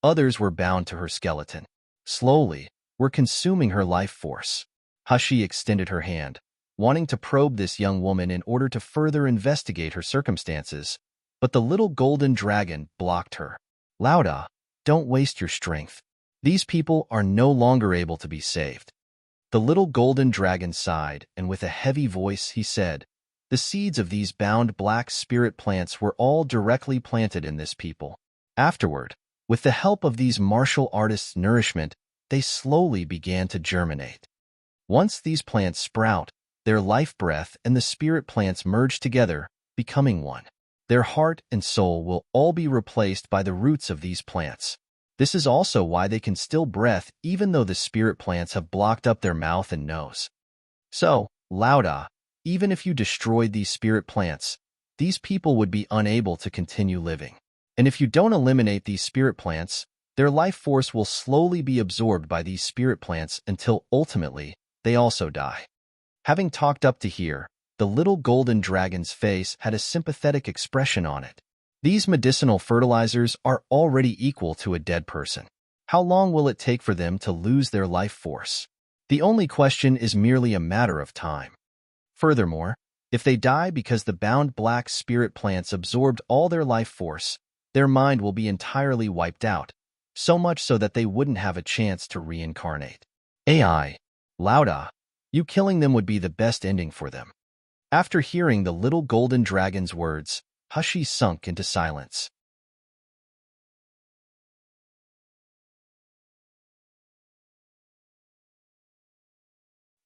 Others were bound to her skeleton. Slowly, were consuming her life force. Hushi extended her hand, wanting to probe this young woman in order to further investigate her circumstances, but the little golden dragon blocked her. Lauda, don't waste your strength. These people are no longer able to be saved. The little golden dragon sighed, and with a heavy voice he said, the seeds of these bound black spirit plants were all directly planted in this people. Afterward, with the help of these martial artists' nourishment, they slowly began to germinate. Once these plants sprout, their life breath and the spirit plants merge together, becoming one. Their heart and soul will all be replaced by the roots of these plants. This is also why they can still breathe even though the spirit plants have blocked up their mouth and nose. So, Lauda, even if you destroyed these spirit plants, these people would be unable to continue living. And if you don't eliminate these spirit plants, their life force will slowly be absorbed by these spirit plants until ultimately they also die. Having talked up to here, the little golden dragon's face had a sympathetic expression on it. These medicinal fertilizers are already equal to a dead person. How long will it take for them to lose their life force? The only question is merely a matter of time. Furthermore, if they die because the bound black spirit plants absorbed all their life force, their mind will be entirely wiped out, so much so that they wouldn't have a chance to reincarnate. AI, Lauda, you killing them would be the best ending for them. After hearing the little golden dragon's words, Hushi sunk into silence.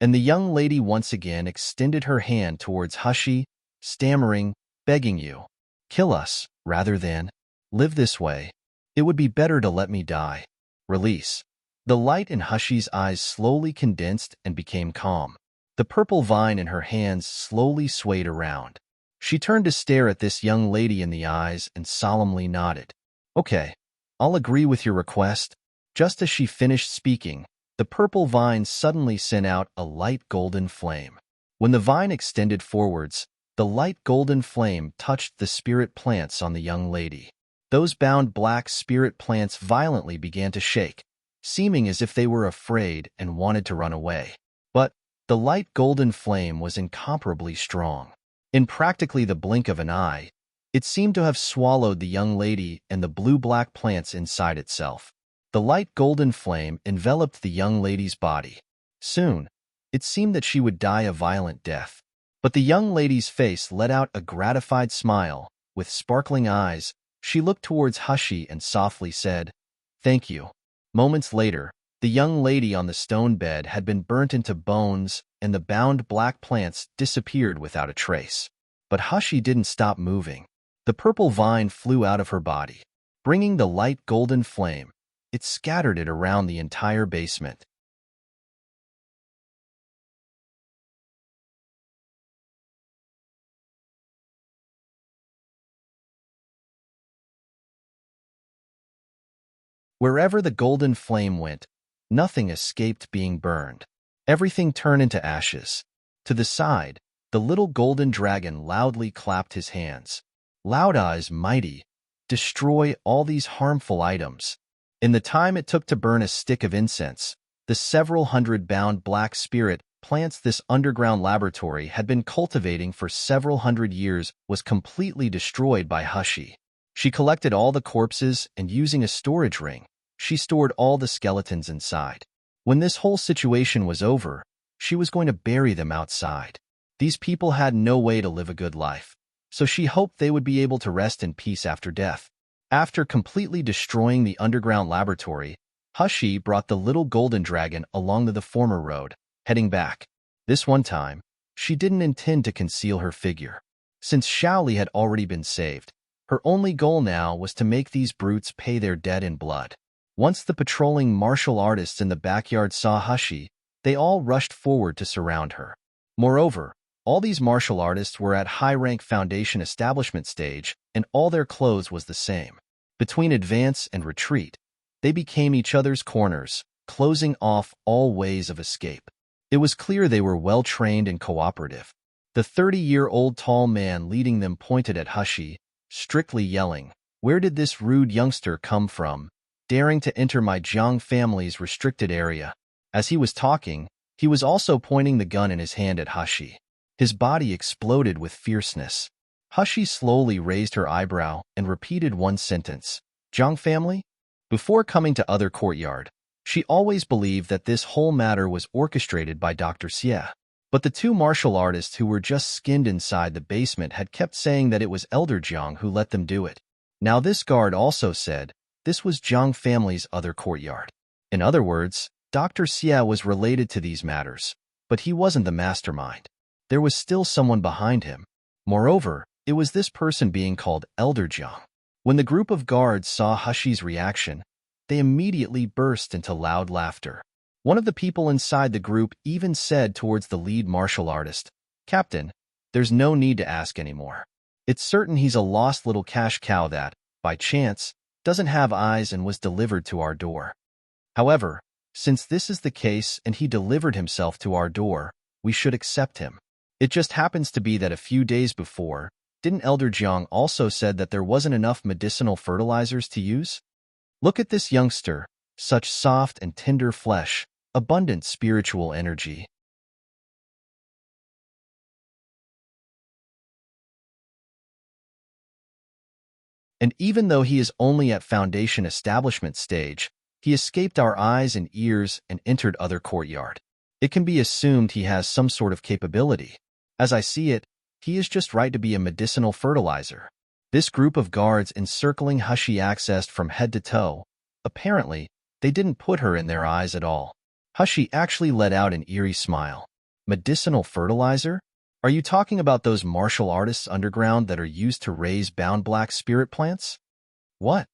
And the young lady once again extended her hand towards Hushi, stammering, begging you, kill us, rather than live this way. It would be better to let me die. Release. The light in Hushi's eyes slowly condensed and became calm. The purple vine in her hands slowly swayed around. She turned to stare at this young lady in the eyes and solemnly nodded. Okay, I'll agree with your request. Just as she finished speaking, the purple vine suddenly sent out a light golden flame. When the vine extended forwards, the light golden flame touched the spirit plants on the young lady. Those bound black spirit plants violently began to shake, seeming as if they were afraid and wanted to run away. But the light golden flame was incomparably strong. In practically the blink of an eye, it seemed to have swallowed the young lady and the blue-black plants inside itself. The light golden flame enveloped the young lady's body. Soon, it seemed that she would die a violent death. But the young lady's face let out a gratified smile. With sparkling eyes, she looked towards Hushi and softly said, "Thank you." Moments later, the young lady on the stone bed had been burnt into bones, and the bound black plants disappeared without a trace. But Hushi didn't stop moving. The purple vine flew out of her body. Bringing the light golden flame, it scattered it around the entire basement. Wherever the golden flame went, nothing escaped being burned. Everything turned into ashes. To the side, the little golden dragon loudly clapped his hands. Lauda is mighty. Destroy all these harmful items. In the time it took to burn a stick of incense, the several hundred bound black spirit plants this underground laboratory had been cultivating for several hundred years was completely destroyed by Hushi. She collected all the corpses and using a storage ring, she stored all the skeletons inside. When this whole situation was over, she was going to bury them outside. These people had no way to live a good life, so she hoped they would be able to rest in peace after death. After completely destroying the underground laboratory, Hushi brought the little golden dragon along to the former road, heading back. This one time, she didn't intend to conceal her figure. Since Shaoli had already been saved, her only goal now was to make these brutes pay their debt in blood. Once the patrolling martial artists in the backyard saw Hushi, they all rushed forward to surround her. Moreover, all these martial artists were at high-rank foundation establishment stage, and all their clothes was the same. Between advance and retreat, they became each other's corners, closing off all ways of escape. It was clear they were well-trained and cooperative. The 30-year-old tall man leading them pointed at Hushi, strictly yelling, "Where did this rude youngster come from, daring to enter my Jiang family's restricted area?" As he was talking, he was also pointing the gun in his hand at Hushi. His body exploded with fierceness. Hushi slowly raised her eyebrow and repeated one sentence, "Jiang family?" Before coming to other courtyard, she always believed that this whole matter was orchestrated by Dr. Xie. But the two martial artists who were just skinned inside the basement had kept saying that it was Elder Jiang who let them do it. Now this guard also said this was Jiang family's other courtyard. In other words, Dr. Xie was related to these matters, but he wasn't the mastermind. There was still someone behind him. Moreover, it was this person being called Elder Jiang. When the group of guards saw Hushi's reaction, they immediately burst into loud laughter. One of the people inside the group even said towards the lead martial artist, "Captain, there's no need to ask anymore. It's certain he's a lost little cash cow that, by chance, doesn't have eyes and was delivered to our door. However, since this is the case and he delivered himself to our door, we should accept him." It just happens to be that a few days before, didn't Elder Jiang also said that there wasn't enough medicinal fertilizers to use? Look at this youngster, such soft and tender flesh, abundant spiritual energy. And even though he is only at foundation establishment stage, he escaped our eyes and ears and entered other courtyard. It can be assumed he has some sort of capability. As I see it, he is just right to be a medicinal fertilizer. This group of guards encircling Hushi accessed from head to toe. Apparently, they didn't put her in their eyes at all. Hushi actually let out an eerie smile. Medicinal fertilizer? Are you talking about those martial artists underground that are used to raise bound black spirit plants? What?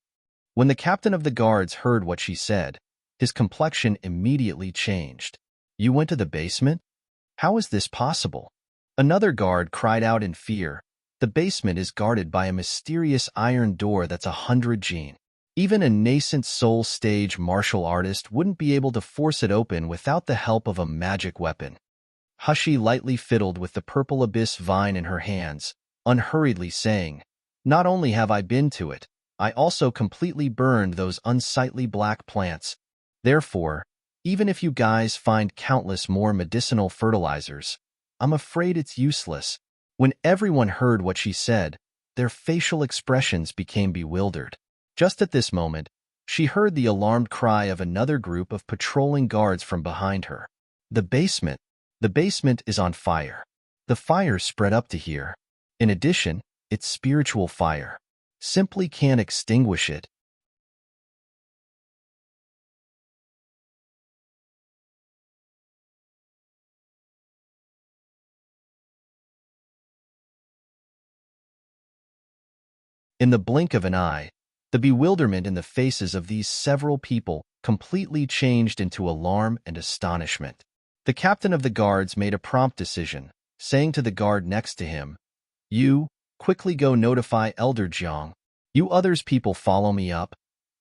When the captain of the guards heard what she said, his complexion immediately changed. You went to the basement? How is this possible? Another guard cried out in fear. The basement is guarded by a mysterious iron door that's 100 Jin. Even a nascent soul stage martial artist wouldn't be able to force it open without the help of a magic weapon. Hushi lightly fiddled with the purple abyss vine in her hands, unhurriedly saying, "Not only have I been to it, I also completely burned those unsightly black plants. Therefore, even if you guys find countless more medicinal fertilizers, I'm afraid it's useless." When everyone heard what she said, their facial expressions became bewildered. Just at this moment, she heard the alarmed cry of another group of patrolling guards from behind her. The basement is on fire. The fire spread up to here. In addition, it's spiritual fire. Simply can't extinguish it. In the blink of an eye, the bewilderment in the faces of these several people completely changed into alarm and astonishment. The captain of the guards made a prompt decision, saying to the guard next to him, "You, quickly go notify Elder Jiang. You others people follow me up.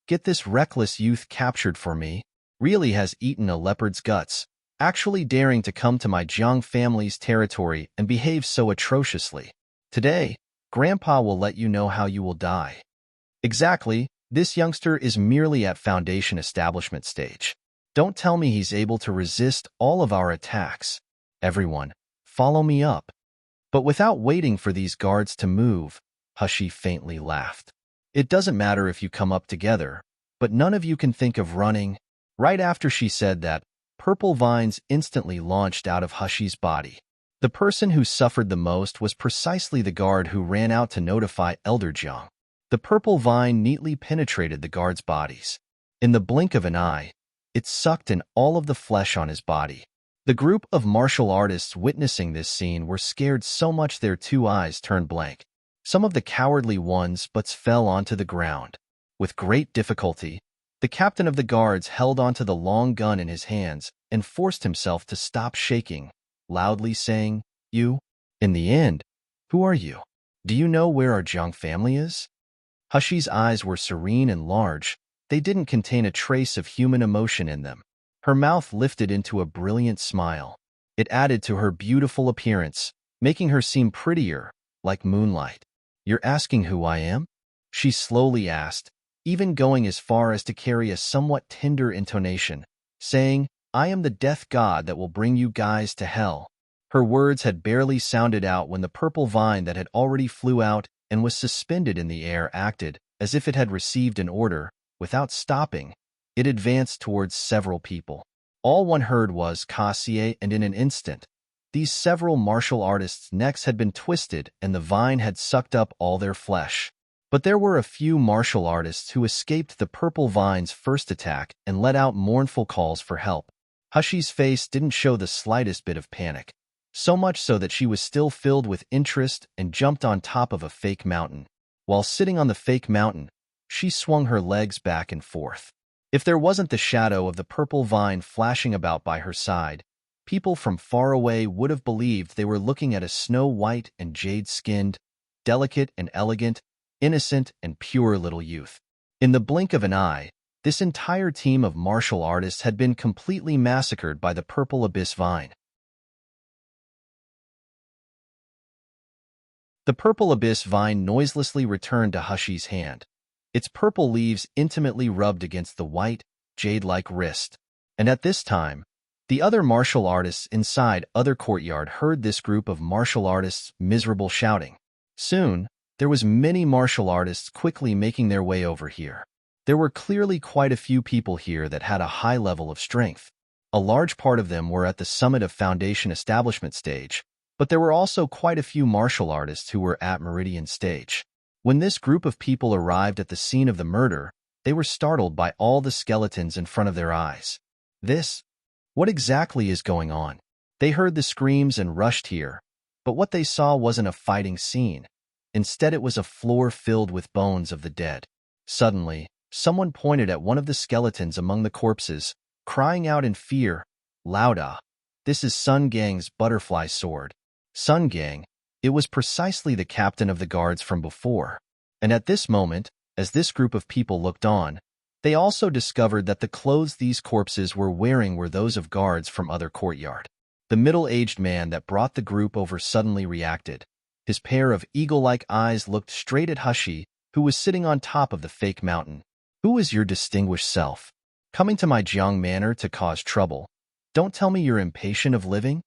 Get this reckless youth captured for me. Really has eaten a leopard's guts, actually daring to come to my Jiang family's territory and behave so atrociously. Today, Grandpa will let you know how you will die." Exactly, this youngster is merely at foundation establishment stage. Don't tell me he's able to resist all of our attacks. Everyone, follow me up. But without waiting for these guards to move, Hushi faintly laughed. It doesn't matter if you come up together, but none of you can think of running. Right after she said that, purple vines instantly launched out of Hushy's body. The person who suffered the most was precisely the guard who ran out to notify Elder Jiang. The purple vine neatly penetrated the guard's bodies. In the blink of an eye, it sucked in all of the flesh on his body. The group of martial artists witnessing this scene were scared so much their two eyes turned blank. Some of the cowardly ones but fell onto the ground. With great difficulty, the captain of the guards held onto the long gun in his hands and forced himself to stop shaking, loudly saying, "You? In the end, who are you? Do you know where our Jiang family is?" Hushy's eyes were serene and large. They didn't contain a trace of human emotion in them. Her mouth lifted into a brilliant smile. It added to her beautiful appearance, making her seem prettier, like moonlight. "You're asking who I am?" she slowly asked, even going as far as to carry a somewhat tender intonation, saying, "I am the death god that will bring you guys to hell." Her words had barely sounded out when the purple vine that had already flew out and was suspended in the air acted as if it had received an order. Without stopping, it advanced towards several people. All one heard was "Cassier," and in an instant, these several martial artists' necks had been twisted and the vine had sucked up all their flesh. But there were a few martial artists who escaped the purple vine's first attack and let out mournful calls for help. Hushy's face didn't show the slightest bit of panic, so much so that she was still filled with interest and jumped on top of a fake mountain. While sitting on the fake mountain, she swung her legs back and forth. If there wasn't the shadow of the purple vine flashing about by her side, people from far away would have believed they were looking at a snow-white and jade-skinned, delicate and elegant, innocent and pure little youth. In the blink of an eye, this entire team of martial artists had been completely massacred by the purple abyss vine. The purple abyss vine noiselessly returned to Hushy's hand. Its purple leaves intimately rubbed against the white, jade-like wrist. And at this time, the other martial artists inside other courtyard heard this group of martial artists' miserable shouting. Soon, there was many martial artists quickly making their way over here. There were clearly quite a few people here that had a high level of strength. A large part of them were at the summit of Foundation Establishment stage, but there were also quite a few martial artists who were at Meridian stage. When this group of people arrived at the scene of the murder, they were startled by all the skeletons in front of their eyes. What exactly is going on? They heard the screams and rushed here, but what they saw wasn't a fighting scene. Instead, it was a floor filled with bones of the dead. Suddenly, someone pointed at one of the skeletons among the corpses, crying out in fear, "Lauda! This is Sun Gang's butterfly sword." Sun Gang. It was precisely the captain of the guards from before. And at this moment, as this group of people looked on, they also discovered that the clothes these corpses were wearing were those of guards from other courtyard. The middle-aged man that brought the group over suddenly reacted. His pair of eagle-like eyes looked straight at Hushy, who was sitting on top of the fake mountain. "Who is your distinguished self? Coming to my Jiang manor to cause trouble? Don't tell me you're impatient of living?"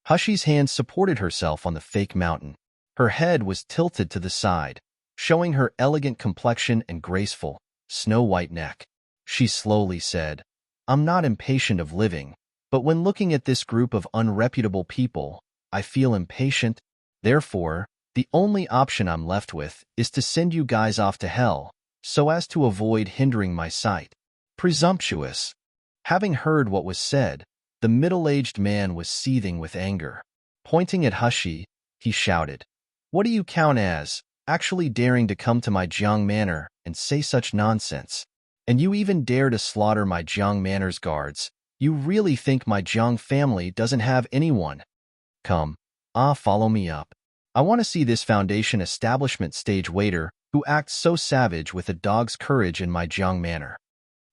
Hushy's hand supported herself on the fake mountain. Her head was tilted to the side, showing her elegant complexion and graceful, snow-white neck. She slowly said, "I'm not impatient of living, but when looking at this group of unreputable people, I feel impatient. Therefore, the only option I'm left with is to send you guys off to hell, so as to avoid hindering my sight." Presumptuous. Having heard what was said, the middle-aged man was seething with anger. Pointing at Hushy, he shouted, "What do you count as, actually daring to come to my Jiang manor and say such nonsense? And you even dare to slaughter my Jiang manor's guards? You really think my Jiang family doesn't have anyone? Come, follow me up. I want to see this Foundation Establishment stage waiter who acts so savage with a dog's courage in my Jiang manor."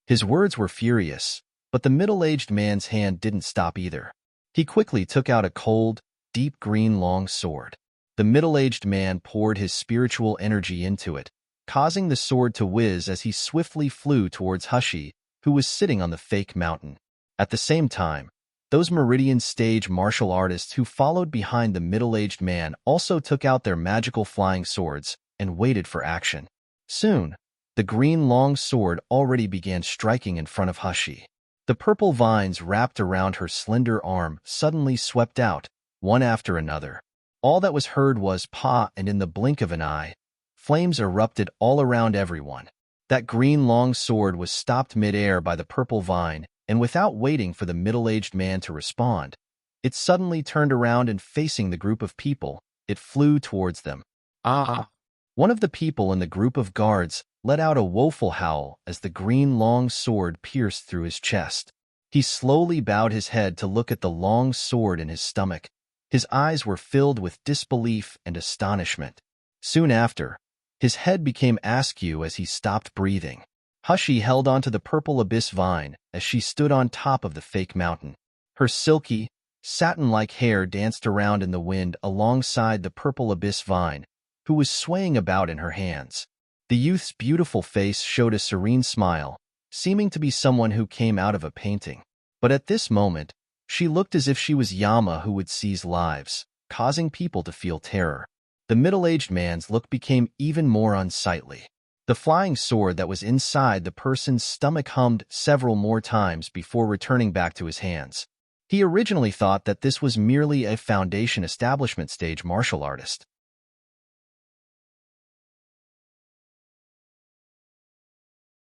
His words were furious, but the middle-aged man's hand didn't stop either. He quickly took out a cold, deep green long sword. The middle-aged man poured his spiritual energy into it, causing the sword to whiz as he swiftly flew towards Hushy, who was sitting on the fake mountain. At the same time, Those Meridian stage martial artists who followed behind the middle-aged man also took out their magical flying swords and waited for action. Soon, the green long sword already began striking in front of Hushi. The purple vines wrapped around her slender arm suddenly swept out, one after another. All that was heard was "pa," and in the blink of an eye, flames erupted all around everyone. That green long sword was stopped mid-air by the purple vine, and without waiting for the middle-aged man to respond, it suddenly turned around and facing the group of people, it flew towards them. Ah! One of the people in the group of guards let out a woeful howl as the green long sword pierced through his chest. He slowly bowed his head to look at the long sword in his stomach. His eyes were filled with disbelief and astonishment. Soon after, his head became askew as he stopped breathing. Hushi held onto the purple abyss vine as she stood on top of the fake mountain. Her silky, satin-like hair danced around in the wind alongside the purple abyss vine, who was swaying about in her hands. The youth's beautiful face showed a serene smile, seeming to be someone who came out of a painting. But at this moment, she looked as if she was Yama who would seize lives, causing people to feel terror. The middle-aged man's look became even more unsightly. The flying sword that was inside the person's stomach hummed several more times before returning back to his hands. He originally thought that this was merely a foundation establishment stage martial artist.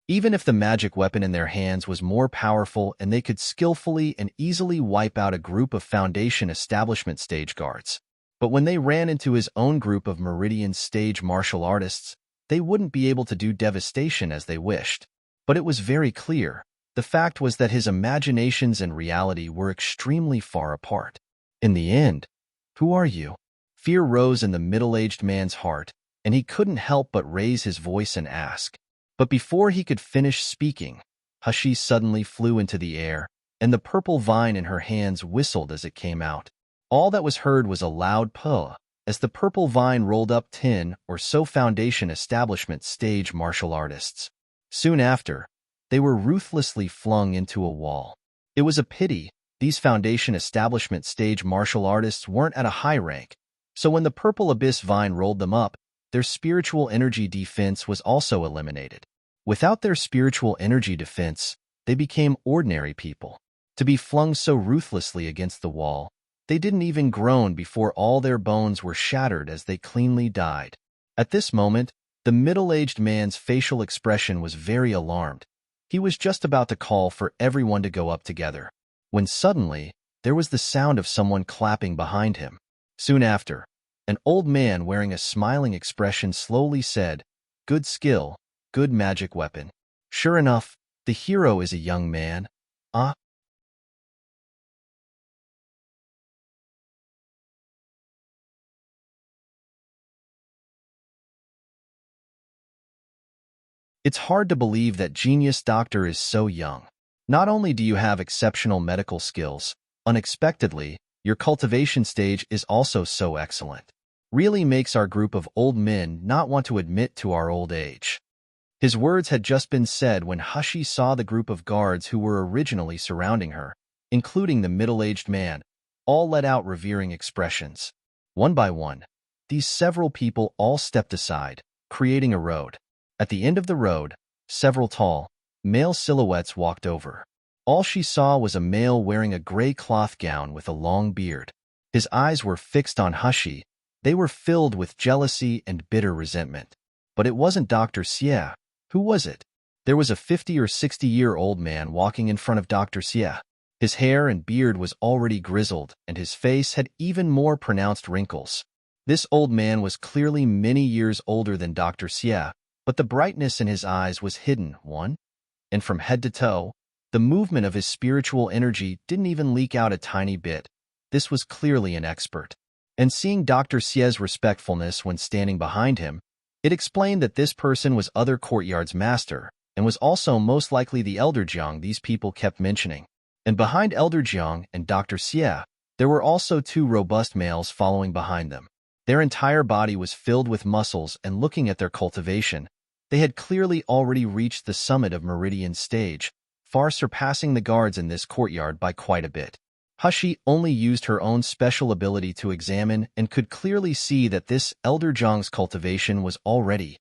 Even if the magic weapon in their hands was more powerful and they could skillfully and easily wipe out a group of foundation establishment stage guards. But when they ran into his own group of Meridian stage martial artists, they wouldn't be able to do devastation as they wished. But it was very clear. The fact was that his imaginations and reality were extremely far apart. In the end, who are you? Fear rose in the middle-aged man's heart, and he couldn't help but raise his voice and ask. But before he could finish speaking, Hushi suddenly flew into the air, and the purple vine in her hands whistled as it came out. All that was heard was a loud pull, as the purple vine rolled up 10 or so foundation establishment stage martial artists. Soon after, they were ruthlessly flung into a wall. It was a pity these foundation establishment stage martial artists weren't at a high rank, so when the purple abyss vine rolled them up, their spiritual energy defense was also eliminated. Without their spiritual energy defense, they became ordinary people. To be flung so ruthlessly against the wall, they didn't even groan before all their bones were shattered as they cleanly died. At this moment, the middle-aged man's facial expression was very alarmed. He was just about to call for everyone to go up together, when suddenly, there was the sound of someone clapping behind him. Soon after, an old man wearing a smiling expression slowly said, "Good skill, good magic weapon." Sure enough, the hero is a young man. It's hard to believe that Genius Doctor is so young. Not only do you have exceptional medical skills, unexpectedly, your cultivation stage is also so excellent. Really makes our group of old men not want to admit to our old age. His words had just been said when Hushi saw the group of guards who were originally surrounding her, including the middle-aged man, all let out revering expressions. One by one, these several people all stepped aside, creating a road. At the end of the road, several tall, male silhouettes walked over. All she saw was a male wearing a gray cloth gown with a long beard. His eyes were fixed on Hushi. They were filled with jealousy and bitter resentment. But it wasn't Dr. Xie. Who was it? There was a 50 or 60-year-old man walking in front of Dr. Xie. His hair and beard was already grizzled, and his face had even more pronounced wrinkles. This old man was clearly many years older than Dr. Xie, but the brightness in his eyes was hidden, and from head to toe, the movement of his spiritual energy didn't even leak out a tiny bit. This was clearly an expert. And seeing Dr. Xie's respectfulness when standing behind him, it explained that this person was other courtyard's master, and was also most likely the Elder Jiang these people kept mentioning. And behind Elder Jiang and Dr. Xie, there were also two robust males following behind them. Their entire body was filled with muscles, and looking at their cultivation, they had clearly already reached the summit of Meridian stage, far surpassing the guards in this courtyard by quite a bit. Hushi only used her own special ability to examine and could clearly see that this Elder Zhang's cultivation was already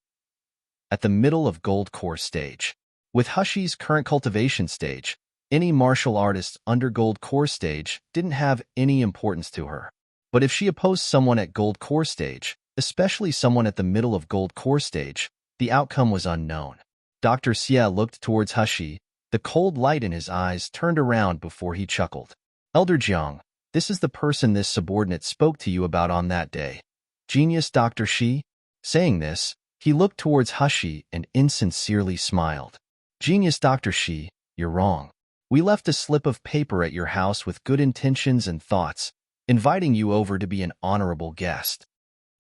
at the middle of Gold Core stage. With Hushi's current cultivation stage, any martial artist under Gold Core stage didn't have any importance to her. But if she opposed someone at Gold Core stage, especially someone at the middle of Gold Core stage, the outcome was unknown. Dr. Xie looked towards Hushi. The cold light in his eyes turned around before he chuckled. Elder Jiang, this is the person this subordinate spoke to you about on that day. Genius Dr. Shi? Saying this, he looked towards Hushi and insincerely smiled. Genius Dr. Shi, you're wrong. We left a slip of paper at your house with good intentions and thoughts, inviting you over to be an honorable guest.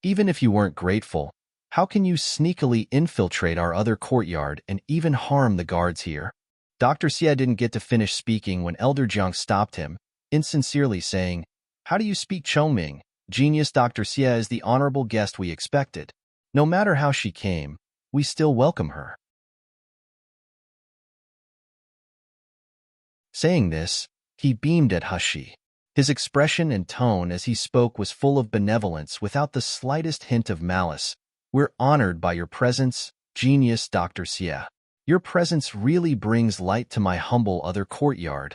Even if you weren't grateful, how can you sneakily infiltrate our other courtyard and even harm the guards here? Dr. Xie didn't get to finish speaking when Elder Jiang stopped him, insincerely saying, How do you speak Chongming? Genius Dr. Xie is the honorable guest we expected. No matter how she came, we still welcome her. Saying this, he beamed at Hushi. His expression and tone as he spoke was full of benevolence without the slightest hint of malice. We're honored by your presence, Genius Dr. Xie. Your presence really brings light to my humble other courtyard.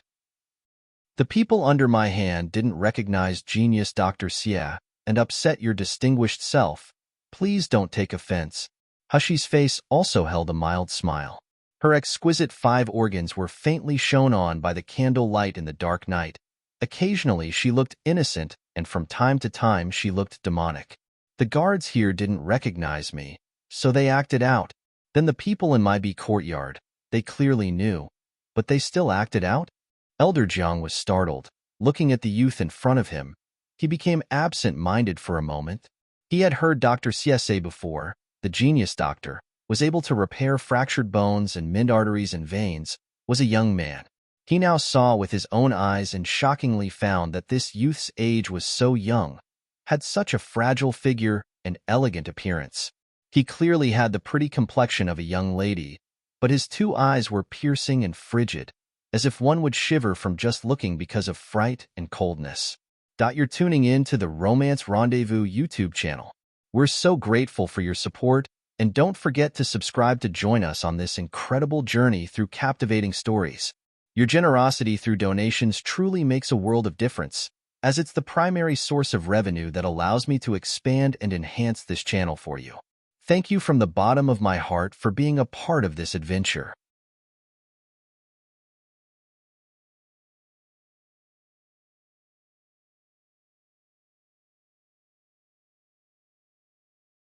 The people under my hand didn't recognize Genius Dr. Xie and upset your distinguished self. Please don't take offense. Hushi's face also held a mild smile. Her exquisite 5 organs were faintly shone on by the candle light in the dark night. Occasionally she looked innocent, and from time to time she looked demonic. The guards here didn't recognize me, so they acted out. Then the people in my courtyard, they clearly knew, but they still acted out? Elder Jiang was startled, looking at the youth in front of him. He became absent-minded for a moment. He had heard Dr. Xie say before, the genius doctor, was able to repair fractured bones and mend arteries and veins, was a young man. He now saw with his own eyes and shockingly found that this youth's age was so young, had such a fragile figure and elegant appearance. He clearly had the pretty complexion of a young lady, but his 2 eyes were piercing and frigid, as if one would shiver from just looking because of fright and coldness. You're tuning in to the Romance Rendezvous YouTube channel. We're so grateful for your support, and don't forget to subscribe to join us on this incredible journey through captivating stories. Your generosity through donations truly makes a world of difference, as it's the primary source of revenue that allows me to expand and enhance this channel for you. Thank you from the bottom of my heart for being a part of this adventure.